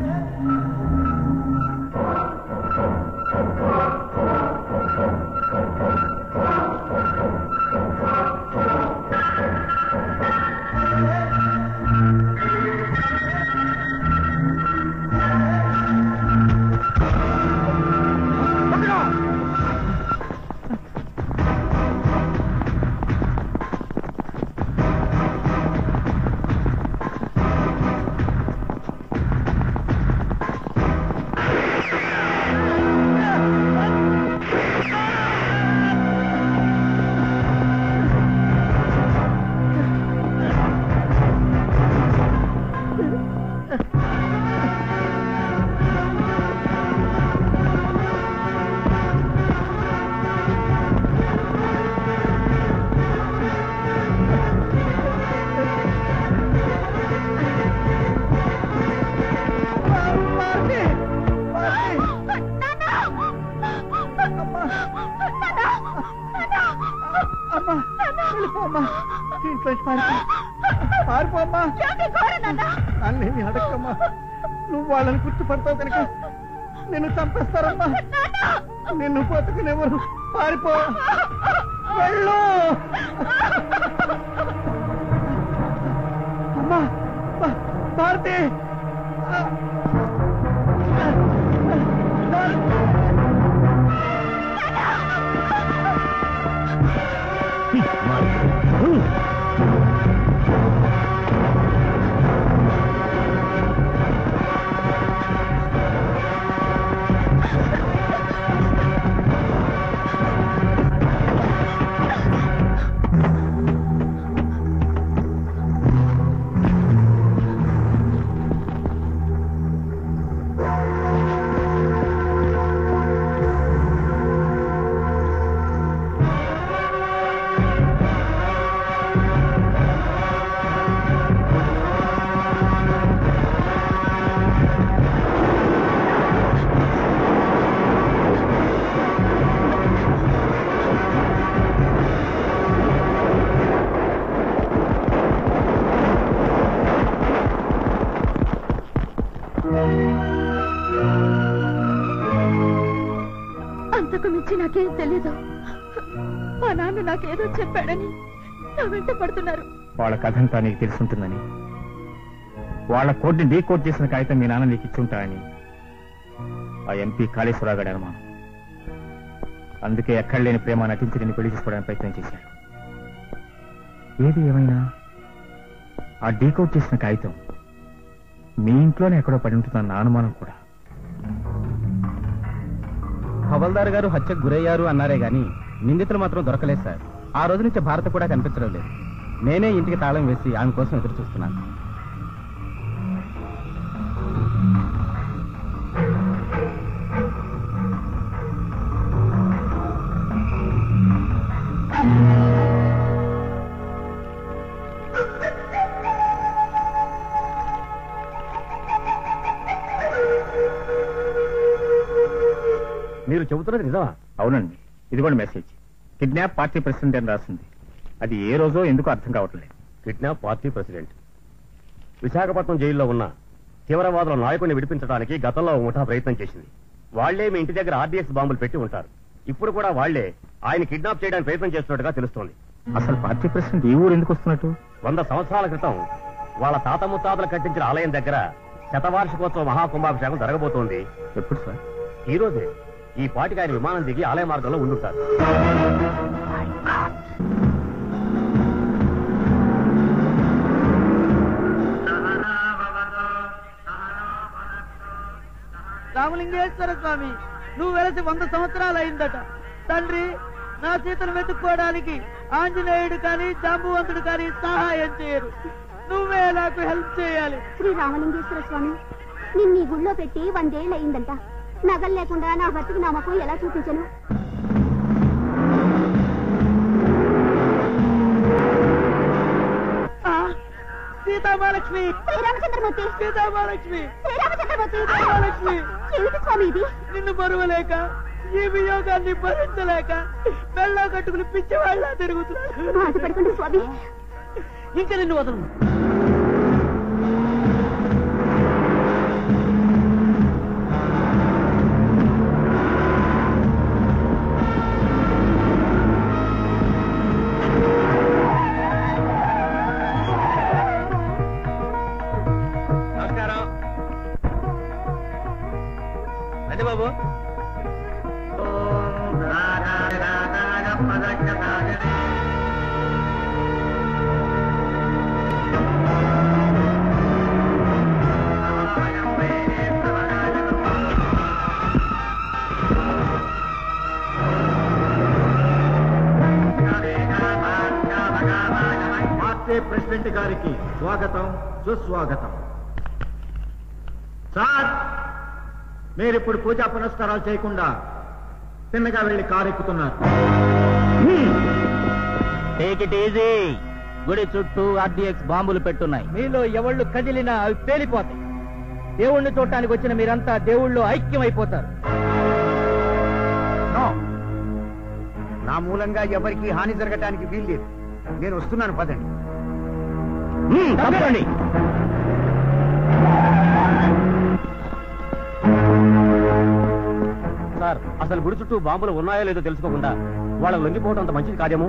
పారిపోమ్మా. అన్నీ అడక్కమ్మా. నువ్వు వాళ్ళని గుర్తుపడతావు కనుక నిన్ను చంపేస్తారమ్మా. నిన్ను బతుకునేవారు. పారిపో, వెళ్ళు. అమ్మా భారతి, అంతకు మించి నాకేం తెలీదు. మా నాన్న నాకేదో చెప్పాడని నా వెంట పడుతున్నారు. వాళ్ళ కథంతా నీకు తెలుసుంటుందని, వాళ్ళ కోడ్ని డీకోడ్ చేసిన కాగితం మీ నాన్న నీకు ఇచ్చుంటాయని ఆ ఎంపీ కాళేశ్వరరావు గారి అనుమానం. అందుకే ఎక్కడ లేని ప్రేమ నటించి నిన్ను పెళ్లి చేసుకోవడానికి ప్రయత్నం చేశాడు. ఏది ఏమైనా ఆ డీకోడ్ చేసిన కాగితం మీ ఇంట్లోనే ఎక్కడో పడి ఉంటుందన్న అనుమానం కూడా. హవల్దార్ గారు హత్యకు గురయ్యారు అన్నారే గాని నిందితులు మాత్రం దొరకలేదు సార్. ఆ రోజు నుంచి భారత కూడా కనిపించడం లేదు. నేనే ఇంటికి తాళం వేసి ఆమె కోసం ఎదురు చూస్తున్నాను. మీరు చెబుతున్నది నిజమా? అవునండి, ఇదిగోండి మెసేజ్. కిడ్నాప్ పార్టీ ప్రెసిడెంట్ అని రాసింది. అది ఏ రోజో ఎందుకు అర్థం కావట్లేదు. కిడ్నాప్ పార్టీ ప్రెసిడెంట్ విశాఖపట్నం జైల్లో ఉన్న తీవ్రవాదుల నాయకుడిని విడిపించడానికి గతంలో ముఠా ప్రయత్నం చేసింది. వాళ్లే మీ ఇంటి దగ్గర ఆర్డీఎక్స్ బాంబులు పెట్టి ఉంటారు. ఇప్పుడు కూడా వాళ్లే ఆయన కిడ్నాప్ చేయడానికి ప్రయత్నం చేస్తున్నట్టుగా తెలుస్తోంది. అసలు పార్టీ ప్రెసిడెంట్ ఈ ఊరు ఎందుకు వస్తున్నట్టు? 100 సంవత్సరాల క్రితం వాళ్ళ తాత ముత్తాతలు కట్టించిన ఆలయం దగ్గర శతవార్షికోత్సవ మహాకుంభాభిషేకం జరగబోతోంది. ఎప్పుడు సార్? ఈ రోజే. ఈ పాటికి ఆయన విమానం దిగి ఆలయ మార్గంలో ఉండుంటారు. రామలింగేశ్వర స్వామి, నువ్వు వెలసి 100 సంవత్సరాలు అయిందట. తండ్రి, నా సీతను వెతుక్కోవడానికి ఆంజనేయుడు కానీ జాంబువంతుడు కానీ సహాయం చేయరు. నువ్వే నాకు హెల్ప్ చేయాలి. శ్రీ రామలింగేశ్వర స్వామి, నిన్ను ఈ గుళ్ళో పెట్టి 100 ఏళ్ళు అయిందంట. నగలు లేకుండా నా భర్తకి నమ్మకం ఎలా చూపించను? సీతామహాలక్ష్మి, శ్రీరామచంద్రమూర్తి, సీతామహాలక్ష్మి, శ్రీరామచంద్రమూర్తి, సీతామహాలక్ష్మి, ఏమిటి స్వామి ఇది? నిన్ను బరువలేక, ఈ వియోగాన్ని భరించలేక మెళ్ళో కట్టుకుని పిచ్చివాళ్ళ తిరుగుతున్నా. బాధపడకండి స్వామి. ఇంకా నిన్ను వదలను. బాబు ప్రెసిడెంట్ గారికి స్వాగతం, సుస్వాగతం. సార్, మీరిప్పుడు పూజా పునస్కారాలు చేయకుండా తిన్నగా వెళ్లి కారు ఎక్కుతున్నారు. Take it easy. గుడి చుట్టూ ఆర్డీఎక్స్ బాంబులు పెట్టున్నాయి. మీలో ఎవళ్ళు కదిలినా అవి పేలిపోతాయి. దేవుణ్ణి చూడటానికి వచ్చిన మీరంతా దేవుళ్ళు ఐక్యమైపోతారు. నా మూలంగా ఎవరికి హాని జరగటానికి వీల్లేదు. నేను వస్తున్నాను, పదండి. తప్పండి. సార్, అసలు గుడి చుట్టూ బాంబులు ఉన్నాయో లేదో తెలుసుకోకుండా వాళ్ళకు లొంగిపోవడం అంత మంచిది కాదేమో.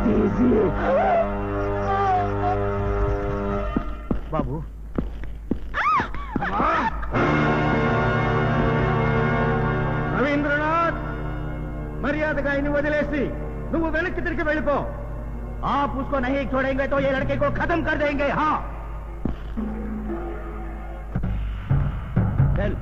తీసి బాబు రవీంద్రనాథ్, మర్యాదగా ఇన్ని వదిలేసి నువ్వు వెనక్కి తిరిగి వెళ్ళిపో. आप उसको नहीं छोड़ेंगे तो ये लड़के को खत्म कर देंगे. हाँ चल.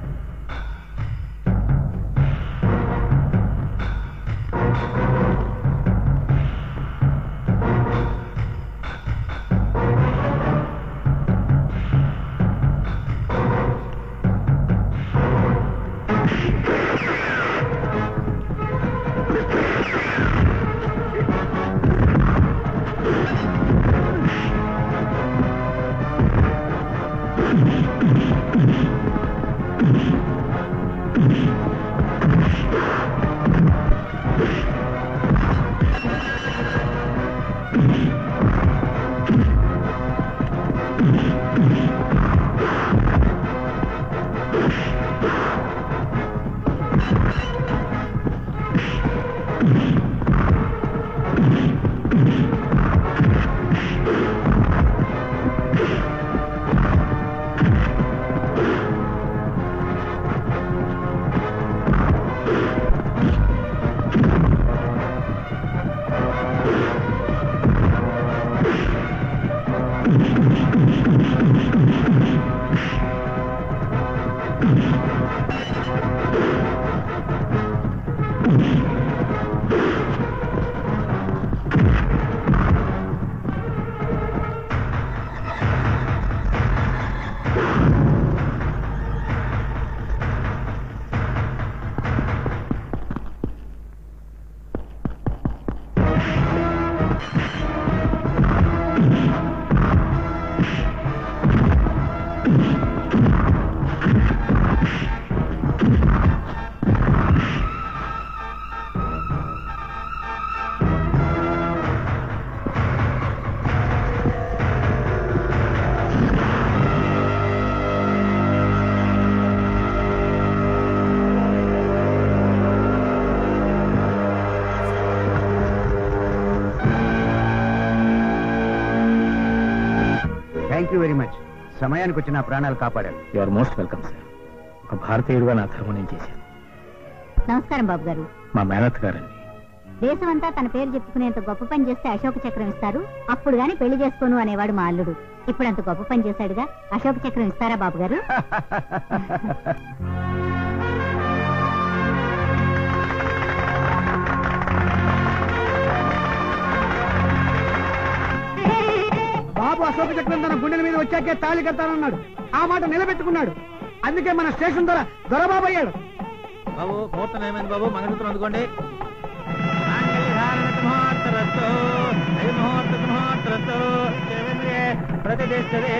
Thank you very much. సమయానికి వచ్చి నా ప్రాణాలు కాపాడారు. You are most welcome sir. ఒక భారతీయుడుగా నా ధర్మం నేను చేశాను. నమస్కారం బాబు గారు. మా మేనత్ గారండి. దేశమంతా తన పేరు చెప్పుకునేంత గొప్ప పని చేస్తే అశోక చక్రం ఇస్తారు, అప్పుడు గాని పెళ్లి చేసుకోను అనేవాడు మా అల్లుడు. ఇప్పుడు అంత గొప్ప పని చేశాడుగా, అశోక చక్రం ఇస్తారా బాబు గారు? బాబు అశోక చక్రం తన గుండెల మీద వచ్చాకే తాళి కట్టాలన్నాడు. ఆ మాట నిలబెట్టుకున్నాడు. అందుకే మన స్టేషన్ ద్వారా దొరబాబు అయ్యాడు. బాబు ముహూర్తం ఏమైంది బాబు? మంగళసూత్రం అందుకోండి. ప్రతిష్ఠతే